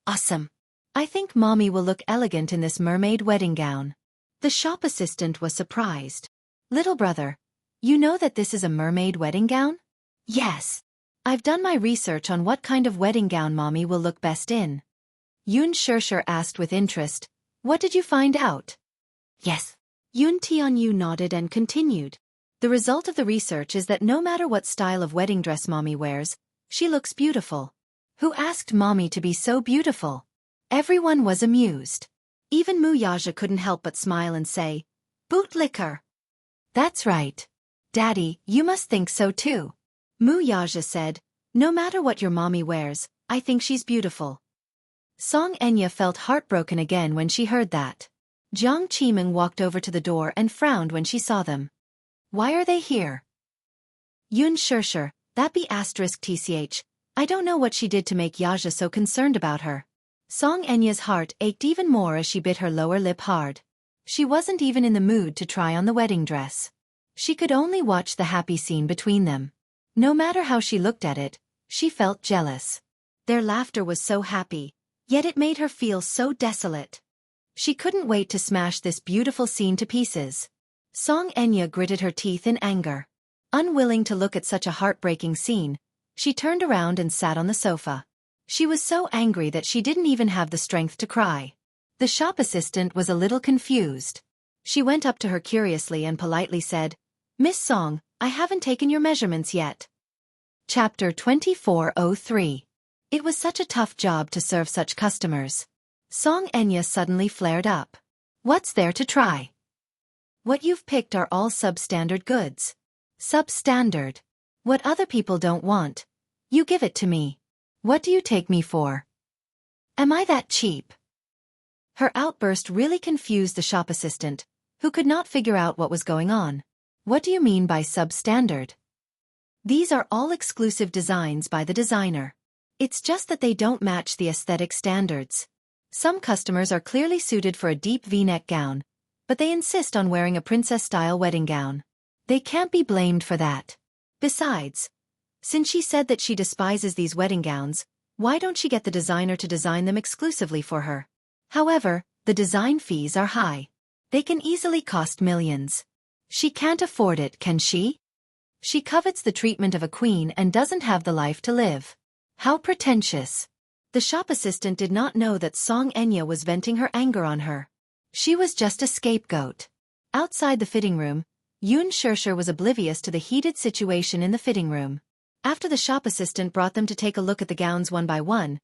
Awesome! I think Mommy will look elegant in this mermaid wedding gown. The shop assistant was surprised. Little brother, you know that this is a mermaid wedding gown? Yes. I've done my research on what kind of wedding gown Mommy will look best in. Xianxia asked with interest, what did you find out? Yes. Tianyu nodded and continued. The result of the research is that no matter what style of wedding dress Mommy wears, she looks beautiful. Who asked Mommy to be so beautiful? Everyone was amused. Even Mu Yaja couldn't help but smile and say, bootlicker. That's right. Daddy, you must think so too. Mu Yaja said, no matter what your mommy wears, I think she's beautiful. Song Enya felt heartbroken again when she heard that. Jiang Qimeng walked over to the door and frowned when she saw them. Why are they here? Xianxia, that be *tch. I don't know what she did to make Yaja so concerned about her. Song Enya's heart ached even more as she bit her lower lip hard. She wasn't even in the mood to try on the wedding dress. She could only watch the happy scene between them. No matter how she looked at it, she felt jealous. Their laughter was so happy, yet it made her feel so desolate. She couldn't wait to smash this beautiful scene to pieces. Song Enya gritted her teeth in anger. Unwilling to look at such a heartbreaking scene, she turned around and sat on the sofa. She was so angry that she didn't even have the strength to cry. The shop assistant was a little confused. She went up to her curiously and politely said, Miss Song, I haven't taken your measurements yet. Chapter 2403. It was such a tough job to serve such customers. Song Enya suddenly flared up. What's there to try? What you've picked are all substandard goods. Substandard. What other people don't want. You give it to me. What do you take me for? Am I that cheap? Her outburst really confused the shop assistant, who could not figure out what was going on. What do you mean by substandard? These are all exclusive designs by the designer. It's just that they don't match the aesthetic standards. Some customers are clearly suited for a deep V-neck gown, but they insist on wearing a princess-style wedding gown. They can't be blamed for that. Besides, since she said that she despises these wedding gowns, why don't she get the designer to design them exclusively for her? However, the design fees are high. They can easily cost millions. She can't afford it, can she? She covets the treatment of a queen and doesn't have the life to live. How pretentious. The shop assistant did not know that Song Enya was venting her anger on her. She was just a scapegoat. Outside the fitting room, Xianxia was oblivious to the heated situation in the fitting room. After the shop assistant brought them to take a look at the gowns one by one,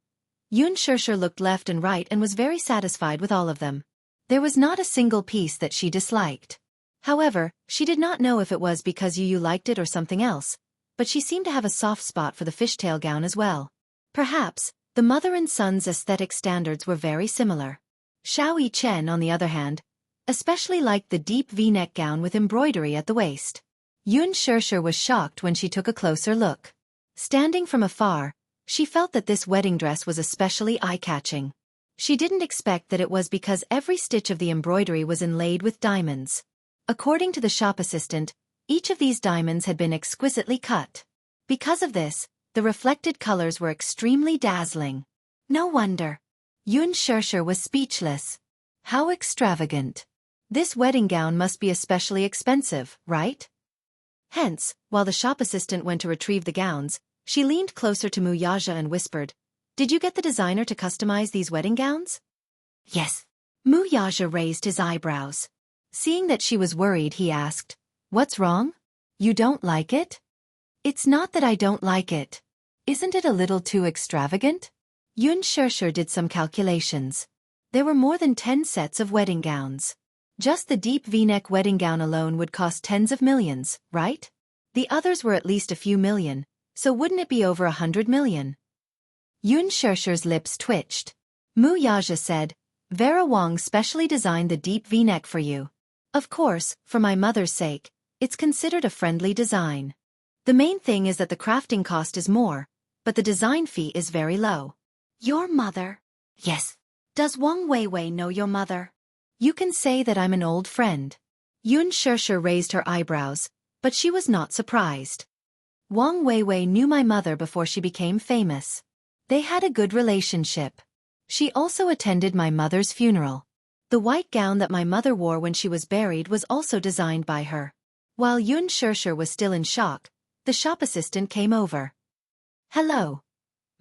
Xianxia looked left and right and was very satisfied with all of them. There was not a single piece that she disliked. However, she did not know if it was because Yu liked it or something else, but she seemed to have a soft spot for the fishtail gown as well. Perhaps, the mother and son's aesthetic standards were very similar. Xiao Yichen, on the other hand, especially liked the deep V-neck gown with embroidery at the waist. Xianxia was shocked when she took a closer look. Standing from afar, she felt that this wedding dress was especially eye-catching. She didn't expect that it was because every stitch of the embroidery was inlaid with diamonds. According to the shop assistant, each of these diamonds had been exquisitely cut. Because of this, the reflected colors were extremely dazzling. No wonder. Xianxia was speechless. How extravagant. This wedding gown must be especially expensive, right? Hence, while the shop assistant went to retrieve the gowns, she leaned closer to Mu Yaja and whispered, Did you get the designer to customize these wedding gowns? Yes. Mu Yaja raised his eyebrows. Seeing that she was worried, he asked, What's wrong? You don't like it? It's not that I don't like it. Isn't it a little too extravagant? Xianxia did some calculations. There were more than 10 sets of wedding gowns. Just the deep V-neck wedding gown alone would cost tens of millions, right? The others were at least a few million, so wouldn't it be over 100 million? Xiaxia's lips twitched. Wuxia said, Vera Wang specially designed the deep V-neck for you. Of course, for my mother's sake, it's considered a friendly design. The main thing is that the crafting cost is more, but the design fee is very low. Your mother? Yes. Does Wang Weiwei know your mother? You can say that I'm an old friend. Xianxia raised her eyebrows, but she was not surprised. Wang Weiwei knew my mother before she became famous. They had a good relationship. She also attended my mother's funeral. The white gown that my mother wore when she was buried was also designed by her. While Xianxia was still in shock, the shop assistant came over. Hello.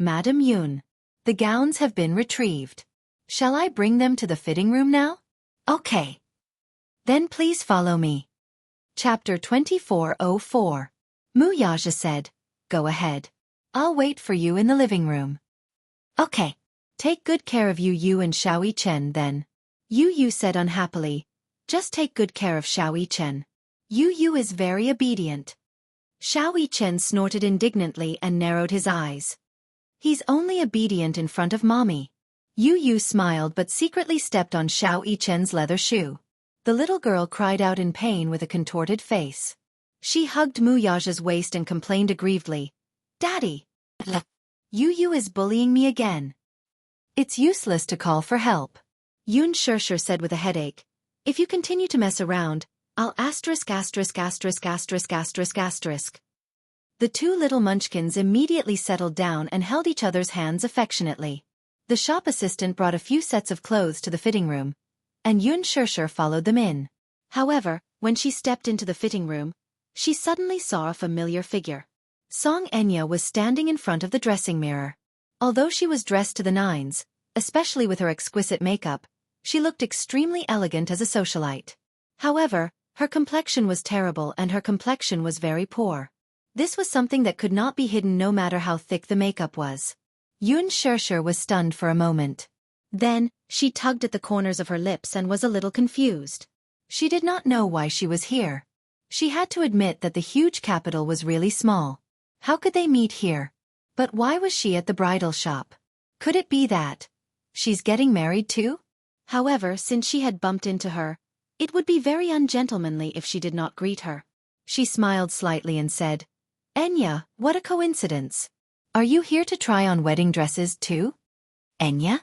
Madam Yun. The gowns have been retrieved. Shall I bring them to the fitting room now? Okay. Then please follow me. Chapter 2404. Wuxia said, Go ahead. I'll wait for you in the living room. Okay. Take good care of Yu and Xianxia then. Yu said unhappily, Just take good care of Xianxia. Yu is very obedient. Xianxia snorted indignantly and narrowed his eyes. He's only obedient in front of mommy. Yu smiled but secretly stepped on Xianxia's leather shoe. The little girl cried out in pain with a contorted face. She hugged Wuxia's waist and complained aggrievedly, Daddy! Yu is bullying me again. It's useless to call for help. Xianxia said with a headache, If you continue to mess around, I'll asterisk. The two little munchkins immediately settled down and held each other's hands affectionately. The shop assistant brought a few sets of clothes to the fitting room, and Xianxia followed them in. However, when she stepped into the fitting room, she suddenly saw a familiar figure. Xianxia was standing in front of the dressing mirror. Although she was dressed to the nines, especially with her exquisite makeup, she looked extremely elegant as a socialite. However, her complexion was terrible and her complexion was very poor. This was something that could not be hidden no matter how thick the makeup was. Xianxia was stunned for a moment. Then, she tugged at the corners of her lips and was a little confused. She did not know why she was here. She had to admit that the huge capital was really small. How could they meet here? But why was she at the bridal shop? Could it be that she's getting married too? However, since she had bumped into her, it would be very ungentlemanly if she did not greet her. She smiled slightly and said, Enya, what a coincidence. Are you here to try on wedding dresses too? Enya?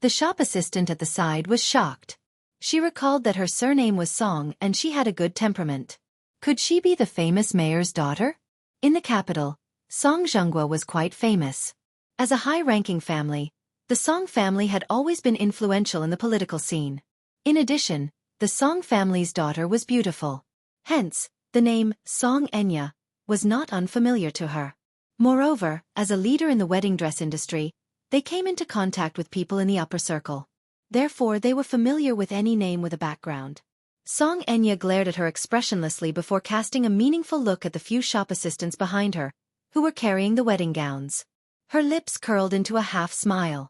The shop assistant at the side was shocked. She recalled that her surname was Song and she had a good temperament. Could she be the famous mayor's daughter? In the capital, Song Jianghu was quite famous. As a high-ranking family, the Song family had always been influential in the political scene. In addition, the Song family's daughter was beautiful. Hence, the name Song Enya was not unfamiliar to her. Moreover, as a leader in the wedding dress industry, they came into contact with people in the upper circle. Therefore, they were familiar with any name with a background. Song Enya glared at her expressionlessly before casting a meaningful look at the few shop assistants behind her, who were carrying the wedding gowns. Her lips curled into a half-smile.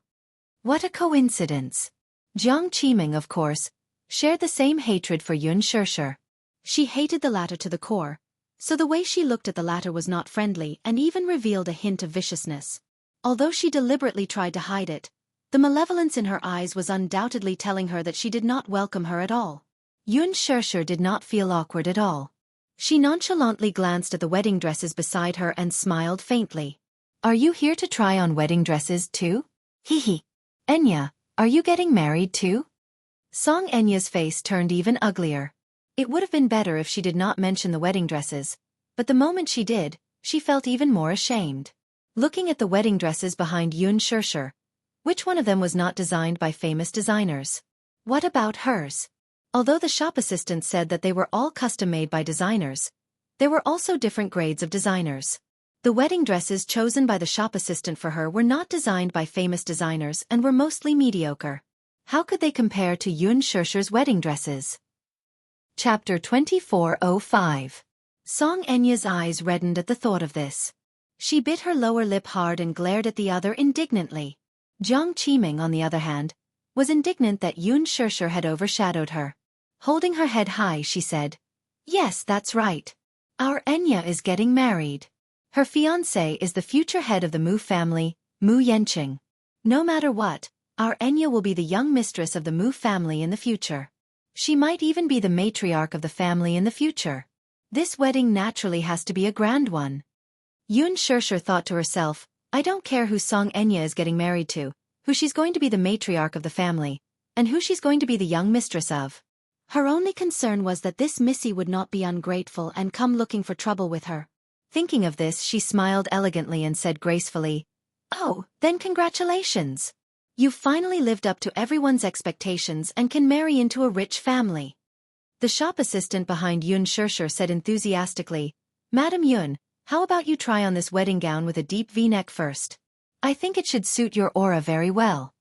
What a coincidence! Jiang Qiming, of course, shared the same hatred for Xianxia. She hated the latter to the core, so the way she looked at the latter was not friendly and even revealed a hint of viciousness. Although she deliberately tried to hide it, the malevolence in her eyes was undoubtedly telling her that she did not welcome her at all. Xianxia did not feel awkward at all. She nonchalantly glanced at the wedding dresses beside her and smiled faintly. Are you here to try on wedding dresses too? Hee. Enya, are you getting married too? Song Enya's face turned even uglier. It would have been better if she did not mention the wedding dresses, but the moment she did, she felt even more ashamed. Looking at the wedding dresses behind Xianxia, which one of them was not designed by famous designers? What about hers? Although the shop assistant said that they were all custom-made by designers, there were also different grades of designers. The wedding dresses chosen by the shop assistant for her were not designed by famous designers and were mostly mediocre. How could they compare to Xianxia's wedding dresses? Chapter 2405. Song Enya's eyes reddened at the thought of this. She bit her lower lip hard and glared at the other indignantly. Jiang Qiming, on the other hand, was indignant that Yun had overshadowed her. Holding her head high, she said, "Yes, that's right. Our Enya is getting married. Her fiancé is the future head of the Mu family, Mu Yanqing. No matter what, our Enya will be the young mistress of the Mu family in the future. She might even be the matriarch of the family in the future. This wedding naturally has to be a grand one." Yun thought to herself, "I don't care who Song Enya is getting married to, who she's going to be the matriarch of the family, and who she's going to be the young mistress of. Her only concern was that this Missy would not be ungrateful and come looking for trouble with her." Thinking of this, she smiled elegantly and said gracefully, "Oh, then congratulations. You've finally lived up to everyone's expectations and can marry into a rich family." The shop assistant behind Yun said enthusiastically, "Madam Yun, how about you try on this wedding gown with a deep V-neck first? I think it should suit your aura very well."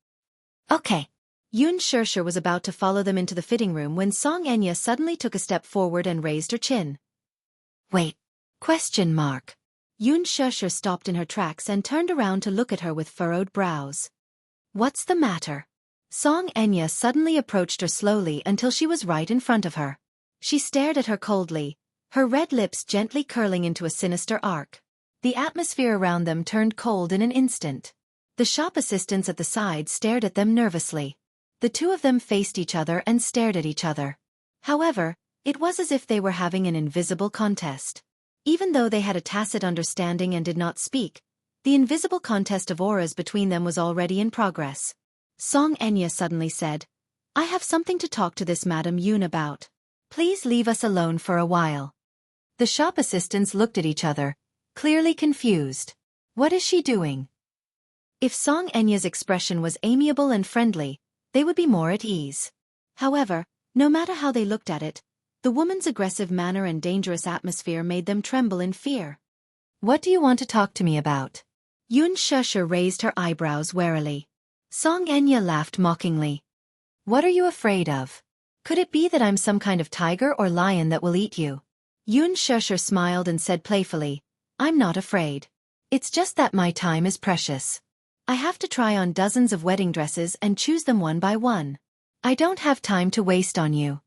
"Okay." Yun was about to follow them into the fitting room when Song Enya suddenly took a step forward and raised her chin. "Wait. Question mark." Yun stopped in her tracks and turned around to look at her with furrowed brows. "What's the matter?" Song Enya suddenly approached her slowly until she was right in front of her. She stared at her coldly, her red lips gently curling into a sinister arc. The atmosphere around them turned cold in an instant. The shop assistants at the side stared at them nervously. The two of them faced each other and stared at each other. However, it was as if they were having an invisible contest. Even though they had a tacit understanding and did not speak, the invisible contest of auras between them was already in progress. Song Enya suddenly said, "I have something to talk to this Madam Yun about. Please leave us alone for a while." The shop assistants looked at each other, clearly confused. What is she doing? If Song Enya's expression was amiable and friendly, they would be more at ease. However, no matter how they looked at it, the woman's aggressive manner and dangerous atmosphere made them tremble in fear. "What do you want to talk to me about?" Yun raised her eyebrows warily. Song Enya laughed mockingly. "What are you afraid of? Could it be that I'm some kind of tiger or lion that will eat you?" Yun smiled and said playfully, "I'm not afraid. It's just that my time is precious. I have to try on dozens of wedding dresses and choose them one by one. I don't have time to waste on you."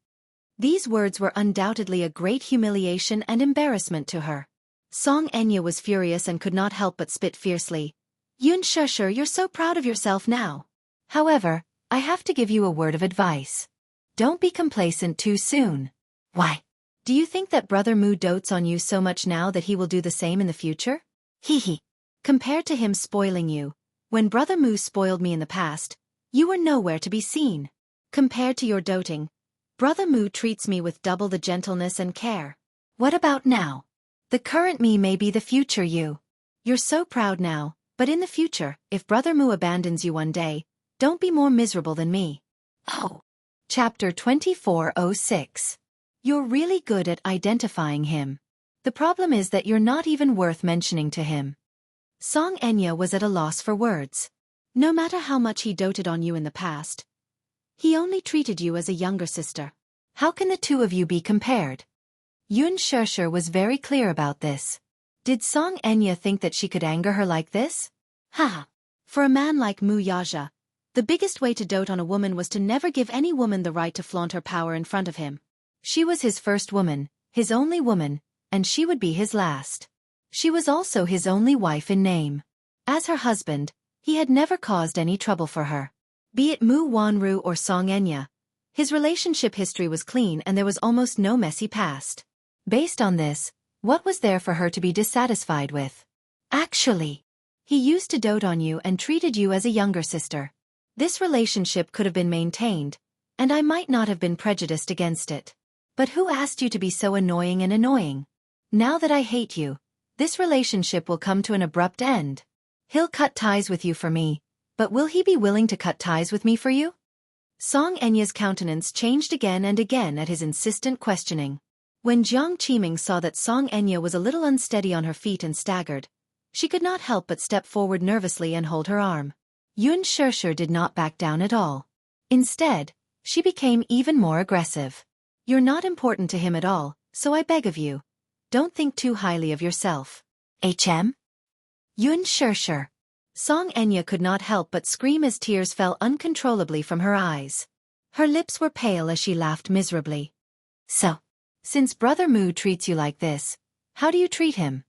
These words were undoubtedly a great humiliation and embarrassment to her. Song Enya was furious and could not help but spit fiercely. "Yun you're so proud of yourself now. However, I have to give you a word of advice. Don't be complacent too soon." "Why? Do you think that Brother Mu dotes on you so much now that he will do the same in the future? Hee. Compared to him spoiling you, when Brother Mu spoiled me in the past, you were nowhere to be seen. Compared to your doting, Brother Mu treats me with double the gentleness and care. What about now? The current me may be the future you. You're so proud now, but in the future, if Brother Mu abandons you one day, don't be more miserable than me." Oh. Chapter 2406. You're really good at identifying him. The problem is that you're not even worth mentioning to him. Song Enya was at a loss for words. No matter how much he doted on you in the past, he only treated you as a younger sister. How can the two of you be compared? Yun was very clear about this. Did Song Enya think that she could anger her like this? Ha! For a man like Mu Yaja, the biggest way to dote on a woman was to never give any woman the right to flaunt her power in front of him. She was his first woman, his only woman, and she would be his last. She was also his only wife in name. As her husband, he had never caused any trouble for her. Be it Mu Wanru or Song Enya, his relationship history was clean and there was almost no messy past. Based on this, what was there for her to be dissatisfied with? Actually, he used to dote on you and treated you as a younger sister. This relationship could have been maintained, and I might not have been prejudiced against it. But who asked you to be so annoying and annoying? Now that I hate you, this relationship will come to an abrupt end. He'll cut ties with you for me, but will he be willing to cut ties with me for you? Song Enya's countenance changed again and again at his insistent questioning. When Jiang Qiming saw that Song Enya was a little unsteady on her feet and staggered, she could not help but step forward nervously and hold her arm. Yun did not back down at all. Instead, she became even more aggressive. "You're not important to him at all, so I beg of you. don't think too highly of yourself. Xianxia. Xianxia could not help but scream as tears fell uncontrollably from her eyes. Her lips were pale as she laughed miserably. So, since Brother Mu treats you like this, how do you treat him?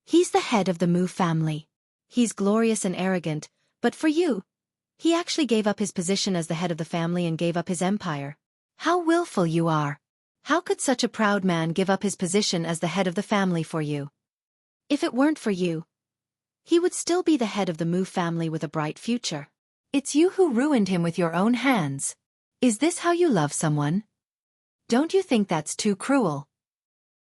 He's the head of the Mu family. He's glorious and arrogant, but for you, he actually gave up his position as the head of the family and gave up his empire. How willful you are. How could such a proud man give up his position as the head of the family for you? If it weren't for you, he would still be the head of the Mu family with a bright future. It's you who ruined him with your own hands. Is this how you love someone? Don't you think that's too cruel?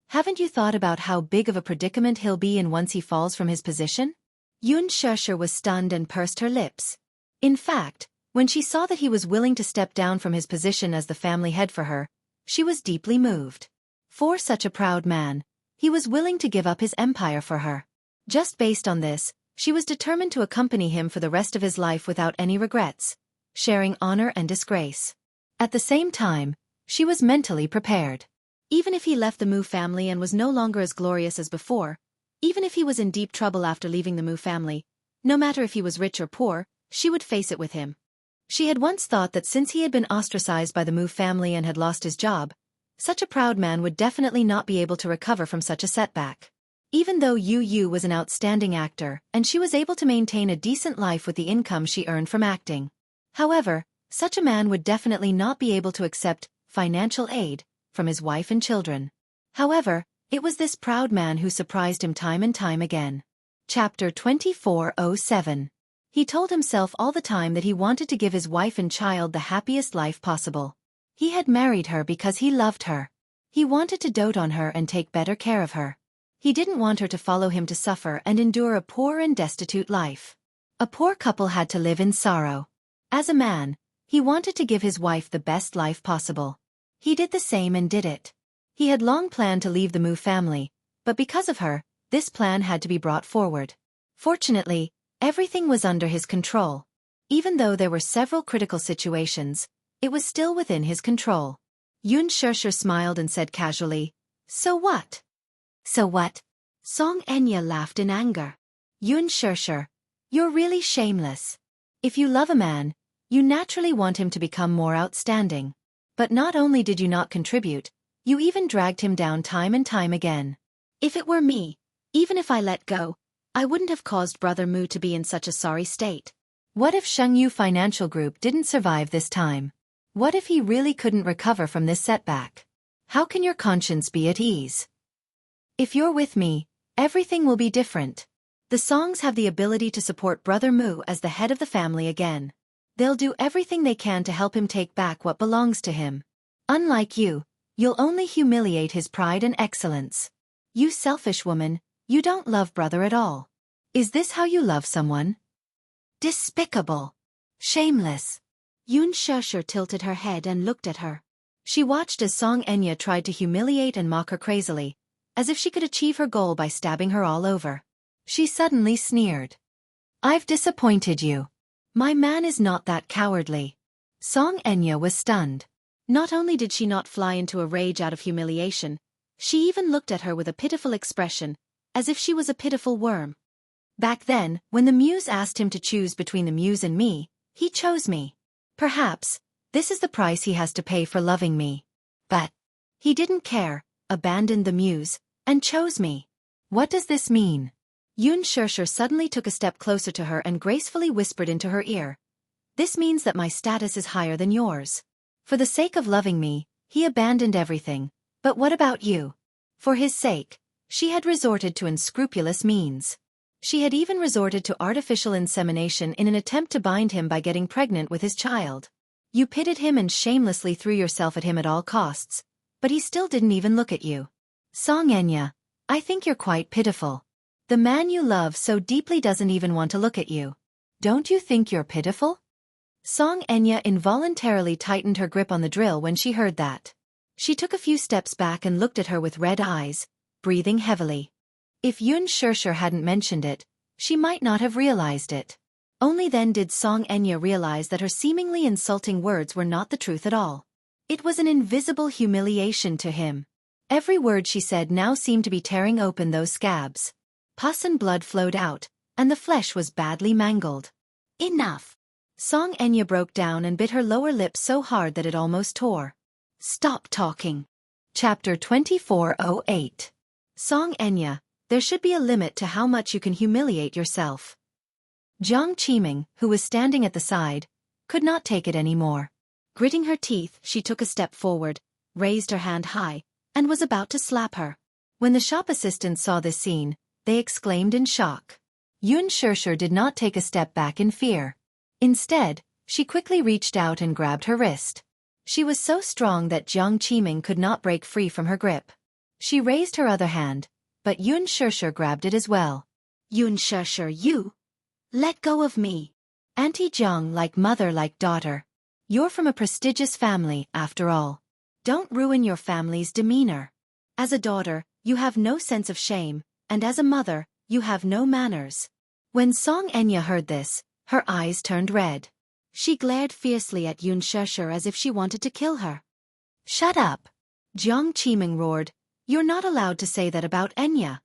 Haven't you thought about how big of a predicament he'll be in once he falls from his position? Xianxia was stunned and pursed her lips. In fact, when she saw that he was willing to step down from his position as the family head for her, she was deeply moved. For such a proud man, he was willing to give up his empire for her. Just based on this, she was determined to accompany him for the rest of his life without any regrets, sharing honor and disgrace. At the same time, she was mentally prepared. Even if he left the Mu family and was no longer as glorious as before, even if he was in deep trouble after leaving the Mu family, no matter if he was rich or poor, she would face it with him. She had once thought that since he had been ostracized by the Mu family and had lost his job, such a proud man would definitely not be able to recover from such a setback. Even though Yu was an outstanding actor and she was able to maintain a decent life with the income she earned from acting. However, such a man would definitely not be able to accept financial aid from his wife and children. However, it was this proud man who surprised him time and time again. Chapter 24:07. He told himself all the time that he wanted to give his wife and child the happiest life possible. He had married her because he loved her. He wanted to dote on her and take better care of her. He didn't want her to follow him to suffer and endure a poor and destitute life. A poor couple had to live in sorrow. As a man, he wanted to give his wife the best life possible. He did the same and did it. He had long planned to leave the Mu family, but because of her, this plan had to be brought forward. Fortunately, everything was under his control. Even though there were several critical situations, it was still within his control. Xianxia smiled and said casually, "So what?" "So what?" Xianxia laughed in anger. Xianxia, you're really shameless. If you love a man, you naturally want him to become more outstanding. But not only did you not contribute, you even dragged him down time and time again. If it were me, even if I let go, I wouldn't have caused Brother Mu to be in such a sorry state. What if Jianghu Financial Group didn't survive this time? What if he really couldn't recover from this setback? How can your conscience be at ease? If you're with me, everything will be different. The Songs have the ability to support Brother Mu as the head of the family again. They'll do everything they can to help him take back what belongs to him. Unlike you, you'll only humiliate his pride and excellence. You selfish woman, you don't love brother at all. Is this how you love someone? Despicable. Shameless. Xianxia tilted her head and looked at her. She watched as Xianxia tried to humiliate and mock her crazily, as if she could achieve her goal by stabbing her all over. She suddenly sneered. "I've disappointed you. My man is not that cowardly." Xianxia was stunned. Not only did she not fly into a rage out of humiliation, she even looked at her with a pitiful expression, as if she was a pitiful worm. Back then, when the muse asked him to choose between the muse and me, he chose me. Perhaps, this is the price he has to pay for loving me. But he didn't care, abandoned the muse, and chose me. What does this mean? Xianxia suddenly took a step closer to her and gracefully whispered into her ear. "This means that my status is higher than yours. For the sake of loving me, he abandoned everything. But what about you?" For his sake, she had resorted to unscrupulous means. She had even resorted to artificial insemination in an attempt to bind him by getting pregnant with his child. You pitted him and shamelessly threw yourself at him at all costs, but he still didn't even look at you. Xianxia, I think you're quite pitiful. The man you love so deeply doesn't even want to look at you. Don't you think you're pitiful? Xianxia involuntarily tightened her grip on the drill when she heard that. She took a few steps back and looked at her with red eyes, breathing heavily. If Xianxia hadn't mentioned it, she might not have realized it. Only then did Xianxia realize that her seemingly insulting words were not the truth at all. It was an invisible humiliation to him. Every word she said now seemed to be tearing open those scabs. Pus and blood flowed out, and the flesh was badly mangled. Enough! Xianxia broke down and bit her lower lip so hard that it almost tore. Stop talking. Chapter 2408. Xianxia, there should be a limit to how much you can humiliate yourself. Jiang Qiming, who was standing at the side, could not take it anymore. Gritting her teeth, she took a step forward, raised her hand high, and was about to slap her. When the shop assistants saw this scene, they exclaimed in shock. Xianxia did not take a step back in fear. Instead, she quickly reached out and grabbed her wrist. She was so strong that Jiang Qiming could not break free from her grip. She raised her other hand, but Xianxia grabbed it as well. Xianxia, you! Let go of me! Auntie Jiang, like mother like daughter. You're from a prestigious family, after all. Don't ruin your family's demeanor. As a daughter, you have no sense of shame, and as a mother, you have no manners. When Xianxia heard this, her eyes turned red. She glared fiercely at Xianxia as if she wanted to kill her. Shut up! Jiang Qiming roared. You're not allowed to say that about Enya.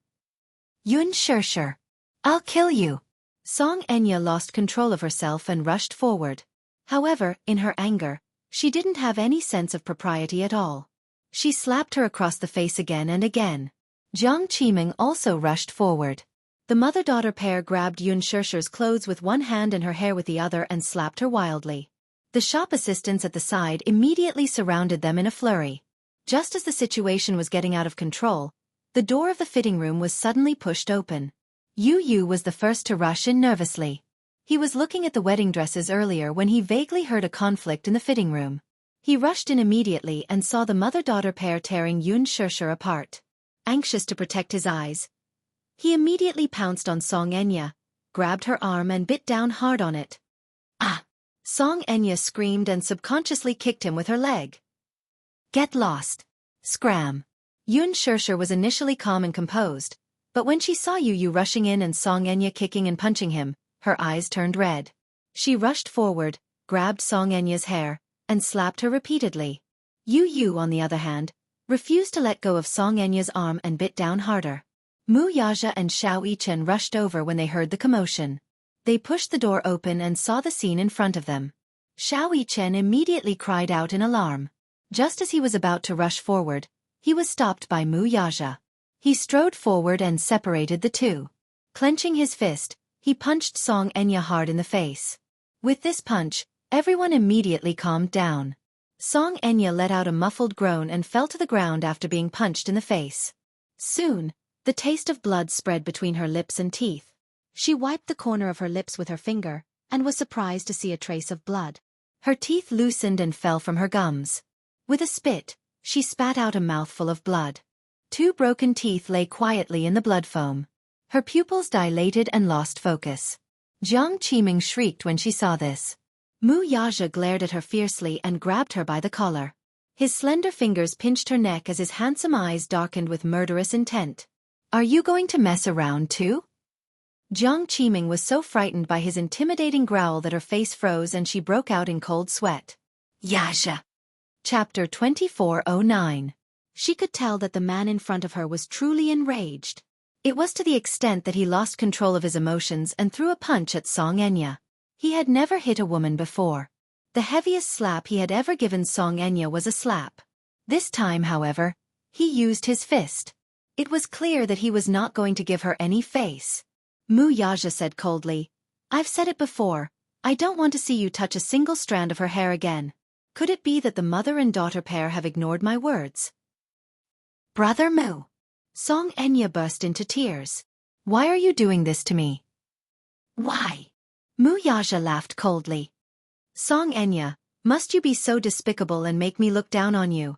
Xianxia, I'll kill you! Xianxia lost control of herself and rushed forward. However, in her anger, she didn't have any sense of propriety at all. She slapped her across the face again and again. Jiang Qiming also rushed forward. The mother-daughter pair grabbed Xianxia's clothes with one hand and her hair with the other and slapped her wildly. The shop assistants at the side immediately surrounded them in a flurry. Just as the situation was getting out of control, the door of the fitting room was suddenly pushed open. Yu was the first to rush in nervously. He was looking at the wedding dresses earlier when he vaguely heard a conflict in the fitting room. He rushed in immediately and saw the mother-daughter pair tearing Xianxia apart. Anxious to protect his eyes, he immediately pounced on Xianxia, grabbed her arm and bit down hard on it. Ah! Xianxia screamed and subconsciously kicked him with her leg. Get lost! Scram! Xianxia was initially calm and composed, but when she saw Yu rushing in and Xianxia kicking and punching him, her eyes turned red. She rushed forward, grabbed Xianxia's hair, and slapped her repeatedly. Yu, on the other hand, refused to let go of Xianxia's arm and bit down harder. Wuxia and Xianxia rushed over when they heard the commotion. They pushed the door open and saw the scene in front of them. Xianxia immediately cried out in alarm. Just as he was about to rush forward, he was stopped by Wuxia. He strode forward and separated the two. Clenching his fist, he punched Xianxia hard in the face. With this punch, everyone immediately calmed down. Xianxia let out a muffled groan and fell to the ground after being punched in the face. Soon, the taste of blood spread between her lips and teeth. She wiped the corner of her lips with her finger, and was surprised to see a trace of blood. Her teeth loosened and fell from her gums. With a spit, she spat out a mouthful of blood. 2 broken teeth lay quietly in the blood foam. Her pupils dilated and lost focus. Jiang Qiming shrieked when she saw this. Wuxia glared at her fiercely and grabbed her by the collar. His slender fingers pinched her neck as his handsome eyes darkened with murderous intent. Are you going to mess around too? Jiang Qiming was so frightened by his intimidating growl that her face froze and she broke out in cold sweat. Yasha! Chapter 2409. She could tell that the man in front of her was truly enraged. It was to the extent that he lost control of his emotions and threw a punch at Xianxia. He had never hit a woman before. The heaviest slap he had ever given Xianxia was a slap. This time, however, he used his fist. It was clear that he was not going to give her any face. Wuxia said coldly, I've said it before, I don't want to see you touch a single strand of her hair again. Could it be that the mother and daughter pair have ignored my words? Brother Mu! Xianxia burst into tears. Why are you doing this to me? Why? Wuxia laughed coldly. Xianxia, must you be so despicable and make me look down on you?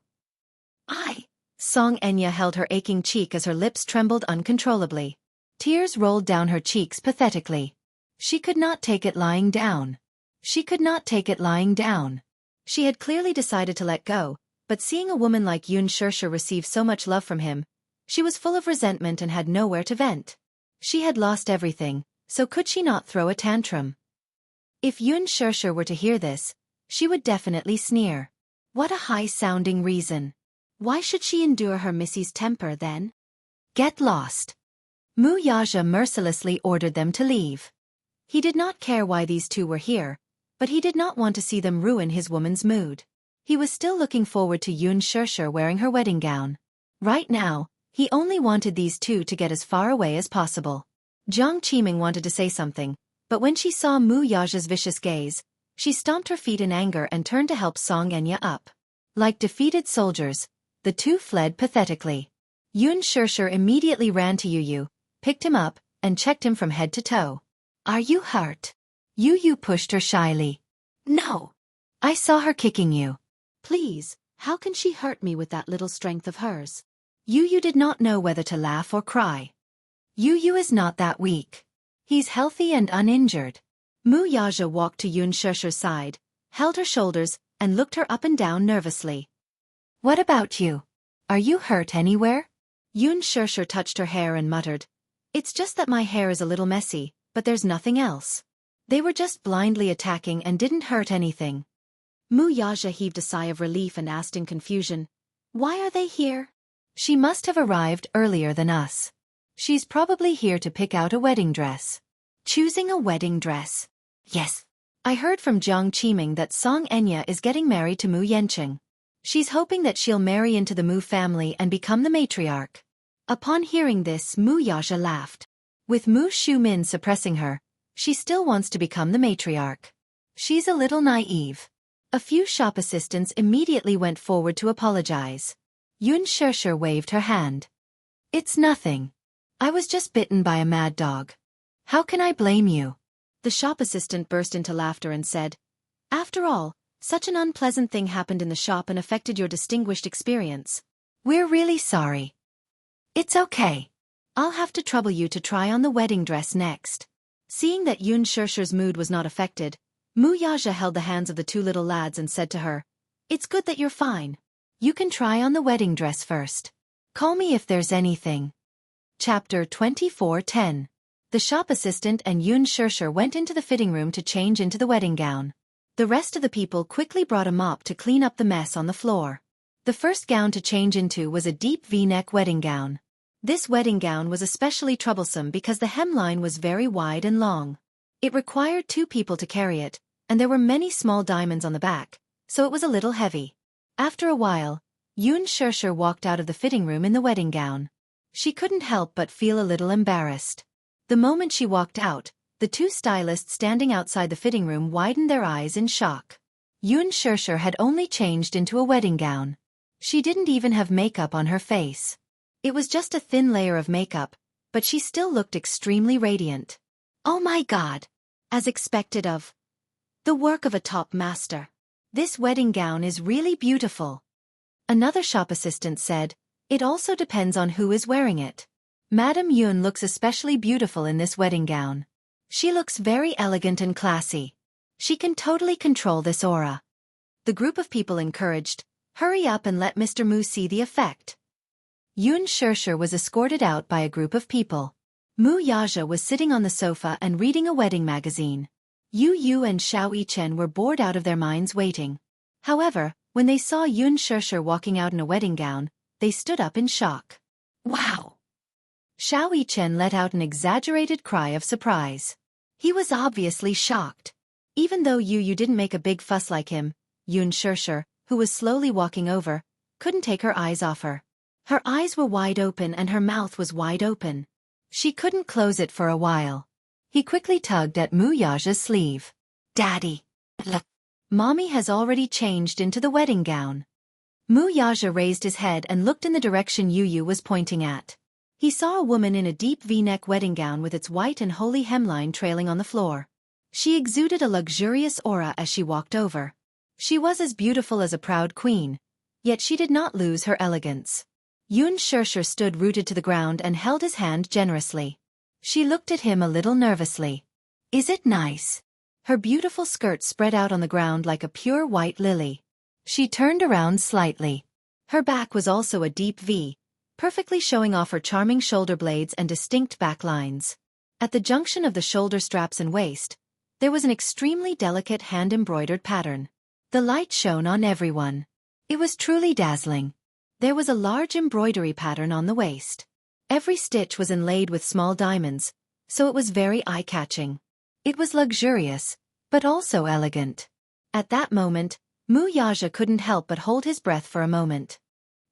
Xianxia held her aching cheek as her lips trembled uncontrollably. Tears rolled down her cheeks pathetically. She could not take it lying down. She could not take it lying down. She had clearly decided to let go, but seeing a woman like Xianxia receive so much love from him, she was full of resentment and had nowhere to vent. She had lost everything, so could she not throw a tantrum? If Xianxia were to hear this, she would definitely sneer. What a high-sounding reason. Why should she endure her missy's temper then? Get lost. Wuxia mercilessly ordered them to leave. He did not care why these two were here, but he did not want to see them ruin his woman's mood. He was still looking forward to Xianxia wearing her wedding gown. Right now, he only wanted these two to get as far away as possible. Jiang Qiming wanted to say something, but when she saw Wuxia's vicious gaze, she stomped her feet in anger and turned to help Xianxia up. Like defeated soldiers, the two fled pathetically. Xianxia immediately ran to Yu, picked him up, and checked him from head to toe. Are you hurt? Yu pushed her shyly. No. I saw her kicking you. Please, how can she hurt me with that little strength of hers? Yu did not know whether to laugh or cry. Yu is not that weak. He's healthy and uninjured. Wuxia walked to Xianxia's side, held her shoulders, and looked her up and down nervously. What about you? Are you hurt anywhere? Xianxia touched her hair and muttered. It's just that my hair is a little messy, but there's nothing else. They were just blindly attacking and didn't hurt anything. Wuxia heaved a sigh of relief and asked in confusion, why are they here? She must have arrived earlier than us. She's probably here to pick out a wedding dress. Choosing a wedding dress. Yes. I heard from Jiang Qiming that Xianxia is getting married to Mu Yanqing. She's hoping that she'll marry into the Mu family and become the matriarch. Upon hearing this, Wuxia laughed. With Mu Shumin suppressing her, she still wants to become the matriarch. She's a little naive. A few shop assistants immediately went forward to apologize. Xianxia waved her hand. It's nothing. I was just bitten by a mad dog. How can I blame you? The shop assistant burst into laughter and said, after all, such an unpleasant thing happened in the shop and affected your distinguished experience. We're really sorry. It's okay. I'll have to trouble you to try on the wedding dress next. Seeing that Xianxia's mood was not affected, Wuxia held the hands of the two little lads and said to her, it's good that you're fine. You can try on the wedding dress first. Call me if there's anything. Chapter 24:10. The shop assistant and Xianxia went into the fitting room to change into the wedding gown. The rest of the people quickly brought a mop to clean up the mess on the floor. The first gown to change into was a deep V-neck wedding gown. This wedding gown was especially troublesome because the hemline was very wide and long. It required two people to carry it, and there were many small diamonds on the back, so it was a little heavy. After a while, Xianxia walked out of the fitting room in the wedding gown. She couldn't help but feel a little embarrassed. The moment she walked out, the two stylists standing outside the fitting room widened their eyes in shock. Xianxia had only changed into a wedding gown. She didn't even have makeup on her face. It was just a thin layer of makeup, but she still looked extremely radiant. Oh my God! As expected of the work of a top master. This wedding gown is really beautiful. Another shop assistant said, it also depends on who is wearing it. Madame Yun looks especially beautiful in this wedding gown. She looks very elegant and classy. She can totally control this aura. The group of people encouraged, hurry up and let Mr. Mu see the effect. Xianxia was escorted out by a group of people. Wuxia was sitting on the sofa and reading a wedding magazine. Yu and Xianxia were bored out of their minds waiting. However, when they saw Xianxia walking out in a wedding gown, they stood up in shock. Wow! Xianxia let out an exaggerated cry of surprise. He was obviously shocked. Even though Yu didn't make a big fuss like him, Xianxia, who was slowly walking over, couldn't take her eyes off her. Her eyes were wide open and her mouth was wide open. She couldn't close it for a while. He quickly tugged at Wuxia's sleeve. Daddy! Look! Mommy has already changed into the wedding gown. Wuxia raised his head and looked in the direction Yu was pointing at. He saw a woman in a deep V-neck wedding gown with its white and holy hemline trailing on the floor. She exuded a luxurious aura as she walked over. She was as beautiful as a proud queen, yet she did not lose her elegance. Xianxia stood rooted to the ground and held his hand generously. She looked at him a little nervously. Is it nice? Her beautiful skirt spread out on the ground like a pure white lily. She turned around slightly. Her back was also a deep V, perfectly showing off her charming shoulder blades and distinct back lines. At the junction of the shoulder straps and waist, there was an extremely delicate hand-embroidered pattern. The light shone on everyone. It was truly dazzling. There was a large embroidery pattern on the waist. Every stitch was inlaid with small diamonds, so it was very eye-catching. It was luxurious, but also elegant. At that moment, Wuxia couldn't help but hold his breath for a moment.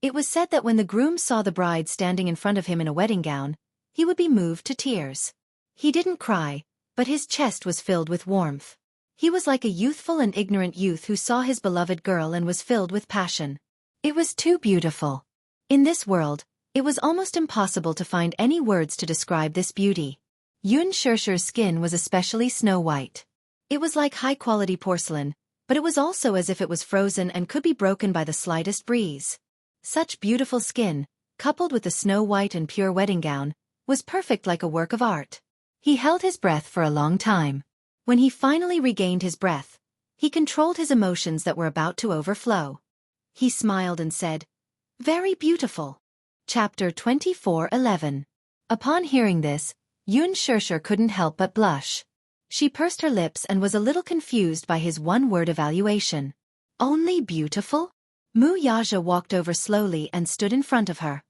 It was said that when the groom saw the bride standing in front of him in a wedding gown, he would be moved to tears. He didn't cry, but his chest was filled with warmth. He was like a youthful and ignorant youth who saw his beloved girl and was filled with passion. It was too beautiful. In this world, it was almost impossible to find any words to describe this beauty. Xianxia's skin was especially snow-white. It was like high-quality porcelain, but it was also as if it was frozen and could be broken by the slightest breeze. Such beautiful skin, coupled with the snow-white and pure wedding gown, was perfect like a work of art. He held his breath for a long time. When he finally regained his breath, he controlled his emotions that were about to overflow. He smiled and said, "Very beautiful." Chapter 24:11. Upon hearing this, Xianxia couldn't help but blush. She pursed her lips and was a little confused by his one-word evaluation. Only beautiful? Wuxia walked over slowly and stood in front of her.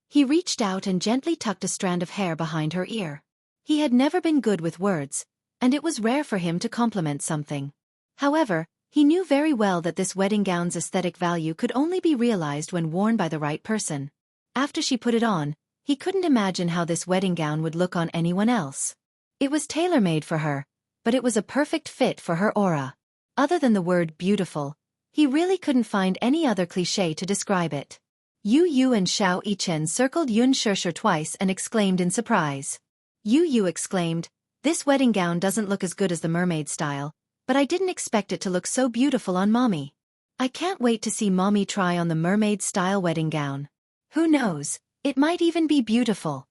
He reached out and gently tucked a strand of hair behind her ear. He had never been good with words, and it was rare for him to compliment something. However, he knew very well that this wedding gown's aesthetic value could only be realized when worn by the right person. After she put it on, he couldn't imagine how this wedding gown would look on anyone else. It was tailor-made for her, but it was a perfect fit for her aura. Other than the word beautiful, he really couldn't find any other cliché to describe it. Yu and Xianxia circled Xianxia twice and exclaimed in surprise. Yu exclaimed, "This wedding gown doesn't look as good as the mermaid style, but I didn't expect it to look so beautiful on Mommy. I can't wait to see Mommy try on the mermaid-style wedding gown. Who knows, it might even be beautiful."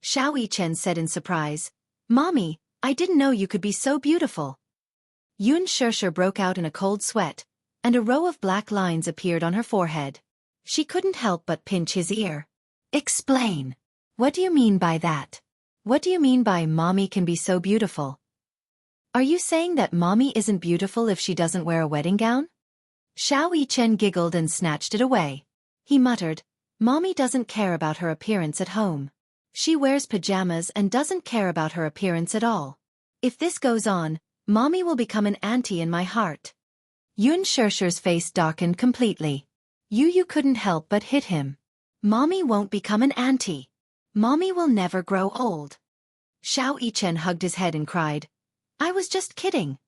Xianxia said in surprise, "Mommy, I didn't know you could be so beautiful." Xianxia broke out in a cold sweat, and a row of black lines appeared on her forehead. She couldn't help but pinch his ear. "Explain. What do you mean by that? What do you mean by Mommy can be so beautiful? Are you saying that Mommy isn't beautiful if she doesn't wear a wedding gown?" Xianxia giggled and snatched it away. He muttered, "Mommy doesn't care about her appearance at home. She wears pajamas and doesn't care about her appearance at all. If this goes on, Mommy will become an auntie in my heart." Xianxia's face darkened completely. Yu couldn't help but hit him. "Mommy won't become an auntie. Mommy will never grow old." Xianxia hugged his head and cried, "I was just kidding."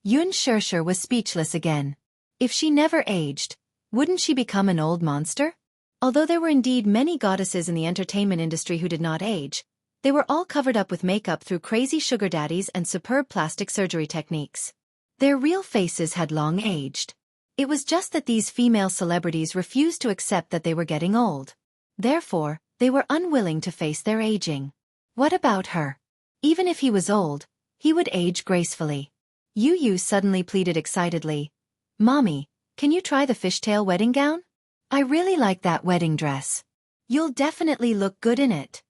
Xianxia was speechless again. If she never aged, wouldn't she become an old monster? Although there were indeed many goddesses in the entertainment industry who did not age, they were all covered up with makeup through crazy sugar daddies and superb plastic surgery techniques. Their real faces had long aged. It was just that these female celebrities refused to accept that they were getting old. Therefore, they were unwilling to face their aging. What about her? Even if he was old, he would age gracefully. Yu suddenly pleaded excitedly, "Mommy, can you try the fishtail wedding gown? I really like that wedding dress. You'll definitely look good in it."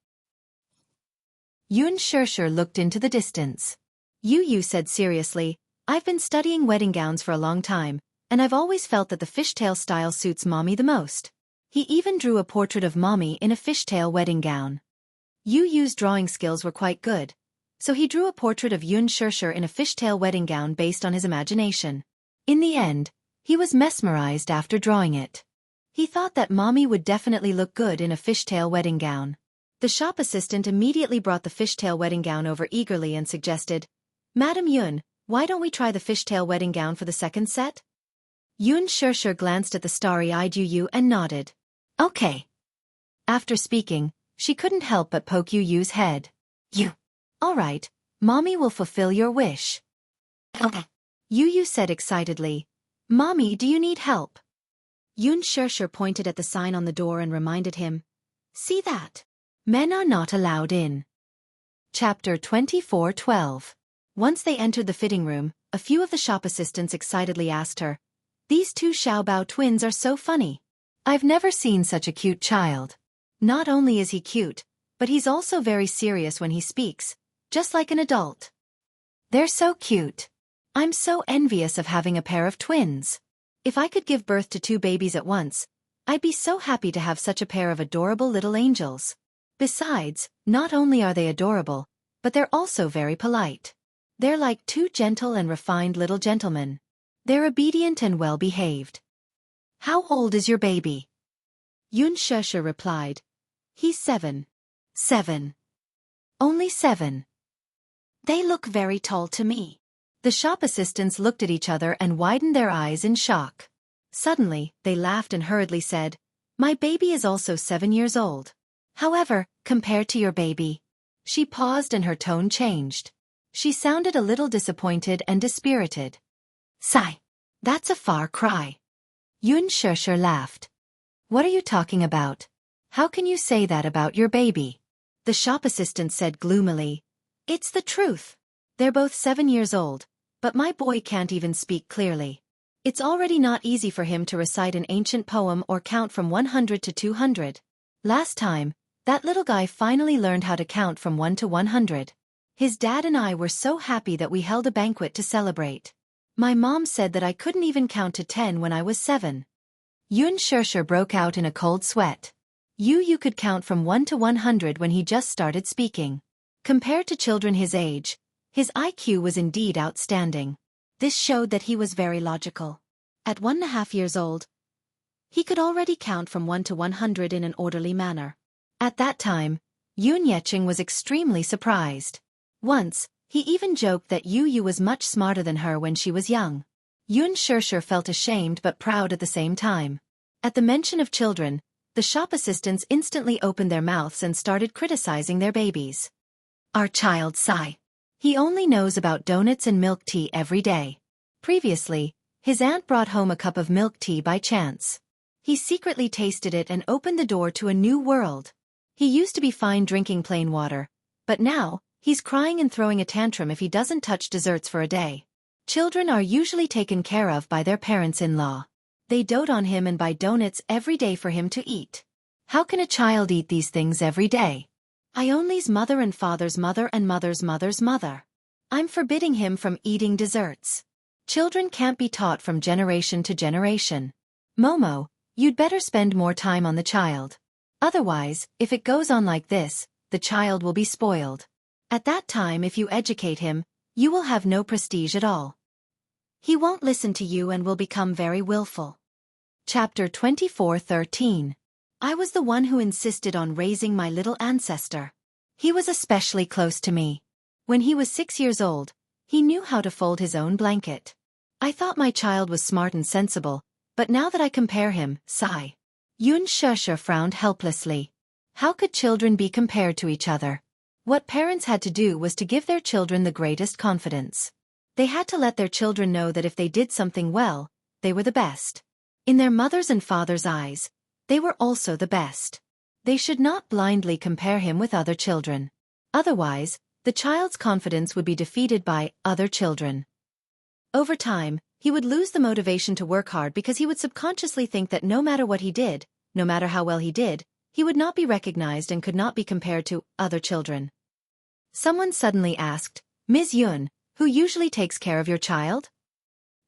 Xianxia looked into the distance. Yu said seriously, "I've been studying wedding gowns for a long time, and I've always felt that the fishtail style suits Mommy the most." He even drew a portrait of Mommy in a fishtail wedding gown. Yu's drawing skills were quite good, so he drew a portrait of Xianxia in a fishtail wedding gown based on his imagination. In the end, he was mesmerized after drawing it. He thought that Mommy would definitely look good in a fishtail wedding gown. The shop assistant immediately brought the fishtail wedding gown over eagerly and suggested, "Madam Yun, why don't we try the fishtail wedding gown for the second set?" Xianxia glanced at the starry-eyed Yu and nodded. "Okay." After speaking, she couldn't help but poke Yu's head. All right, Mommy will fulfill your wish." "Okay." Yu said excitedly, "Mommy, do you need help?" Xianxia pointed at the sign on the door and reminded him, "See that? Men are not allowed in." Chapter 24:12. Once they entered the fitting room, a few of the shop assistants excitedly asked her, "These two Xiaobao twins are so funny. I've never seen such a cute child. Not only is he cute, but he's also very serious when he speaks, just like an adult. They're so cute. I'm so envious of having a pair of twins. If I could give birth to two babies at once, I'd be so happy to have such a pair of adorable little angels. Besides, not only are they adorable, but they're also very polite. They're like two gentle and refined little gentlemen. They're obedient and well-behaved. How old is your baby? Xianxia replied. He's 7. 7. Only 7. They look very tall to me. The shop assistants looked at each other and widened their eyes in shock. Suddenly, they laughed and hurriedly said, My baby is also 7 years old. However, compared to your baby. She paused and her tone changed. She sounded a little disappointed and dispirited. Sigh. That's a far cry. Xianxia laughed. What are you talking about? How can you say that about your baby? The shop assistant said gloomily. It's the truth. They're both 7 years old, but my boy can't even speak clearly. It's already not easy for him to recite an ancient poem or count from 100 to 200. Last time, that little guy finally learned how to count from 1 to 100. His dad and I were so happy that we held a banquet to celebrate. My mom said that I couldn't even count to 10 when I was 7. Xianxia broke out in a cold sweat. You could count from 1 to 100 when he just started speaking. Compared to children his age, his IQ was indeed outstanding. This showed that he was very logical. At 1.5 years old, he could already count from 1 to 100 in an orderly manner. At that time, Xianxia was extremely surprised. Once, he even joked that Yu was much smarter than her when she was young. Xianxia felt ashamed but proud at the same time. At the mention of children, the shop assistants instantly opened their mouths and started criticizing their babies. Our child Sai. He only knows about donuts and milk tea every day. Previously, his aunt brought home a cup of milk tea by chance. He secretly tasted it and opened the door to a new world. He used to be fine drinking plain water, but now, he's crying and throwing a tantrum if he doesn't touch desserts for a day. Children are usually taken care of by their parents-in-law. They dote on him and buy donuts every day for him to eat. How can a child eat these things every day? Ionli's mother and father's mother and mother's mother's mother. I'm forbidding him from eating desserts. Children can't be taught from generation to generation. Momo, you'd better spend more time on the child. Otherwise, if it goes on like this, the child will be spoiled. At that time if you educate him, you will have no prestige at all. He won't listen to you and will become very willful. Chapter 24:13. I was the one who insisted on raising my little ancestor. He was especially close to me. When he was 6 years old, he knew how to fold his own blanket. I thought my child was smart and sensible, but now that I compare him, sigh. Xianxia frowned helplessly. How could children be compared to each other? What parents had to do was to give their children the greatest confidence. They had to let their children know that if they did something well, they were the best. In their mother's and father's eyes, they were also the best. They should not blindly compare him with other children. Otherwise, the child's confidence would be defeated by other children. Over time, he would lose the motivation to work hard because he would subconsciously think that no matter what he did, no matter how well he did, he would not be recognized and could not be compared to other children. Someone suddenly asked, Ms. Yun, who usually takes care of your child?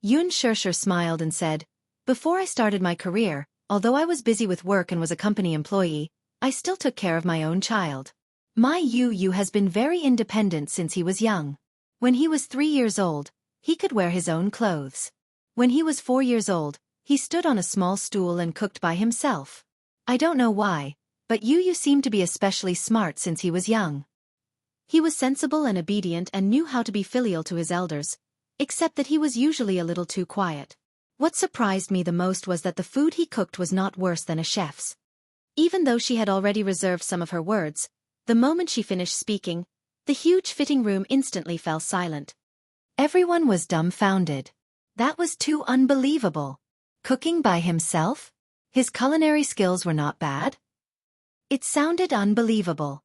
Xianxia smiled and said, Before I started my career, although I was busy with work and was a company employee, I still took care of my own child. My Yu has been very independent since he was young. When he was 3 years old, he could wear his own clothes. When he was 4 years old, he stood on a small stool and cooked by himself. I don't know why, but Yu seemed to be especially smart since he was young. He was sensible and obedient and knew how to be filial to his elders, except that he was usually a little too quiet. What surprised me the most was that the food he cooked was not worse than a chef's. Even though she had already reserved some of her words, the moment she finished speaking, the huge fitting room instantly fell silent. Everyone was dumbfounded. That was too unbelievable. Cooking by himself? His culinary skills were not bad? It sounded unbelievable.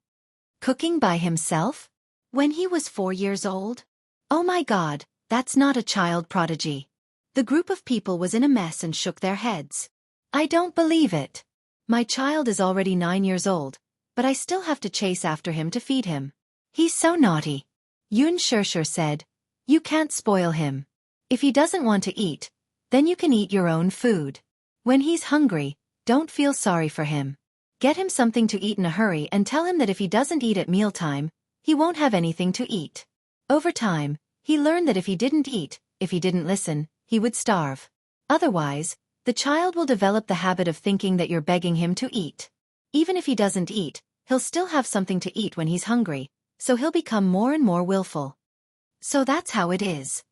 Cooking by himself? When he was 4 years old? Oh my God, that's not a child prodigy. The group of people was in a mess and shook their heads. I don't believe it. My child is already 9 years old, but I still have to chase after him to feed him. He's so naughty. Xianxia said, You can't spoil him. If he doesn't want to eat, then you can eat your own food. When he's hungry, Don't feel sorry for him. Get him something to eat in a hurry and tell him that if he doesn't eat at mealtime, he won't have anything to eat. Over time, he learned that if he didn't eat, if he didn't listen, he would starve. Otherwise, the child will develop the habit of thinking that you're begging him to eat. Even if he doesn't eat, he'll still have something to eat when he's hungry, so he'll become more and more willful. So that's how it is.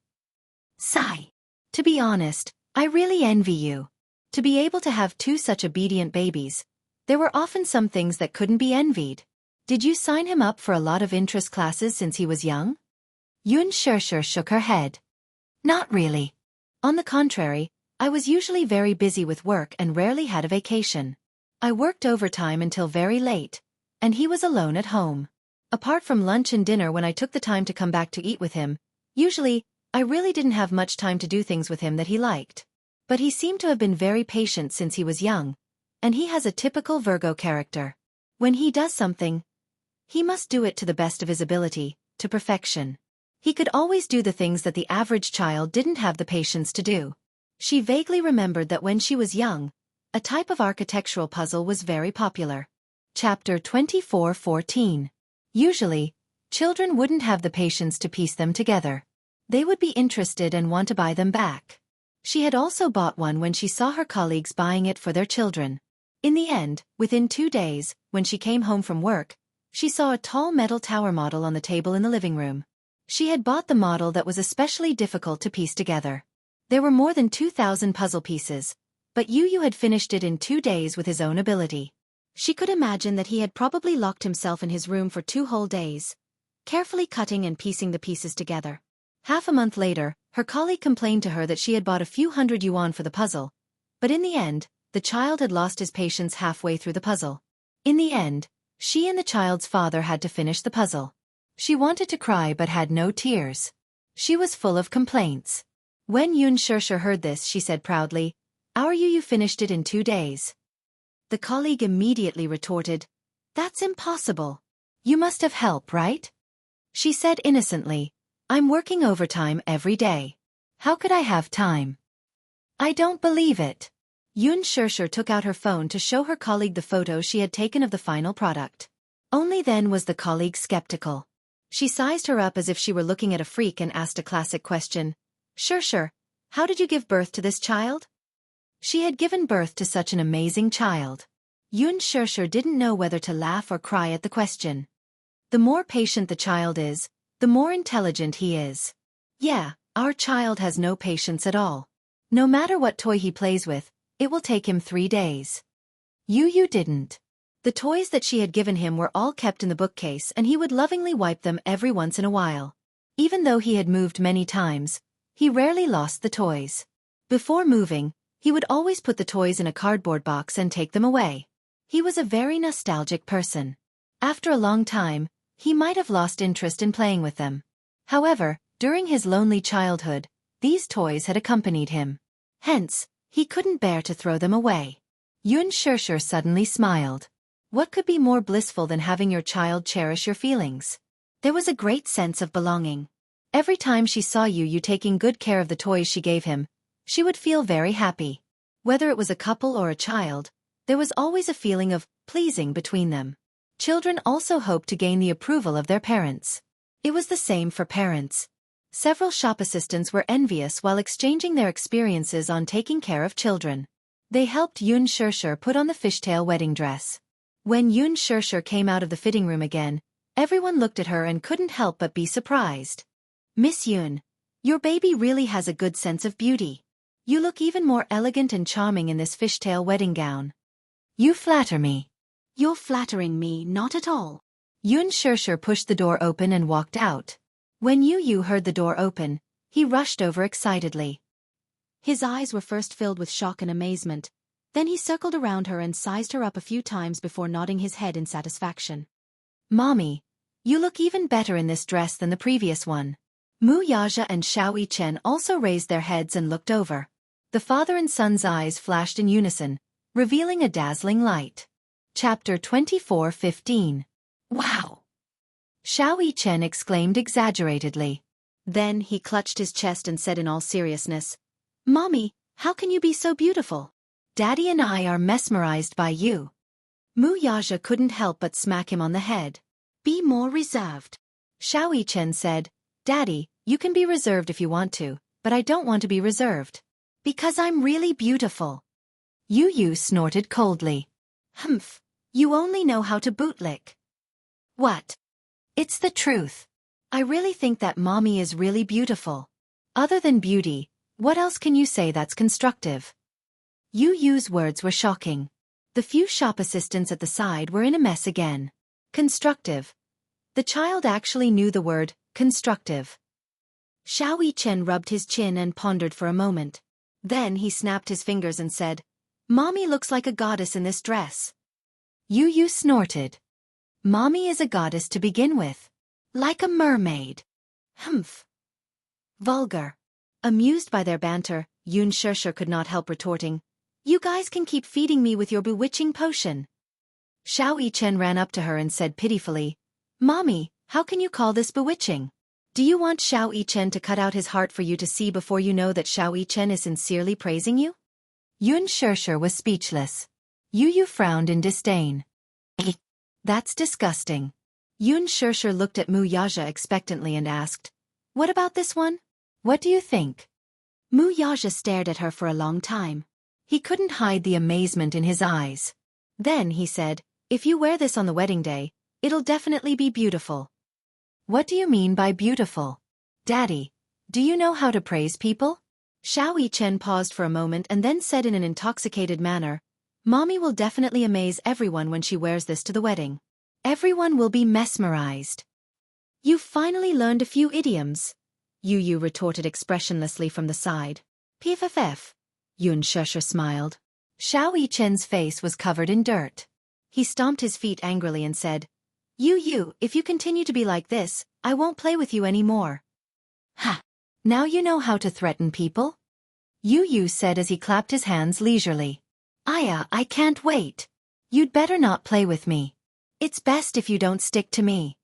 Sigh. To be honest, I really envy you. To be able to have two such obedient babies, there were often some things that couldn't be envied. Did you sign him up for a lot of interest classes since he was young? Xianxia shook her head. Not really. On the contrary, I was usually very busy with work and rarely had a vacation. I worked overtime until very late, and he was alone at home. Apart from lunch and dinner when I took the time to come back to eat with him, usually, I really didn't have much time to do things with him that he liked. But he seemed to have been very patient since he was young, and he has a typical Virgo character. When he does something, he must do it to the best of his ability, to perfection. He could always do the things that the average child didn't have the patience to do. She vaguely remembered that when she was young, a type of architectural puzzle was very popular. Chapter 24:14. Usually, children wouldn't have the patience to piece them together. They would be interested and want to buy them back. She had also bought one when she saw her colleagues buying it for their children. In the end, within 2 days, when she came home from work, she saw a tall metal tower model on the table in the living room. She had bought the model that was especially difficult to piece together. There were more than 2,000 puzzle pieces, but Yu had finished it in 2 days with his own ability. She could imagine that he had probably locked himself in his room for 2 whole days, carefully cutting and piecing the pieces together. Half a month later, her colleague complained to her that she had bought a few hundred yuan for the puzzle, but in the end, the child had lost his patience halfway through the puzzle. In the end, she and the child's father had to finish the puzzle. She wanted to cry but had no tears. She was full of complaints. When Xianxia heard this, she said proudly, "Our Yu finished it in 2 days." The colleague immediately retorted, "That's impossible. You must have help, right?" She said innocently, "I'm working overtime every day. How could I have time?" "I don't believe it." Xianxia took out her phone to show her colleague the photo she had taken of the final product. Only then was the colleague skeptical. She sized her up as if she were looking at a freak and asked a classic question. Sure, how did you give birth to this child?" She had given birth to such an amazing child. Xianxia didn't know whether to laugh or cry at the question. The more patient the child is, the more intelligent he is. Yeah, our child has no patience at all. No matter what toy he plays with, it will take him 3 days. Yu didn't. The toys that she had given him were all kept in the bookcase and he would lovingly wipe them every once in a while. Even though he had moved many times, he rarely lost the toys. Before moving, he would always put the toys in a cardboard box and take them away. He was a very nostalgic person. After a long time, he might have lost interest in playing with them. However, during his lonely childhood, these toys had accompanied him. Hence, he couldn't bear to throw them away. Xianxia suddenly smiled. What could be more blissful than having your child cherish your feelings? There was a great sense of belonging. Every time she saw Yu taking good care of the toys she gave him, she would feel very happy. Whether it was a couple or a child, there was always a feeling of pleasing between them. Children also hoped to gain the approval of their parents. It was the same for parents. Several shop assistants were envious while exchanging their experiences on taking care of children. They helped Xianxia put on the fishtail wedding dress. When Xianxia came out of the fitting room again, everyone looked at her and couldn't help but be surprised. "Miss Yun, your baby really has a good sense of beauty. You look even more elegant and charming in this fishtail wedding gown." "You flatter me." "You're flattering me not at all." Xianxia pushed the door open and walked out. When Yu heard the door open, he rushed over excitedly. His eyes were first filled with shock and amazement. Then he circled around her and sized her up a few times before nodding his head in satisfaction. "Mommy, you look even better in this dress than the previous one." Wuxia and Xianxia also raised their heads and looked over. The father and son's eyes flashed in unison, revealing a dazzling light. Chapter 24:15. "Wow!" Xianxia exclaimed exaggeratedly. Then he clutched his chest and said in all seriousness, "Mommy, how can you be so beautiful?" Daddy and I are mesmerized by you. Wuxia couldn't help but smack him on the head. Be more reserved. Xianxia said, Daddy, you can be reserved if you want to, but I don't want to be reserved. Because I'm really beautiful. Yu snorted coldly. Humph, you only know how to bootlick. What? It's the truth. I really think that mommy is really beautiful. Other than beauty, what else can you say that's constructive? Yu's words were shocking. The few shop assistants at the side were in a mess again. Constructive. The child actually knew the word, constructive. Xianxia rubbed his chin and pondered for a moment. Then he snapped his fingers and said, Mommy looks like a goddess in this dress. Yu snorted. Mommy is a goddess to begin with. Like a mermaid. Humph. Vulgar. Amused by their banter, Xianxia could not help retorting, You guys can keep feeding me with your bewitching potion. Xianxia ran up to her and said pitifully, Mommy, how can you call this bewitching? Do you want Xianxia to cut out his heart for you to see before you know that Xianxia is sincerely praising you? Xianxia was speechless. Yu frowned in disdain. That's disgusting. Xianxia looked at Wuxia expectantly and asked, What about this one? What do you think? Wuxia stared at her for a long time. He couldn't hide the amazement in his eyes. Then he said, If you wear this on the wedding day, it'll definitely be beautiful. What do you mean by beautiful? Daddy, do you know how to praise people? Xianxia paused for a moment and then said in an intoxicated manner, Mommy will definitely amaze everyone when she wears this to the wedding. Everyone will be mesmerized. You finally learned a few idioms. Yu retorted expressionlessly from the side. PFFF. Xianxia smiled. Xianxia's face was covered in dirt. He stomped his feet angrily and said, Yu, if you continue to be like this, I won't play with you anymore. Ha! Now you know how to threaten people? Yu said as he clapped his hands leisurely. I can't wait. You'd better not play with me. It's best if you don't stick to me.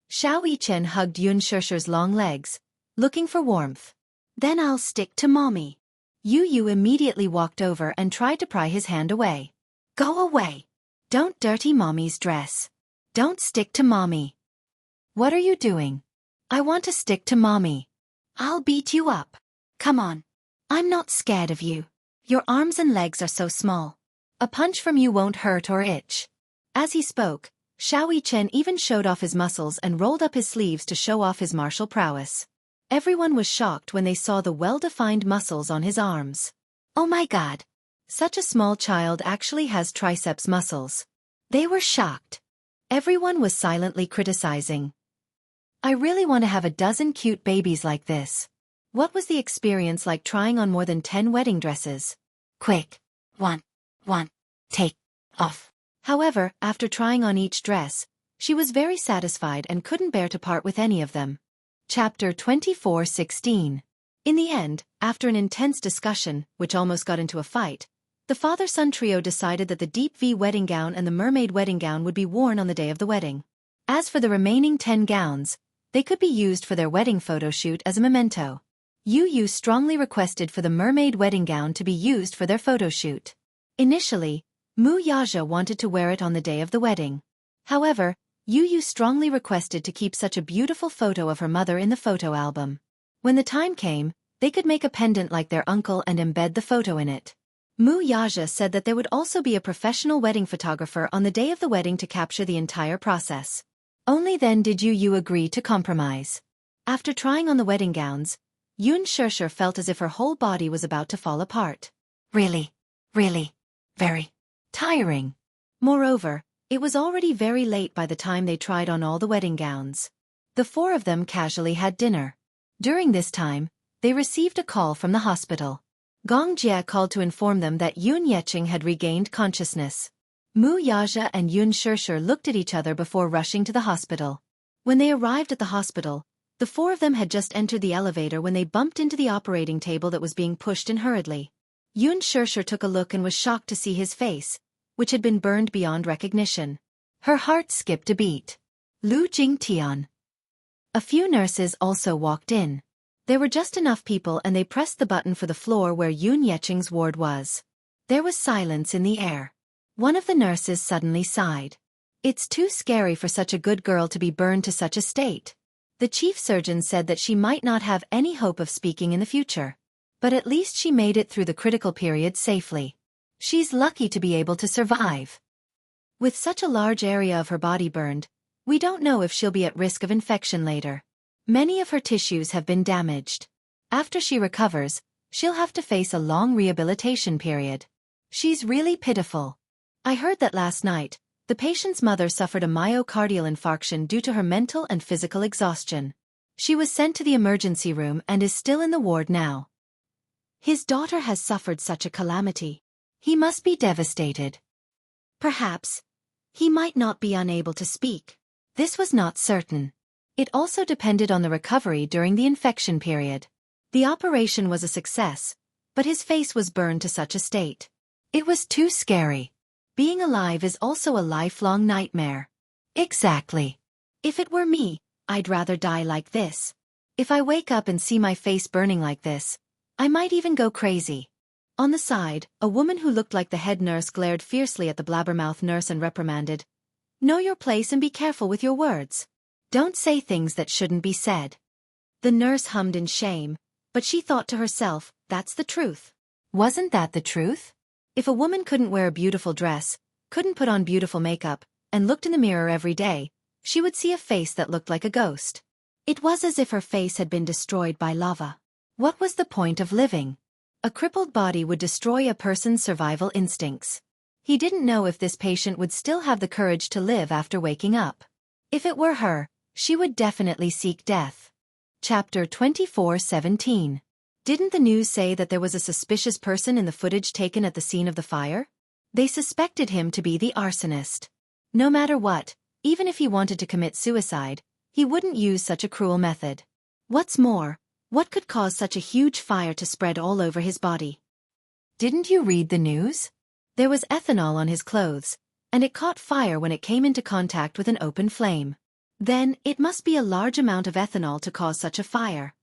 Xianxia hugged Xianxia's long legs, looking for warmth. Then I'll stick to Mommy. Yu immediately walked over and tried to pry his hand away. Go away. Don't dirty Mommy's dress. Don't stick to Mommy. What are you doing? I want to stick to Mommy. I'll beat you up. Come on. I'm not scared of you. Your arms and legs are so small. A punch from you won't hurt or itch. As he spoke, Xianxia even showed off his muscles and rolled up his sleeves to show off his martial prowess. Everyone was shocked when they saw the well-defined muscles on his arms. Oh my God! Such a small child actually has triceps muscles. They were shocked. Everyone was silently criticizing. I really want to have a dozen cute babies like this. What was the experience like trying on more than 10 wedding dresses? Quick. One. Take. Off. However, after trying on each dress, she was very satisfied and couldn't bear to part with any of them. Chapter 24:16. In the end, after an intense discussion, which almost got into a fight, the father-son trio decided that the deep V wedding gown and the mermaid wedding gown would be worn on the day of the wedding. As for the remaining 10 gowns, they could be used for their wedding photo shoot as a memento. Yu strongly requested for the mermaid wedding gown to be used for their photo shoot. Initially, Wuxia wanted to wear it on the day of the wedding. However, Yu strongly requested to keep such a beautiful photo of her mother in the photo album. When the time came, they could make a pendant like their uncle and embed the photo in it. Wuxia said that there would also be a professional wedding photographer on the day of the wedding to capture the entire process. Only then did Yu agree to compromise. After trying on the wedding gowns, Xianxia felt as if her whole body was about to fall apart. Really, very tiring. Moreover, it was already very late by the time they tried on all the wedding gowns. The four of them casually had dinner. During this time, they received a call from the hospital. Gongjie called to inform them that Xianxia had regained consciousness. Wuxia and Xianxia looked at each other before rushing to the hospital. When they arrived at the hospital, the four of them had just entered the elevator when they bumped into the operating table that was being pushed in hurriedly. Xianxia took a look and was shocked to see his face, which had been burned beyond recognition. Her heart skipped a beat. Lu Jingtian. A few nurses also walked in. There were just enough people and they pressed the button for the floor where Xianxia's ward was. There was silence in the air. One of the nurses suddenly sighed. It's too scary for such a good girl to be burned to such a state. The chief surgeon said that she might not have any hope of speaking in the future. But at least she made it through the critical period safely. She's lucky to be able to survive. With such a large area of her body burned, we don't know if she'll be at risk of infection later. Many of her tissues have been damaged. After she recovers, she'll have to face a long rehabilitation period. She's really pitiful. I heard that last night, the patient's mother suffered a myocardial infarction due to her mental and physical exhaustion. She was sent to the emergency room and is still in the ward now. His daughter has suffered such a calamity. He must be devastated. Perhaps, he might not be unable to speak. This was not certain. It also depended on the recovery during the infection period. The operation was a success, but his face was burned to such a state. It was too scary. Being alive is also a lifelong nightmare. Exactly. If it were me, I'd rather die like this. If I wake up and see my face burning like this, I might even go crazy. On the side, a woman who looked like the head nurse glared fiercely at the blabbermouth nurse and reprimanded. Know your place and be careful with your words. Don't say things that shouldn't be said. The nurse hummed in shame, but she thought to herself, that's the truth. Wasn't that the truth? If a woman couldn't wear a beautiful dress, couldn't put on beautiful makeup, and looked in the mirror every day, she would see a face that looked like a ghost. It was as if her face had been destroyed by lava. What was the point of living? A crippled body would destroy a person's survival instincts. He didn't know if this patient would still have the courage to live after waking up. If it were her, she would definitely seek death. Chapter 24:17. Didn't the news say that there was a suspicious person in the footage taken at the scene of the fire? They suspected him to be the arsonist. No matter what, even if he wanted to commit suicide, he wouldn't use such a cruel method. What's more, what could cause such a huge fire to spread all over his body? Didn't you read the news? There was ethanol on his clothes, and it caught fire when it came into contact with an open flame. Then, it must be a large amount of ethanol to cause such a fire.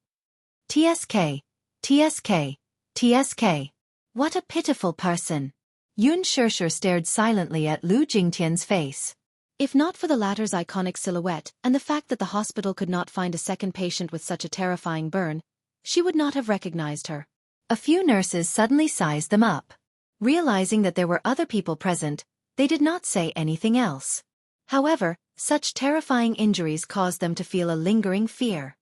TSK. TSK. TSK. What a pitiful person. Xianxia stared silently at Lu Jingtian's face. If not for the latter's iconic silhouette and the fact that the hospital could not find a second patient with such a terrifying burn, she would not have recognized her. A few nurses suddenly sized them up. Realizing that there were other people present, they did not say anything else. However, such terrifying injuries caused them to feel a lingering fear.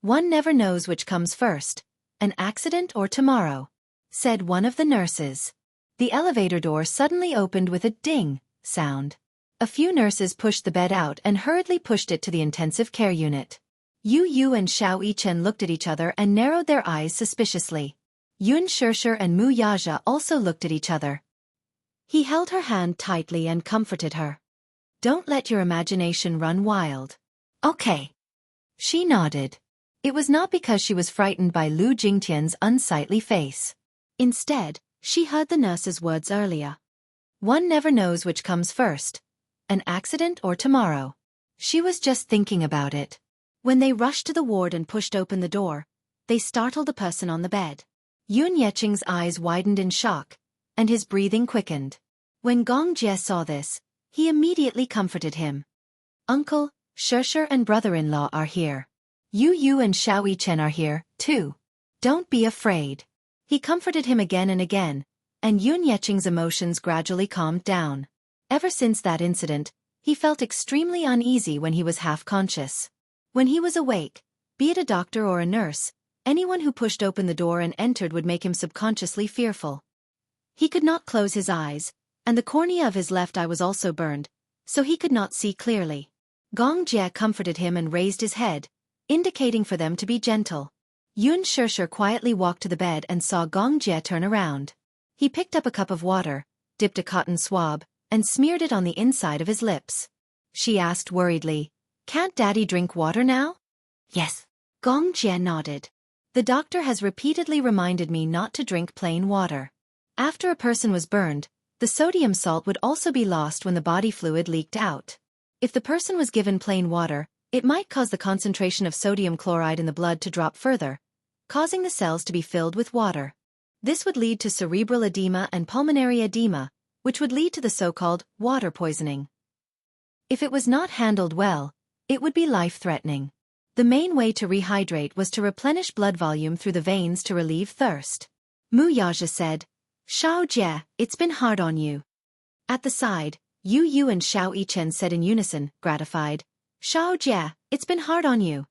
One never knows which comes first, an accident or tomorrow, said one of the nurses. The elevator door suddenly opened with a ding sound. A few nurses pushed the bed out and hurriedly pushed it to the intensive care unit. Yu and Xianxia looked at each other and narrowed their eyes suspiciously. Unforgettable and Wuxia also looked at each other. He held her hand tightly and comforted her. Don't let your imagination run wild. Okay. She nodded. It was not because she was frightened by Lu Jingtian's unsightly face. Instead, she heard the nurse's words earlier. One never knows which comes first, an accident or tomorrow. She was just thinking about it. When they rushed to the ward and pushed open the door, they startled the person on the bed. Xianxia's eyes widened in shock, and his breathing quickened. When Xianxia saw this, he immediately comforted him. Uncle, Xianxia and brother-in-law are here. Yu and Xianxia are here, too. Don't be afraid. He comforted him again and again, and Xianxia's emotions gradually calmed down. Ever since that incident, he felt extremely uneasy when he was half-conscious. When he was awake, be it a doctor or a nurse, anyone who pushed open the door and entered would make him subconsciously fearful. He could not close his eyes, and the cornea of his left eye was also burned, so he could not see clearly. Xianxia comforted him and raised his head, indicating for them to be gentle. Unforgettable quietly walked to the bed and saw Xianxia turn around. He picked up a cup of water, dipped a cotton swab, and smeared it on the inside of his lips. She asked worriedly, "Can't Daddy drink water now?" "Yes." Xianxia nodded. "The doctor has repeatedly reminded me not to drink plain water. After a person was burned, the sodium salt would also be lost when the body fluid leaked out. If the person was given plain water, it might cause the concentration of sodium chloride in the blood to drop further, causing the cells to be filled with water. This would lead to cerebral edema and pulmonary edema, which would lead to the so-called water poisoning. If it was not handled well, it would be life-threatening. The main way to rehydrate was to replenish blood volume through the veins to relieve thirst. Wuxia said, "Xiaojie, it's been hard on you." At the side, Yu and Xianxia said in unison, gratified, "Xiaojie, it's been hard on you."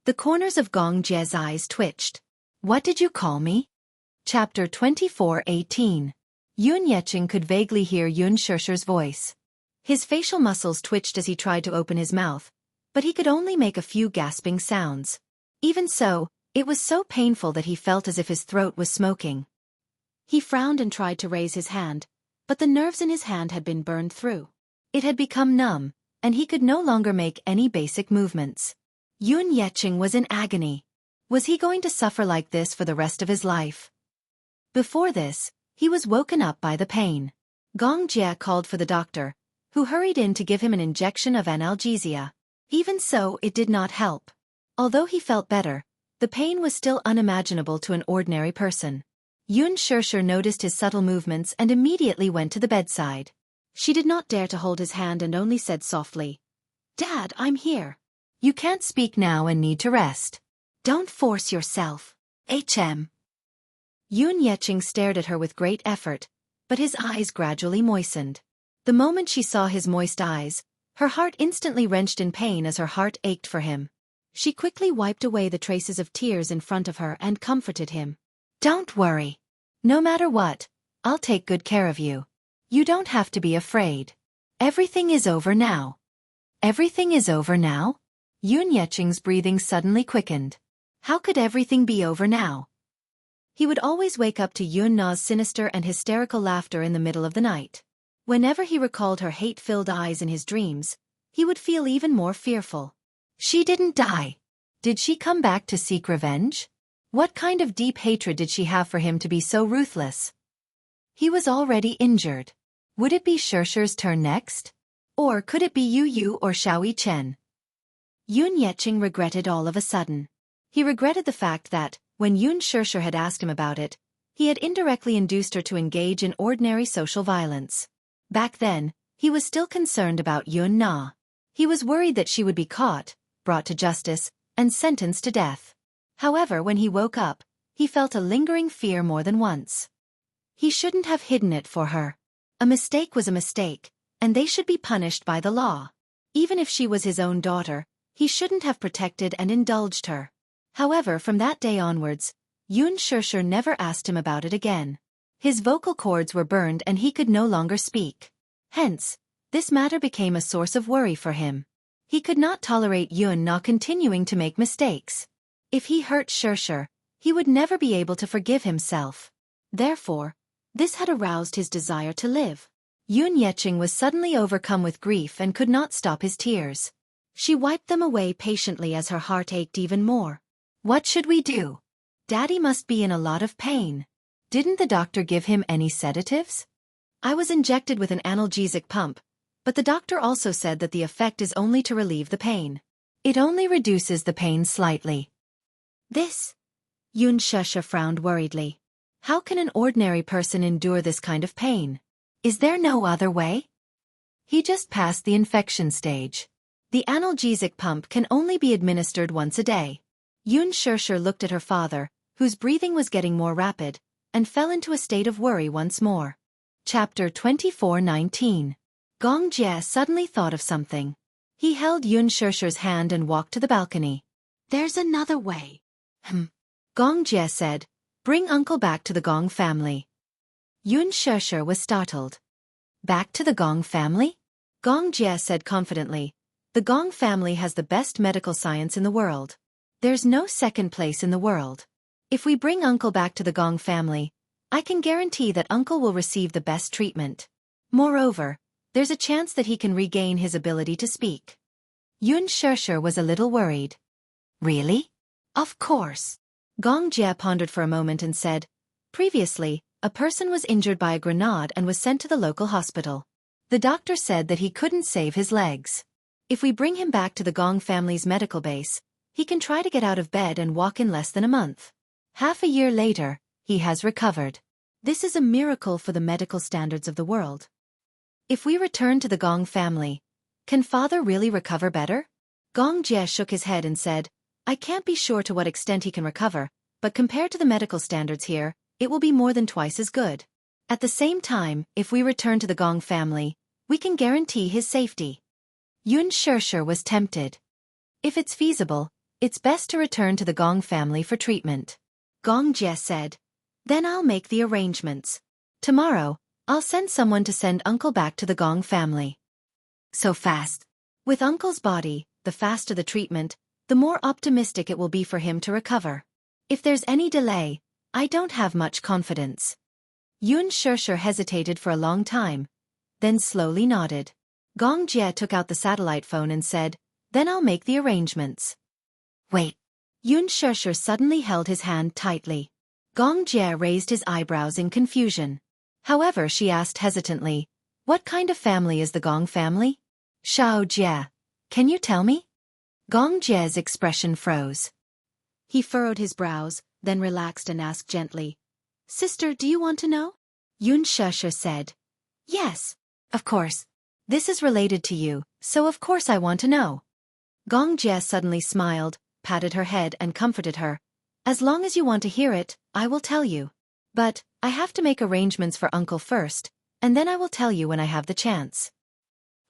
The corners of Gong Jie's eyes twitched. "What did you call me?" Chapter 24:18. Yun Yeqing could vaguely hear Yun Shishir's voice. His facial muscles twitched as he tried to open his mouth, but he could only make a few gasping sounds. Even so, it was so painful that he felt as if his throat was smoking. He frowned and tried to raise his hand, but the nerves in his hand had been burned through. It had become numb, and he could no longer make any basic movements. Yun Yeqing was in agony. Was he going to suffer like this for the rest of his life? Before this, he was woken up by the pain. Gong Jie called for the doctor, who hurried in to give him an injection of analgesia. Even so, it did not help. Although he felt better, the pain was still unimaginable to an ordinary person. Yun Shishir noticed his subtle movements and immediately went to the bedside. She did not dare to hold his hand and only said softly, "Dad, I'm here." "You can't speak now and need to rest." "Don't force yourself. HM." Yun Yeqing stared at her with great effort, but his eyes gradually moistened. The moment she saw his moist eyes, her heart instantly wrenched in pain as her heart ached for him. She quickly wiped away the traces of tears in front of her and comforted him. "Don't worry. No matter what, I'll take good care of you. You don't have to be afraid. Everything is over now." "Everything is over now?" Yun Yeqing's breathing suddenly quickened. How could everything be over now? He would always wake up to Yun Na's sinister and hysterical laughter in the middle of the night. Whenever he recalled her hate-filled eyes in his dreams, he would feel even more fearful. She didn't die. Did she come back to seek revenge? What kind of deep hatred did she have for him to be so ruthless? He was already injured. Would it be Shishir's turn next? Or could it be Yu or Xianxia? Yun Yeqing regretted all of a sudden. He regretted the fact that, when Yun Shishir had asked him about it, he had indirectly induced her to engage in ordinary social violence. Back then, he was still concerned about Yun Na. He was worried that she would be caught, brought to justice, and sentenced to death. However, when he woke up, he felt a lingering fear more than once. He shouldn't have hidden it for her. A mistake was a mistake, and they should be punished by the law. Even if she was his own daughter, he shouldn't have protected and indulged her. However, from that day onwards, Yun Shishir never asked him about it again. His vocal cords were burned and he could no longer speak. Hence, this matter became a source of worry for him. He could not tolerate Yun Na continuing to make mistakes. If he hurt Shishir, he would never be able to forgive himself. Therefore, this had aroused his desire to live. Yun Yeqing was suddenly overcome with grief and could not stop his tears. She wiped them away patiently as her heart ached even more. "What should we do? Daddy must be in a lot of pain. Didn't the doctor give him any sedatives?" "I was injected with an analgesic pump, but the doctor also said that the effect is only to relieve the pain. It only reduces the pain slightly." "This?" Yun Shishir frowned worriedly. "How can an ordinary person endure this kind of pain? Is there no other way?" "He just passed the infection stage. The analgesic pump can only be administered once a day." Yun Shishir looked at her father, whose breathing was getting more rapid, and fell into a state of worry once more. Chapter 24:19. Gong Jie suddenly thought of something. He held Yun Shishir's hand and walked to the balcony. "There's another way." Gong Jie said, "Bring uncle back to the Gong family." Yun Shishir was startled. "Back to the Gong family?" Gong Jie said confidently, "The Gong family has the best medical science in the world. There's no second place in the world. If we bring uncle back to the Gong family, I can guarantee that uncle will receive the best treatment. Moreover, there's a chance that he can regain his ability to speak." Yun Shishir was a little worried. "Really?" "Of course." Gong Jie pondered for a moment and said, "Previously, a person was injured by a grenade and was sent to the local hospital. The doctor said that he couldn't save his legs. If we bring him back to the Gong family's medical base, he can try to get out of bed and walk in less than a month. Half a year later, he has recovered. This is a miracle for the medical standards of the world. If we return to the Gong family, can father really recover better? Gong Jie shook his head and said, I can't be sure to what extent he can recover, but compared to the medical standards here, it will be more than twice as good. At the same time, if we return to the Gong family, we can guarantee his safety. Xianxia was tempted. If it's feasible, it's best to return to the Gong family for treatment. Gong Jie said, then I'll make the arrangements. Tomorrow, I'll send someone to send uncle back to the Gong family. So fast. With uncle's body, the faster the treatment, the more optimistic it will be for him to recover. If there's any delay, I don't have much confidence. Xianxia hesitated for a long time, then slowly nodded. Gong Jie took out the satellite phone and said, then I'll make the arrangements. Wait. Xianxia suddenly held his hand tightly. Gong Jie raised his eyebrows in confusion. However, she asked hesitantly, what kind of family is the Gong family? Xiao Jie, can you tell me? Gong Jie's expression froze. He furrowed his brows, then relaxed and asked gently, Sister, do you want to know? Xianxia said, yes, of course. This is related to you, so of course I want to know. Gong Jie suddenly smiled, patted her head and comforted her. As long as you want to hear it, I will tell you. But, I have to make arrangements for uncle first, and then I will tell you when I have the chance.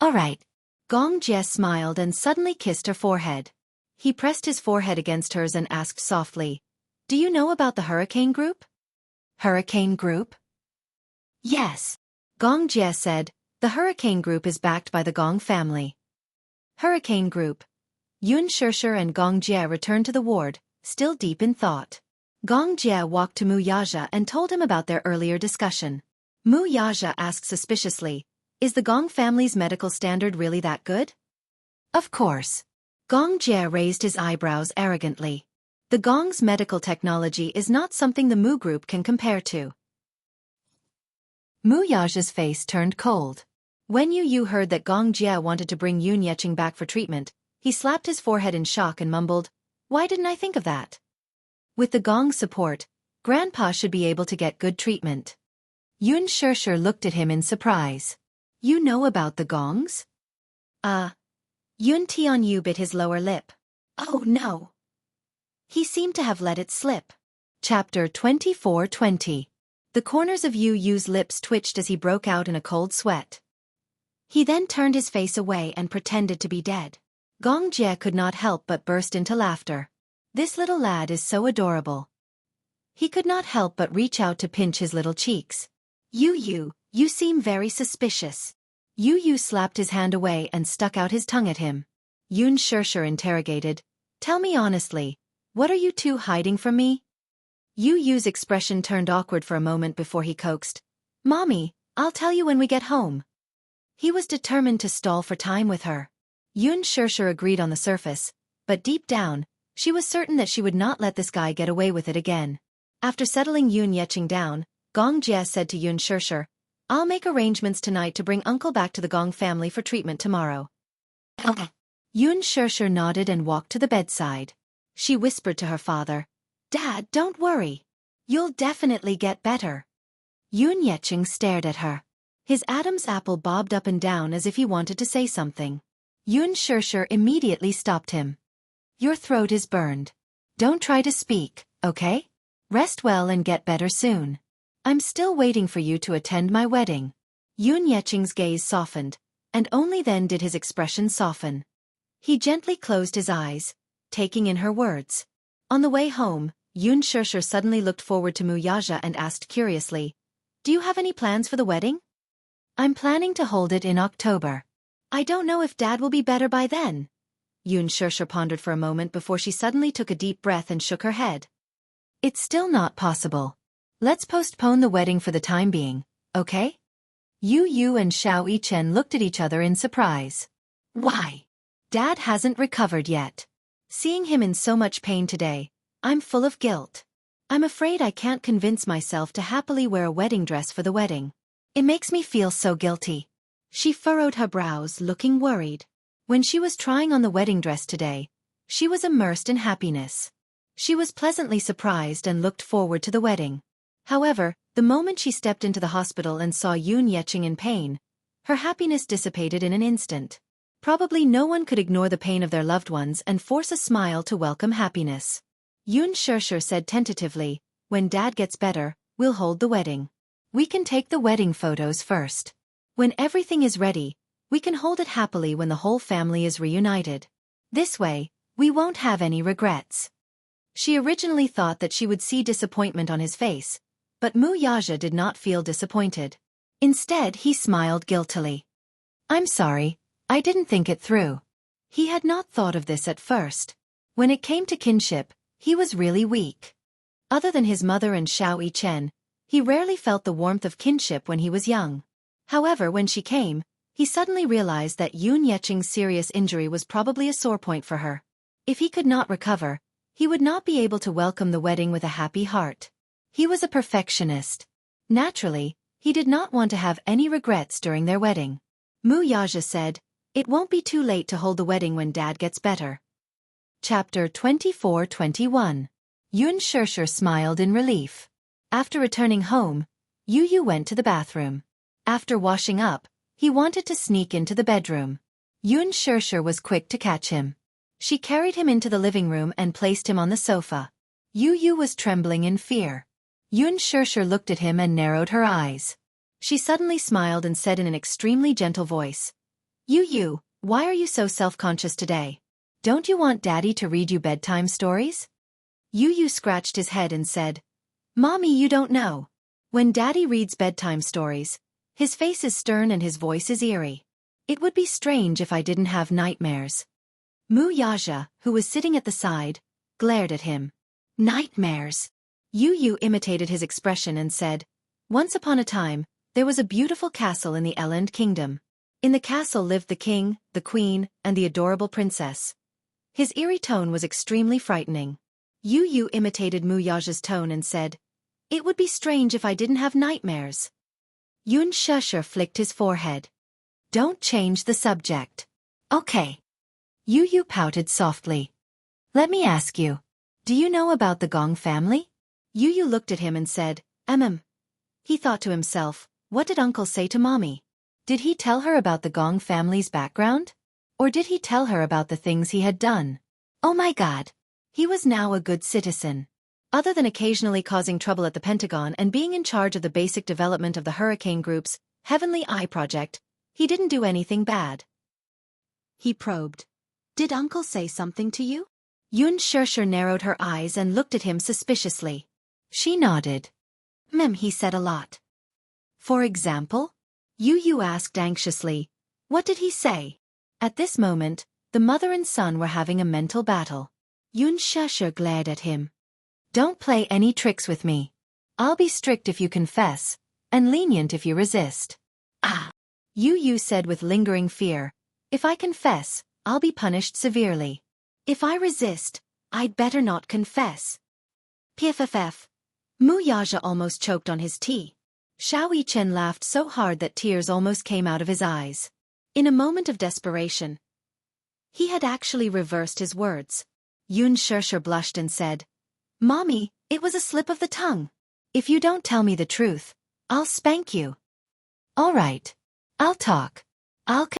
All right. Gong Jie smiled and suddenly kissed her forehead. He pressed his forehead against hers and asked softly, do you know about the Hurricane Group? Hurricane Group? Yes. Gong Jie said, the Hurricane Group is backed by the Gong family. Hurricane Group. Xianxia and Gong Jie returned to the ward, still deep in thought. Gong Jie walked to Wuxia and told him about their earlier discussion. Wuxia asked suspiciously, is the Gong family's medical standard really that good? Of course. Gong Jie raised his eyebrows arrogantly. The Gong's medical technology is not something the Mu group can compare to. Wuxia's face turned cold. When Yu heard that Gong Jie wanted to bring Yun Yeqing back for treatment, he slapped his forehead in shock and mumbled, why didn't I think of that? With the Gong's support, Grandpa should be able to get good treatment. Xianxia looked at him in surprise. You know about the Gongs? Yun Tianyu bit his lower lip. Oh no. He seemed to have let it slip. Chapter 24:20. The corners of Yu's lips twitched as he broke out in a cold sweat. He then turned his face away and pretended to be dead. Gong Jie could not help but burst into laughter. This little lad is so adorable. He could not help but reach out to pinch his little cheeks. You seem very suspicious. Yu slapped his hand away and stuck out his tongue at him. Xianxia interrogated, tell me honestly, what are you two hiding from me? Yu's expression turned awkward for a moment before he coaxed, Mommy, I'll tell you when we get home. He was determined to stall for time with her. Xianxia agreed on the surface, but deep down, she was certain that she would not let this guy get away with it again. After settling Yun Yeqing down, Gong Jie said to Xianxia, I'll make arrangements tonight to bring uncle back to the Gong family for treatment tomorrow. Okay. Xianxia nodded and walked to the bedside. She whispered to her father, Dad, don't worry. You'll definitely get better. Yun Yeqing stared at her. His Adam's apple bobbed up and down as if he wanted to say something. Xianxia immediately stopped him. Your throat is burned. Don't try to speak, okay? Rest well and get better soon. I'm still waiting for you to attend my wedding. Yun Yeqing's gaze softened, and only then did his expression soften. He gently closed his eyes, taking in her words. On the way home, Xianxia suddenly looked forward to Wuxia and asked curiously, do you have any plans for the wedding? I'm planning to hold it in October. I don't know if Dad will be better by then. Xianxia pondered for a moment before she suddenly took a deep breath and shook her head. It's still not possible. Let's postpone the wedding for the time being, okay? Yu and Xiao Yichen looked at each other in surprise. Why? Dad hasn't recovered yet. Seeing him in so much pain today, I'm full of guilt. I'm afraid I can't convince myself to happily wear a wedding dress for the wedding. It makes me feel so guilty. She furrowed her brows, looking worried. When she was trying on the wedding dress today, she was immersed in happiness. She was pleasantly surprised and looked forward to the wedding. However, the moment she stepped into the hospital and saw Xianxia in pain, her happiness dissipated in an instant. Probably no one could ignore the pain of their loved ones and force a smile to welcome happiness. Xianxia said tentatively, "When Dad gets better, we'll hold the wedding. We can take the wedding photos first. When everything is ready, we can hold it happily when the whole family is reunited. This way, we won't have any regrets." She originally thought that she would see disappointment on his face, but Wuxia did not feel disappointed. Instead, he smiled guiltily. "I'm sorry, I didn't think it through." He had not thought of this at first. When it came to kinship, he was really weak. Other than his mother and Xianxia, he rarely felt the warmth of kinship when he was young. However, when she came, he suddenly realized that Xianxia's serious injury was probably a sore point for her. If he could not recover, he would not be able to welcome the wedding with a happy heart. He was a perfectionist. Naturally, he did not want to have any regrets during their wedding. Wuxia said, "It won't be too late to hold the wedding when Dad gets better." Chapter 24-21. Xianxia smiled in relief. After returning home, Yu went to the bathroom. After washing up, he wanted to sneak into the bedroom. Xianxia was quick to catch him. She carried him into the living room and placed him on the sofa. Yu was trembling in fear. Xianxia looked at him and narrowed her eyes. She suddenly smiled and said in an extremely gentle voice, "Yu, why are you so self-conscious today? Don't you want Daddy to read you bedtime stories?" Yu scratched his head and said, "Mommy, you don't know. When Daddy reads bedtime stories, his face is stern and his voice is eerie. It would be strange if I didn't have nightmares." Wuxia, who was sitting at the side, glared at him. "Nightmares?" Yu imitated his expression and said, "Once upon a time, there was a beautiful castle in the Elend Kingdom. In the castle lived the king, the queen, and the adorable princess." His eerie tone was extremely frightening. Yu imitated Wuxia's tone and said, "It would be strange if I didn't have nightmares." Xianxia flicked his forehead. "Don't change the subject." "Okay." Yu pouted softly. "Let me ask you, do you know about the Gong family?" Yu looked at him and said, He thought to himself, what did Uncle say to Mommy? Did he tell her about the Gong family's background? Or did he tell her about the things he had done? Oh my God! He was now a good citizen. Other than occasionally causing trouble at the Pentagon and being in charge of the basic development of the Hurricane Group's Heavenly Eye project, he didn't do anything bad. He probed. "Did Uncle say something to you?" Xianxia narrowed her eyes and looked at him suspiciously. She nodded. He said a lot." "For example?" Yu asked anxiously. "What did he say?" At this moment, the mother and son were having a mental battle. Xianxia glared at him. "Don't play any tricks with me. I'll be strict if you confess, and lenient if you resist." "Ah!" Yu said with lingering fear. "If I confess, I'll be punished severely. If I resist, I'd better not confess." PFFF. Wuxia almost choked on his tea. Xianxia laughed so hard that tears almost came out of his eyes. In a moment of desperation, he had actually reversed his words. Xianxia blushed and said, "Mommy, it was a slip of the tongue. If you don't tell me the truth, I'll spank you." "All right. I'll talk. I'll